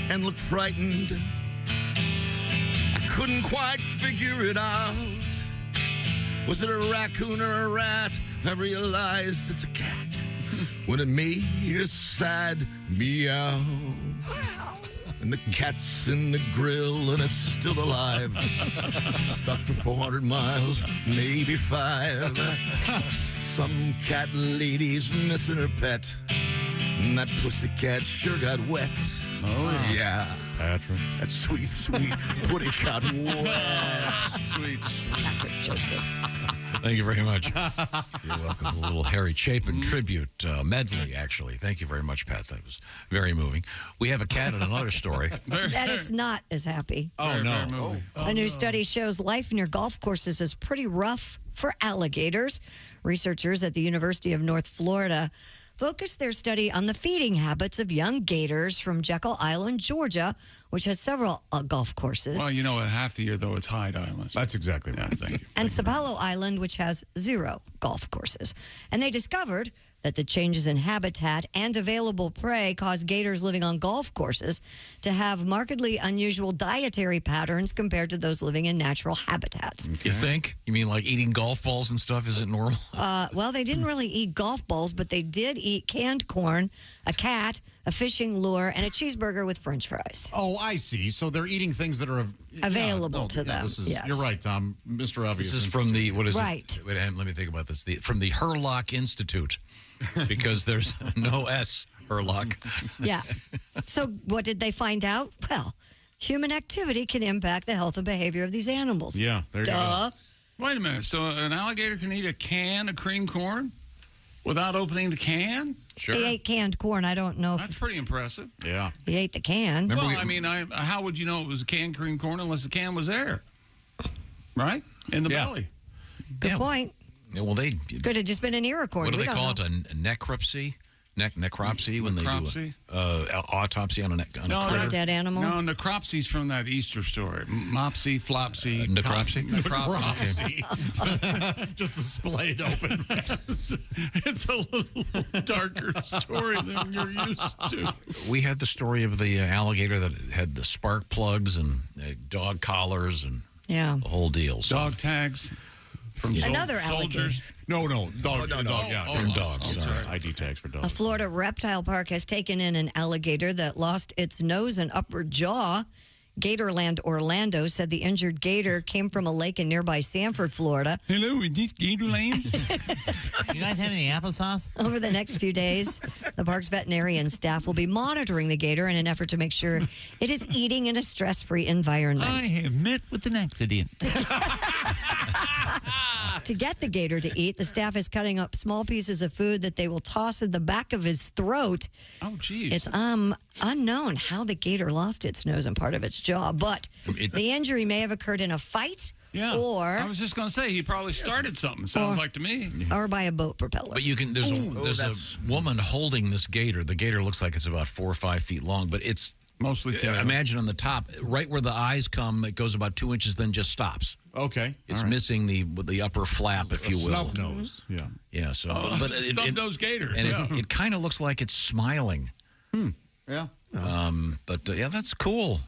and looked frightened. I couldn't quite figure it out. Was it a raccoon or a rat? I realized it's a cat when it made a sad meow. And the cat's in the grill and it's still alive. Stuck for 400 miles, maybe 5. Some cat lady's missing her pet, and that pussycat sure got wet. Oh, yeah. Patrick. That sweet, sweet putty got wet. Sweet. Patrick Joseph. Thank you very much. You're welcome. A little Harry Chapin tribute medley, actually. Thank you very much, Pat. That was very moving. We have a cat in another story. That it's not as happy. Oh, no. A new study shows life near golf courses is pretty rough for alligators. Researchers at the University of North Florida focused their study on the feeding habits of young gators from Jekyll Island, Georgia, which has several golf courses. Well, you know, half the year, though, it's Hyde Island. That's exactly right. Thank you. And Sapalo Island, which has 0 golf courses. And they discovered that the changes in habitat and available prey cause gators living on golf courses to have markedly unusual dietary patterns compared to those living in natural habitats. You think? You mean like eating golf balls and stuff isn't normal? Well, they didn't really eat golf balls, but they did eat canned corn, a cat, a fishing lure, and a cheeseburger with French fries. Oh, I see. So they're eating things that are available to them. This is, yes. You're right, Tom. Mr. Obvious. This is from the, what is right. it? Wait, let me think about this. From the Herlock Institute, because there's no S, Herlock. Yeah. So what did they find out? Well, human activity can impact the health and behavior of these animals. Yeah, there you go. Wait a minute. So an alligator can eat a can of cream corn without opening the can? Sure. He ate canned corn. I don't know. That's pretty impressive. Yeah. He ate the can. Well, I mean, how would you know it was canned cream corn unless the can was there? Right? In the belly. Good point. Yeah, well, they Could have just been an ear cord. What do We they don't call know. it? A necropsy? Necropsy when Necropsy? they do autopsy on a critter? dead animal? No, necropsy's from that Easter story. Mopsy, flopsy. Necropsy? Necropsy. Just the splayed open. It's a little darker story than you're used to. We had the story of the alligator that had the spark plugs and dog collars and Yeah. the whole deal. So. Dog tags from Another soldiers. No, dog, from dogs. Sorry. ID tags for A dogs. Florida reptile park has taken in an alligator that lost its nose and upper jaw. Gatorland Orlando said the injured gator came from a lake in nearby Sanford, Florida. Hello, is this Gatorland? You guys have any applesauce? Over the next few days, the park's veterinarian staff will be monitoring the gator in an effort to make sure it is eating in a stress-free environment. I have met with an accident. To get the gator to eat, the staff is cutting up small pieces of food that they will toss in the back of his throat. Oh, geez. It's unknown how the gator lost its nose and part of its jaw, but the injury may have occurred in a fight or I was just going to say, he probably started something, sounds like to me. or by a boat propeller. But you can. There's a woman holding this gator. The gator looks like it's about 4 or 5 feet long, but it's mostly tail. Imagine on the top, right where the eyes come, it goes about 2 inches, then just stops. Okay, it's missing the upper flap, if you will. Snub nose. Yeah. Yeah. So, but snub-nosed gator. and yeah. it kind of looks like it's smiling. Yeah. But yeah, that's cool.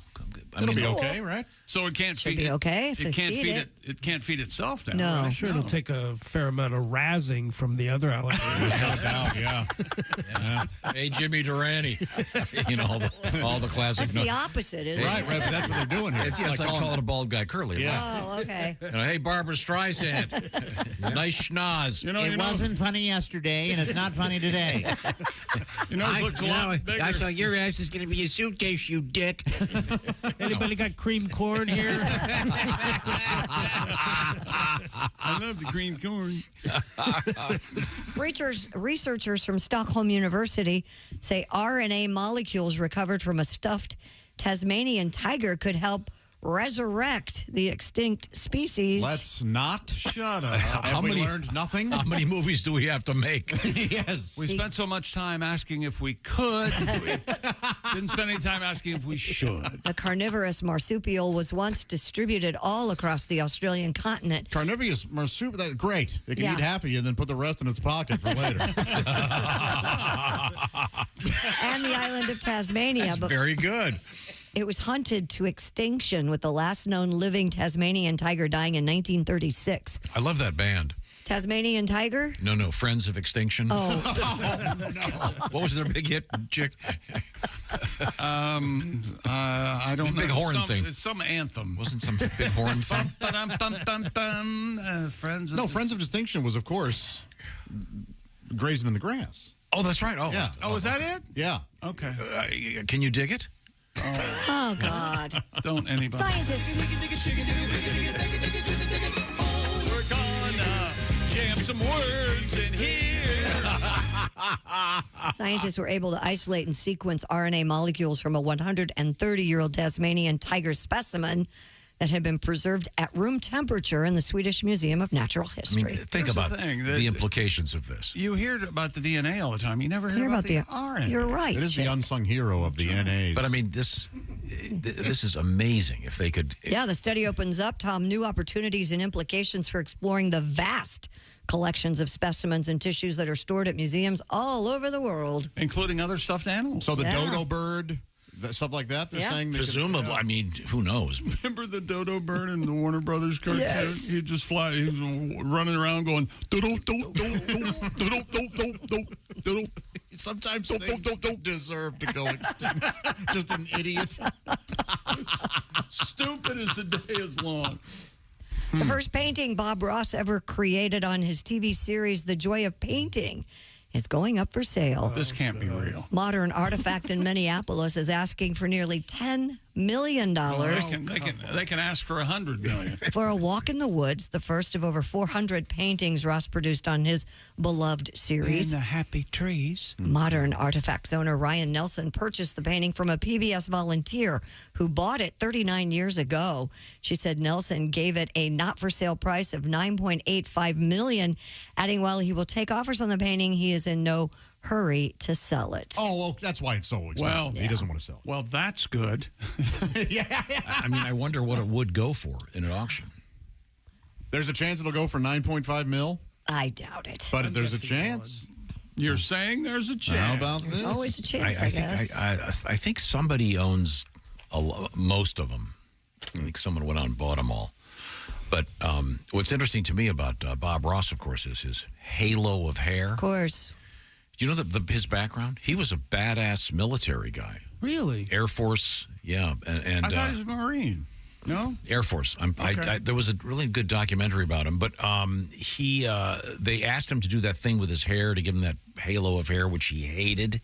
It'll be okay, right? So it can't Should feed be it. okay if it they can't feed feed it. It can't feed itself now. No. right? I'm sure it'll take a fair amount of razzing from the other alligators. No doubt, yeah. Hey, Jimmy Durante. You know, all the classic. That's the opposite, isn't Right, it? right, but that's what they're doing here. It's like calling a bald guy curly. Yeah. Oh, okay. You know, hey, Barbara Streisand. Nice schnoz. It wasn't funny yesterday, and it's not funny today. You know, it looks a lot bigger. I saw your ass is going to be a suitcase, you dick. Anybody got cream corn here? I love the green corn. Researchers from Stockholm University say RNA molecules recovered from a stuffed Tasmanian tiger could help resurrect the extinct species. Let's not. Shut up. Have we learned nothing? How many movies do we have to make? Yes. We spent so much time asking if we could. We didn't spend any time asking if we should. The carnivorous marsupial was once distributed all across the Australian continent. Carnivorous marsupial, that's great. It can Yeah. eat half of you and then put the rest in its pocket for later. And the island of Tasmania. That's but very good. it was hunted to extinction, with the last known living Tasmanian tiger dying in 1936. I love that band. Tasmanian tiger? No, Friends of Extinction. Oh. What was their big hit, chick? I don't know. Big horn thing. It's some anthem. Wasn't some big horn thing? Friends. Friends of Distinction was, of course, Grazing in the Grass. Oh, that's right. Oh, Yeah. Oh, is that it? Yeah. Okay. Can you dig it? Oh, God. Don't anybody. Scientists. We're gonna jam some words in here. Scientists were able to isolate and sequence RNA molecules from a 130-year-old Tasmanian tiger specimen that had been preserved at room temperature in the Swedish Museum of Natural History. I mean, think Here's the about thing, the implications of this. You hear about the DNA all the time. You never hear about the RNA. You're right. It is the unsung hero of the NAs. But I mean, this is amazing. If they could, Yeah, the study opens up, Tom, new opportunities and implications for exploring the vast collections of specimens and tissues that are stored at museums all over the world. Including other stuffed animals. So the dodo bird, stuff like that, they're saying they presumably. I mean, who knows? Remember the dodo bird in the Warner Brothers cartoon? Yes. He'd just fly. He was running around going, dodo, dodo, dodo, dodo, dodo, dodo, dodo. Sometimes things deserve to go extinct. Just an idiot. Stupid as the day is long. The first painting Bob Ross ever created on his TV series, The Joy of Painting, is going up for sale. This can't be real. Modern Artifact in Minneapolis is asking for nearly $10 million They can ask for $100 million. for a walk in the woods, the first of over 400 paintings Ross produced on his beloved series. In the happy trees. Modern Artifacts owner Ryan Nelson purchased the painting from a PBS volunteer who bought it 39 years ago. She said Nelson gave it a not-for-sale price of $9.85 million, adding while he will take offers on the painting, he is in no hurry to sell it. Oh, well, that's why it's so expensive. Well, He doesn't want to sell it. Well, that's good. I mean, I wonder what it would go for in an auction. There's a chance it'll go for $9.5 million. I doubt it. But there's a chance. You're saying there's a chance. How about this? Always a chance, I guess. I think somebody owns most of them. I think someone went out and bought them all. But what's interesting to me about Bob Ross, of course, is his halo of hair. Of course. Do you know his background? He was a badass military guy. Really? Air Force, yeah. And I thought he was a Marine. No? Air Force. There was a really good documentary about him, but they asked him to do that thing with his hair to give him that halo of hair, which he hated, and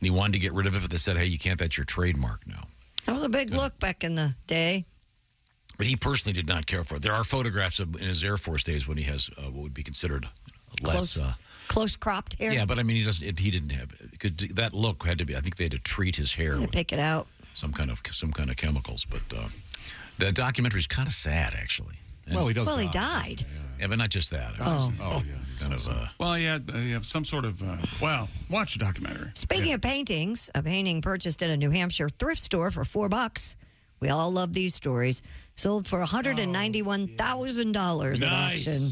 he wanted to get rid of it, but they said, hey, you can't, that's your trademark now. That was a big look back in the day. But he personally did not care for it. There are photographs in his Air Force days when he has what would be considered less... Close cropped hair. Yeah, but I mean, he didn't have it. Because that look had to be, I think they had to treat his hair with pick it out. some kind of chemicals, but the documentary is kind of sad, actually. Well, he does. Well, he died. Yeah, but not just that. Oh, yeah. Kind of. Well, you have some sort of. Watch the documentary. Speaking of paintings, a painting purchased at a New Hampshire thrift store for $4. We all love these stories. Sold for $191,000 at auction.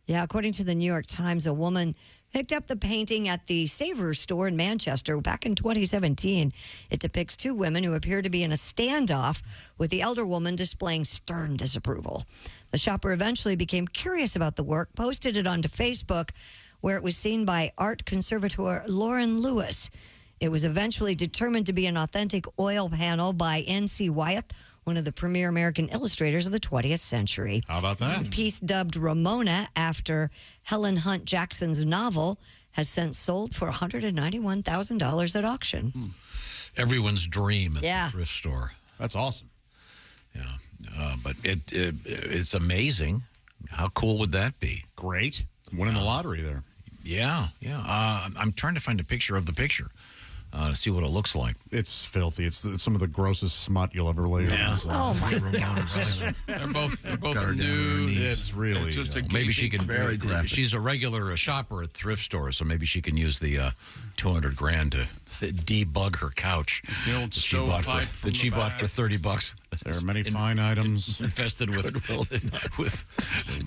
Yeah, according to the New York Times, a woman picked up the painting at the Savers store in Manchester back in 2017. It depicts two women who appear to be in a standoff, with the elder woman displaying stern disapproval. The shopper eventually became curious about the work, posted it onto Facebook, where it was seen by art conservator Lauren Lewis. It was eventually determined to be an authentic oil panel by N.C. Wyeth, one of the premier American illustrators of the 20th century. How about that? The piece, dubbed Ramona after Helen Hunt Jackson's novel, has since sold for $191,000 at auction. Everyone's dream at Yeah. the thrift store. That's awesome. Yeah, but it's amazing. How cool would that be? Great. Winning the lottery there. Yeah. I'm trying to find a picture of the picture. To see what it looks like. It's filthy. It's some of the grossest smut you'll ever lay on. Oh, my gosh. They're both Got her down on her nude. knees. It's really Just a Maybe she can. Very graphic. She's a regular shopper at thrift stores, so maybe she can use the $200,000 to debug her couch. It's the old that she bought stovepipe from that she the bought back. for $30. There are many fine items. Infested with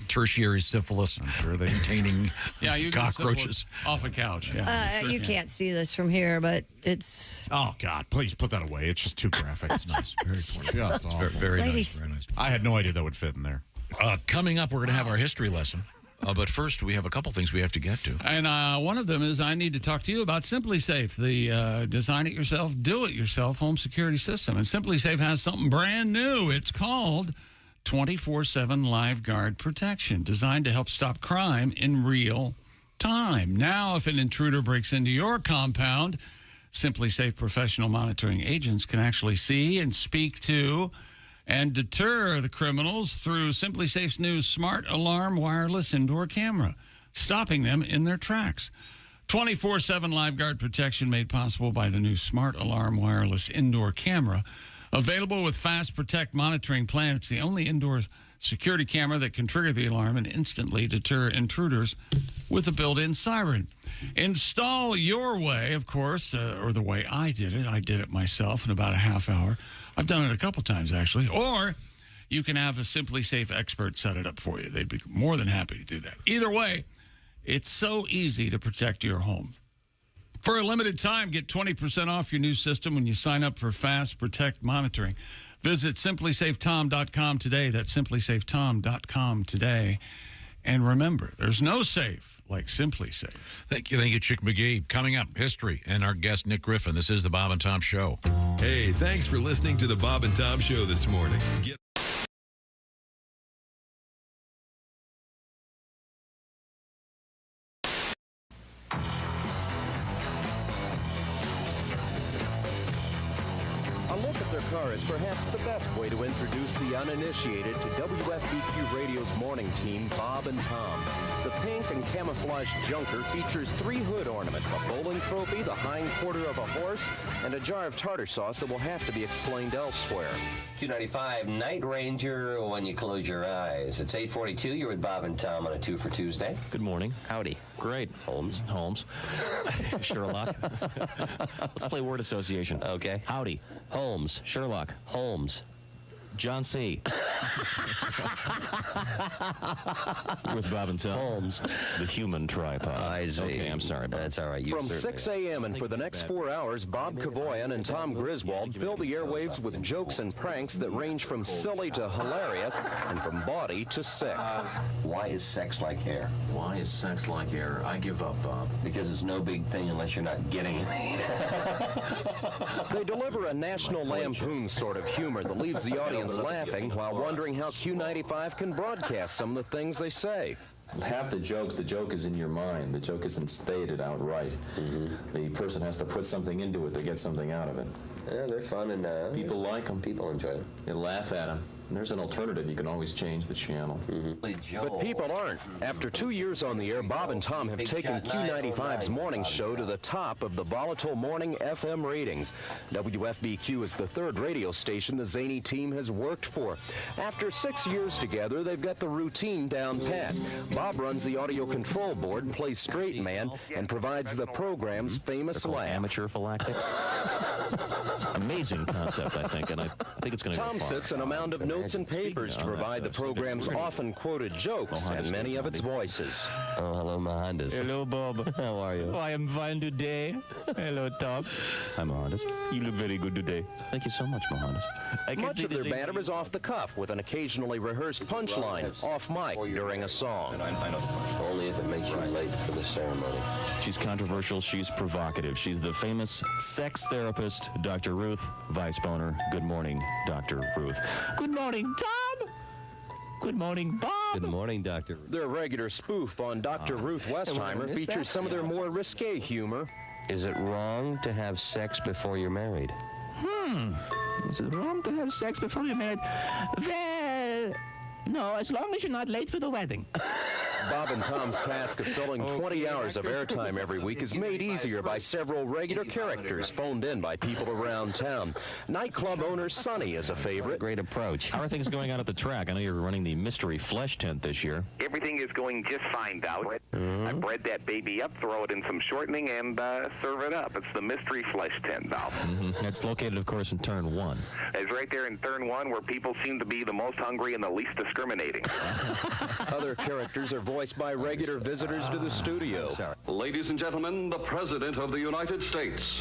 tertiary syphilis. I'm sure they containing Yeah, you can cockroaches. off a couch. Yeah, You can't see this from here, but it's... Oh, God, please put that away. It's just too graphic. It's nice. Very just awful. very nice. Ladies. Very nice. I had no idea that would fit in there. Coming up, we're going to have our history lesson. But first, we have a couple things we have to get to. And one of them is I need to talk to you about Simply Safe, the design-it-yourself, do-it-yourself home security system. And Simply Safe has something brand new. It's called 24/7 Live Guard Protection, designed to help stop crime in real time. Now, if an intruder breaks into your compound, Simply Safe professional monitoring agents can actually see and speak to and deter the criminals through Simply Safe's new Smart Alarm wireless indoor camera, stopping them in their tracks. 24/7 Live Guard Protection made possible by the new Smart Alarm wireless indoor camera. Available with Fast Protect monitoring plan, it's the only indoor security camera that can trigger the alarm and instantly deter intruders with a built-in siren. Install your way, of course, or the way I did it. I did it myself in about a half hour. I've done it a couple times, actually. Or you can have a Simply Safe expert set it up for you. They'd be more than happy to do that. Either way, it's so easy to protect your home. For a limited time, get 20% off your new system when you sign up for Fast Protect monitoring. Visit simplysafetom.com today. That's simplysafetom.com today. And remember, there's no safe like Simply Safe. Thank you, Chick McGee. Coming up, history, and our guest, Nick Griffin. This is the Bob and Tom Show. Hey, thanks for listening to the Bob and Tom Show this morning. their car is perhaps the best way to introduce the uninitiated to WFBQ Radio's morning team, Bob and Tom. The pink and camouflage junker features 3 hood ornaments, a bowling trophy, the hind quarter of a horse, and a jar of tartar sauce that will have to be explained elsewhere. Q95 Night Ranger when you close your eyes. It's 8:42. You're with Bob and Tom on a 2 for Tuesday. Good morning. Howdy. Great. Holmes. Sherlock. Let's play word association. Okay. Howdy. Holmes. Sherlock. Holmes. John C. With Bob and Tom. Holmes. The human tripod. I see. Okay, I'm sorry, Bob. That's all right. From 6 a.m. and for the next 4 hours, Bob Kavoyan and Tom Griswold fill the airwaves with jokes and pranks that range from silly to hilarious and from bawdy to sick. Why is sex like hair? Why is sex like air? I give up, Bob. Because it's no big thing unless you're not getting it. They deliver a National Lampoon sort of humor that leaves the audience laughing while wondering how Q95 can broadcast some of the things they say. Half the joke is in your mind. The joke isn't stated outright. The person has to put something into it to get something out of it. Yeah, they're fun and people like them. People enjoy them. They laugh at them. And there's an alternative. You can always change the channel. But people aren't. After 2 years on the air, Bob and Tom have taken Q95's morning show to the top of the volatile morning FM ratings. WFBQ is the 3rd radio station the zany team has worked for. After 6 years together, they've got the routine down pat. Bob runs the audio control board, plays straight man, and provides the program's famous laugh. Amateur phylactics. Amazing concept, I think, and I think it's going to go Tom far. sits on a mound of notes and papers to provide the program's often quoted jokes and many of its voices. Oh, hello, Mohandas. Hello, Bob. How are you? Oh, I am fine today. Hello, Tom. Hi, Mohandas. You look very good today. Thank you so much, Mohandas. Much of their banter is off the cuff with an occasionally rehearsed punchline off mic during a song. Only if it makes you late for the ceremony. She's controversial. She's provocative. She's the famous sex therapist, Dr. Ruth Weisboner. Good morning, Dr. Ruth. Good morning, Tom. Good morning, Bob. Good morning, Dr. Their regular spoof on Dr. Ruth Westheimer features some of their more risque humor. Is it wrong to have sex before you're married? Is it wrong to have sex before you're married? Well, no, as long as you're not late for the wedding. Bob and Tom's task of filling 20 hours of airtime every week is made easier by several regular characters phoned in by people around town. Nightclub owner Sonny is a favorite. Great approach. How are things going on at the track? I know you're running the mystery flesh tent this year. Everything is going just fine, Val. I bred that baby up, throw it in some shortening, and serve it up. It's the mystery flesh tent, Val. That's located, of course, in Turn 1. It's right there in Turn 1 where people seem to be the most hungry and the least discriminating. Other characters are voiced by regular visitors to the studio. Ladies and gentlemen, the President of the United States.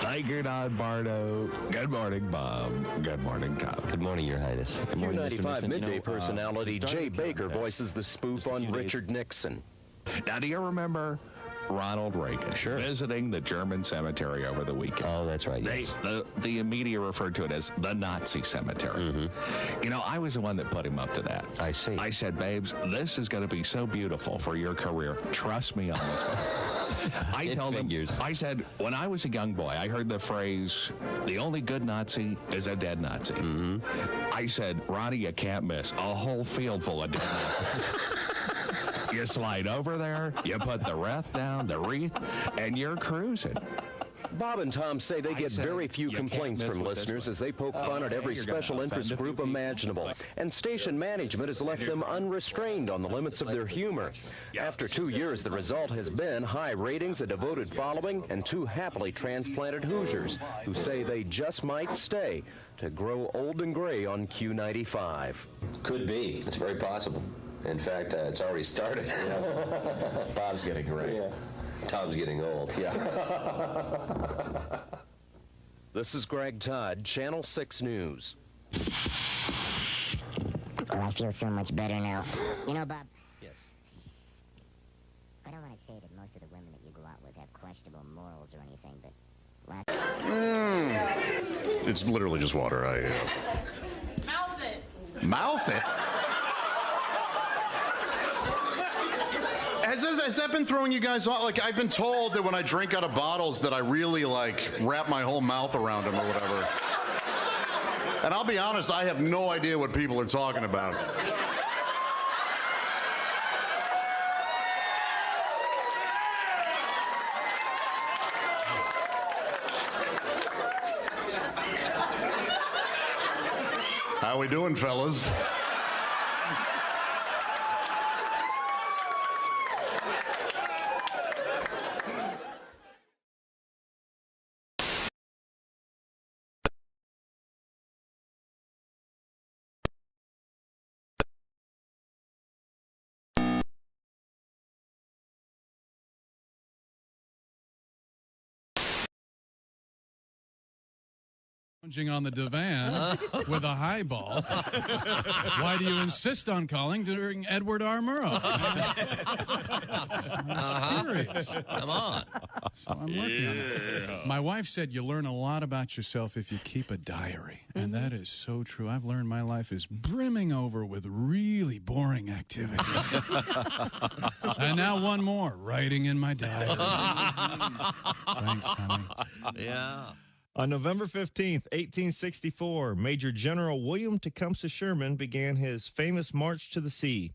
Tiger Don Bardo. Good morning, Bob. Good morning, Tom. Good morning, Your Highness. Good morning, Mr. Q95 Nixon. midday personality Jay Baker voices the spoof on Richard Nixon. Now, do you remember Ronald Reagan visiting the German cemetery over the weekend? Oh, that's right, yes. The media referred to it as the Nazi cemetery. You know, I was the one that put him up to that. I see. I said, babes, this is going to be so beautiful for your career. Trust me on this one. I told him, I said, when I was a young boy, I heard the phrase, the only good Nazi is a dead Nazi. I said, Ronnie, you can't miss a whole field full of dead Nazis. You slide over there, you put the wreath down, the wreath, and you're cruising. Bob and Tom say they get very few complaints from listeners as they poke fun at every special interest group imaginable, and station management has left them unrestrained on the limits of their humor. After 2 years, the result has been high ratings, a devoted following, and 2 happily transplanted Hoosiers who say they just might stay to grow old and gray on Q95. Could be. It's very possible. In fact, it's already started. Bob's getting gray. Yeah. Tom's getting old. Yeah. This is Greg Todd, Channel 6 News. Oh, I feel so much better now. You know, Bob. Yes. I don't want to say that most of the women that you go out with have questionable morals or anything, but It's literally just water. Mouth it. Mouth it? Has that been throwing you guys off? Like, I've been told that when I drink out of bottles that I really, like, wrap my whole mouth around them or whatever. And I'll be honest, I have no idea what people are talking about. How we doing, fellas? Lounging on the divan with a highball. Why do you insist on calling during Edward R. Murrow? I'm serious. Come on. So I'm working on it. My wife said you learn a lot about yourself if you keep a diary. And that is so true. I've learned my life is brimming over with really boring activities. And now one more, writing in my diary. Thanks, honey. Yeah. On November 15th, 1864, Major General William Tecumseh Sherman began his famous March to the Sea.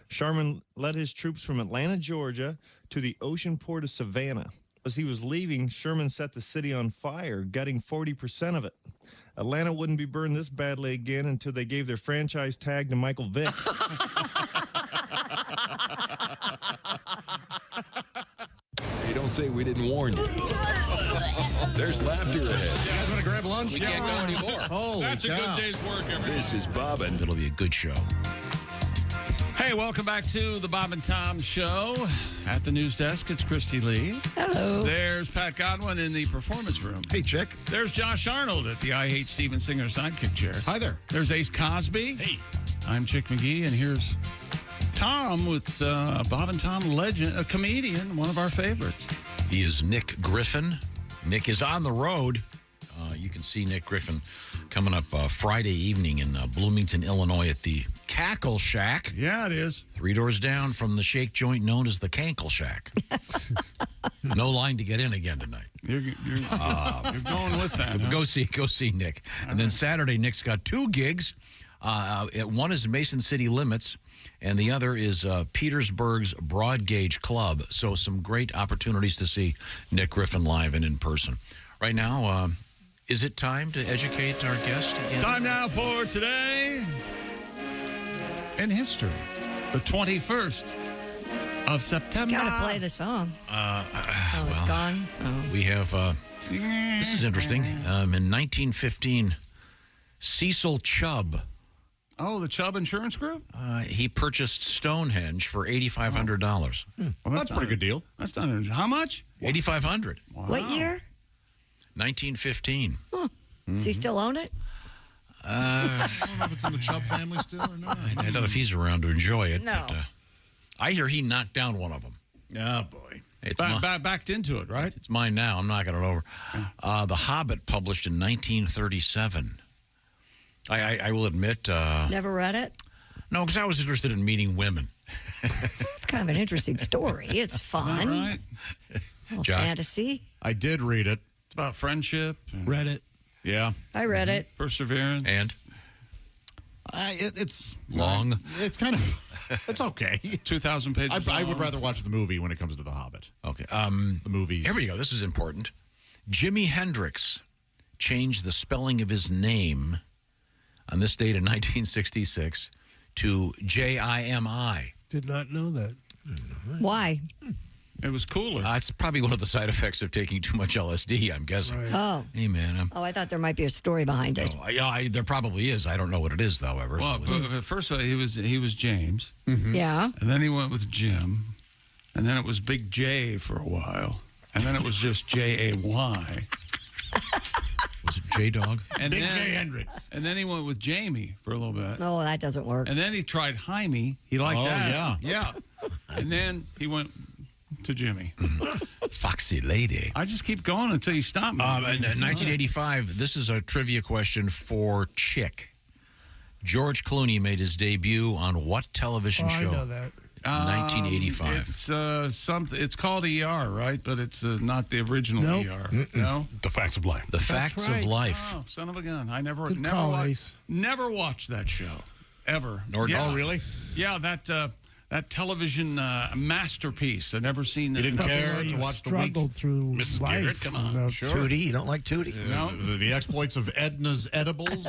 Sherman led his troops from Atlanta, Georgia, to the ocean port of Savannah. As he was leaving, Sherman set the city on fire, gutting 40% of it. Atlanta wouldn't be burned this badly again until they gave their franchise tag to Michael Vick. Hey, don't say we didn't warn you. There's laughter ahead. You guys want to grab lunch? We can't go anymore. Holy That's a cow. good day's work, everybody. This is Bob and It'll be a good show. Hey, welcome back to the Bob and Tom Show. At the news desk, it's Christy Lee. Hello. There's Pat Godwin in the performance room. Hey, Chick. There's Josh Arnold at the I Hate Steven Singer sidekick chair. Hi there. There's Ace Cosby. Hey. I'm Chick McGee, and here's Tom with Bob and Tom legend, a comedian, one of our favorites. He is Nick Griffin. Nick is on the road. You can see Nick Griffin coming up Friday evening in Bloomington, Illinois at the Cackle Shack. Yeah, it is. 3 doors down from the shake joint known as the Cankle Shack. No line to get in again tonight. You're going with that. Go see Nick. And then Saturday, Nick's got 2 gigs. One is Mason City Limits, and the other is Petersburg's Broad Gauge Club. So some great opportunities to see Nick Griffin live and in person. Right now, is it time to educate our guest again? Time now for today in history, the 21st of September. Gotta play the song. It's gone. Oh. We have, this is interesting. In 1915, Cecil Chubb. Oh, the Chubb Insurance Group? He purchased Stonehenge for $8,500. Well, that's a pretty good deal. That's not how much? $8,500. Wow. What year? 1915. Huh. Does he still own it? I don't know if it's in the Chubb family still or not. I don't know if he's around to enjoy it. No. But, I hear he knocked down one of them. Oh, boy. It's backed into it, right? It's mine now. I'm knocking it over. The Hobbit, published in 1937. I will admit. Never read it? No, because I was interested in meeting women. It's kind of an interesting story. It's fun. Right? Fantasy. I did read it. It's about friendship. Read it. Yeah. I read it. Perseverance. And? It's long. It's kind of, it's okay. 2,000 pages I would rather watch the movie when it comes to The Hobbit. Okay. The movies. Here we go. This is important. Jimi Hendrix changed the spelling of his name on this date in 1966 to J-I-M-I. Did not know that. Why? It was cooler. It's probably one of the side effects of taking too much LSD, I'm guessing. Right. Oh. Hey, man. I thought there might be a story behind it. There probably is. I don't know what it is, however. Well, but first of all, he was James. Mm-hmm. Yeah. And then he went with Jim. And then it was Big J for a while. And then it was just J-A-Y. Was it J-Dog? And Big then, J Hendrix. And then he went with Jamie for a little bit. No, that doesn't work. And then he tried Jaime. He liked that. Yeah. Yeah. And then he went to Jimmy. Foxy lady. I just keep going until you stop me. In 1985, this is a trivia question for Chick. George Clooney made his debut on what television show? I know that. 1985. It's something. It's called ER, right? But it's not the original ER. No, The Facts of Life. The Facts of Life. Oh, son of a gun! I never Ace. never watched that show ever. Oh, really? Yeah, that television masterpiece. I've never seen that. You didn't care to watch the week? Struggled through Mrs. life. Garrett, come on. Sure. Tootie, you don't like Tootie? No. The exploits of Edna's Edibles.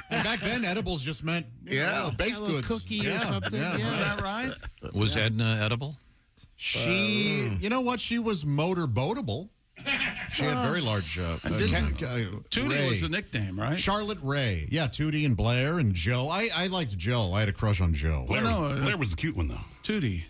Back then, Edibles just meant baked goods. Cookie or something. Yeah. Is that right? Was Edna edible? You know what? She was motorboatable. She had very large. Tootie was the nickname, right? Charlotte Ray. Yeah, Tootie and Blair and Joe. I liked Joe. I had a crush on Joe. Blair was the cute one, though. Tootie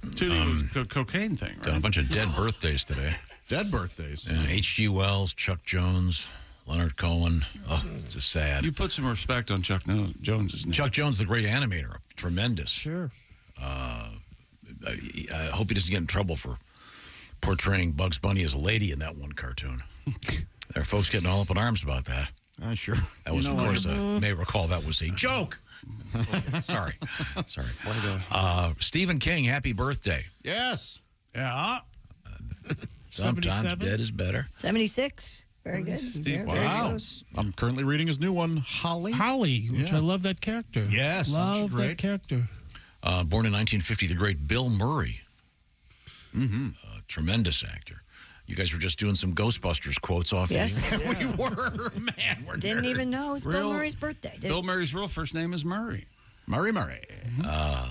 was a cocaine thing, right? Got a bunch of dead birthdays today. Dead birthdays. H.G. Wells, Chuck Jones, Leonard Cohen. Oh, it's just sad. You put some respect on Chuck Jones's name. Chuck Jones, the great animator. Tremendous. Sure. I hope he doesn't get in trouble for portraying Bugs Bunny as a lady in that one cartoon. There are folks getting all up in arms about that. Sure. That was, of course, may recall that was a joke. Sorry. Stephen King, happy birthday. Yes. Yeah. Sometimes 77? dead is better. 76. Very good. There Wow. goes. I'm currently reading his new one, Holly. Holly, which I love that character. Yes, Love she's great. that character. Born in 1950, the great Bill Murray. Mm-hmm. Tremendous actor. You guys were just doing some Ghostbusters quotes off Yes. the We were. Man, we're Didn't even know it was Bill Real- Murray's birthday. Bill Murray's real first name is Murray. Murray.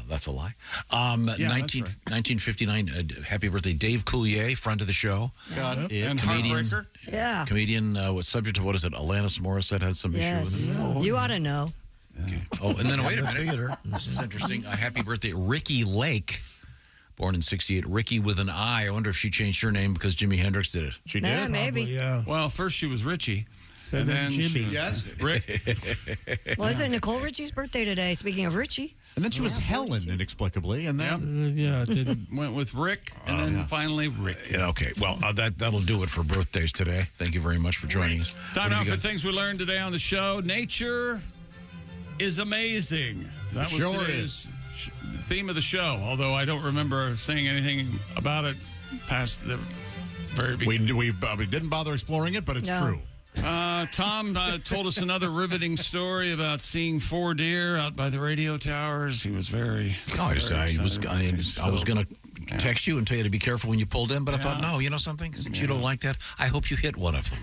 That's a lie. Yeah, that's right. 1959, happy birthday, Dave Coulier, friend of the show. Got it. And Comedian. Heartbreaker. Yeah. Comedian was subject to, what is it, Alanis Morissette had some issue Yes. with it. You ought to know. Oh, and then wait a minute. This is interesting. Happy birthday, Ricky Lake, born in 68. Ricky with an I. I wonder if she changed her name because Jimi Hendrix did it. She Yeah, did. maybe. Yeah. Well, first she was Richie. And then Jimmy. she was Yes. Rick. Well, isn't Nicole Richie's birthday today? Speaking of Richie. And then she was Helen, inexplicably. And then Yeah, it didn't. Went with Rick, and then finally Rick. Yeah, okay. Well, that'll do it for birthdays today. Thank you very much for joining us. Time What now have you for got? things we learned today on the show. Nature is amazing. That was Sure today's theme of the show, although I don't remember saying anything about it past the very beginning. we didn't bother exploring it, but it's true. Tom told us another riveting story about seeing 4 deer out by the radio towers. He was very. I was going to text you and tell you to be careful when you pulled in, but I thought, no, you know something? Since you don't like that, I hope you hit one of them.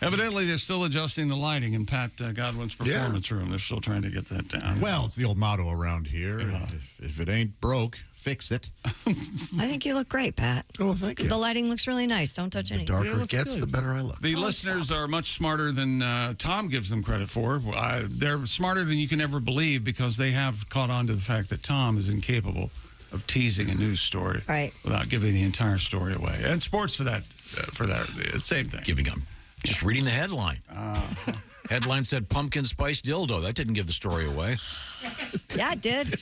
Evidently, they're still adjusting the lighting in Pat Godwin's performance room. They're still trying to get that down. Well, it's the old motto around here. If it ain't broke, fix it. I think you look great, Pat. Oh, thank you. The lighting looks really nice. Don't touch anything. Darker it gets, the better I look. The listeners are much smarter than Tom gives them credit for. They're smarter than you can ever believe because they have caught on to the fact that Tom is incapable of teasing a news story without giving the entire story away. And sports for that, same thing. Just reading the headline. Headline said pumpkin spice dildo. That didn't give the story away. Yeah, it did.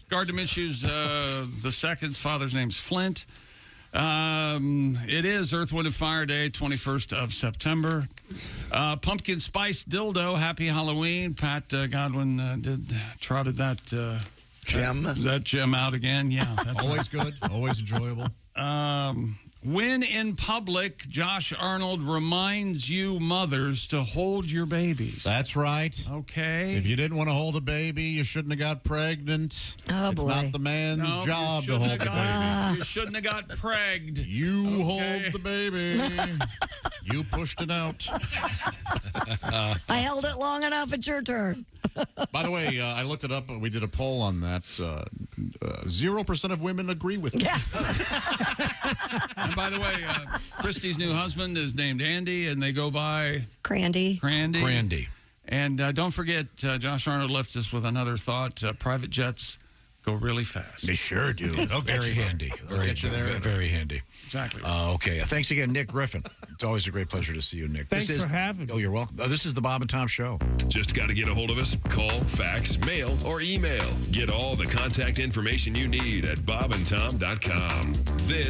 Gardner Minshew's the second's father's name's Flint. It is Earth, Wind, and Fire Day, 21st of September. Pumpkin spice dildo. Happy Halloween. Pat Godwin trotted that gem. That gem out again. Yeah, Always good. Always enjoyable. When in public, Josh Arnold reminds you mothers to hold your babies. That's right. Okay. If you didn't want to hold a baby, you shouldn't have got pregnant. Oh, it's boy. not the man's job to hold the baby. You shouldn't have got pregged. You hold the baby. You pushed it out. I held it long enough. It's your turn. By the way, I looked it up. We did a poll on that. 0% of women agree with me. Yeah. And by the way, Christy's new husband is named Andy, and they go by Crandy. And don't forget, Josh Arnold left us with another thought. Private jets go really fast. They sure do. Very handy. They'll get you there. Very handy. Exactly. Okay. Thanks again, Nick Griffin. It's always a great pleasure to see you, Nick. Thanks for having me. Oh, you're welcome. This is the Bob and Tom Show. Just got to get a hold of us. Call, fax, mail, or email. Get all the contact information you need at bobandtom.com. This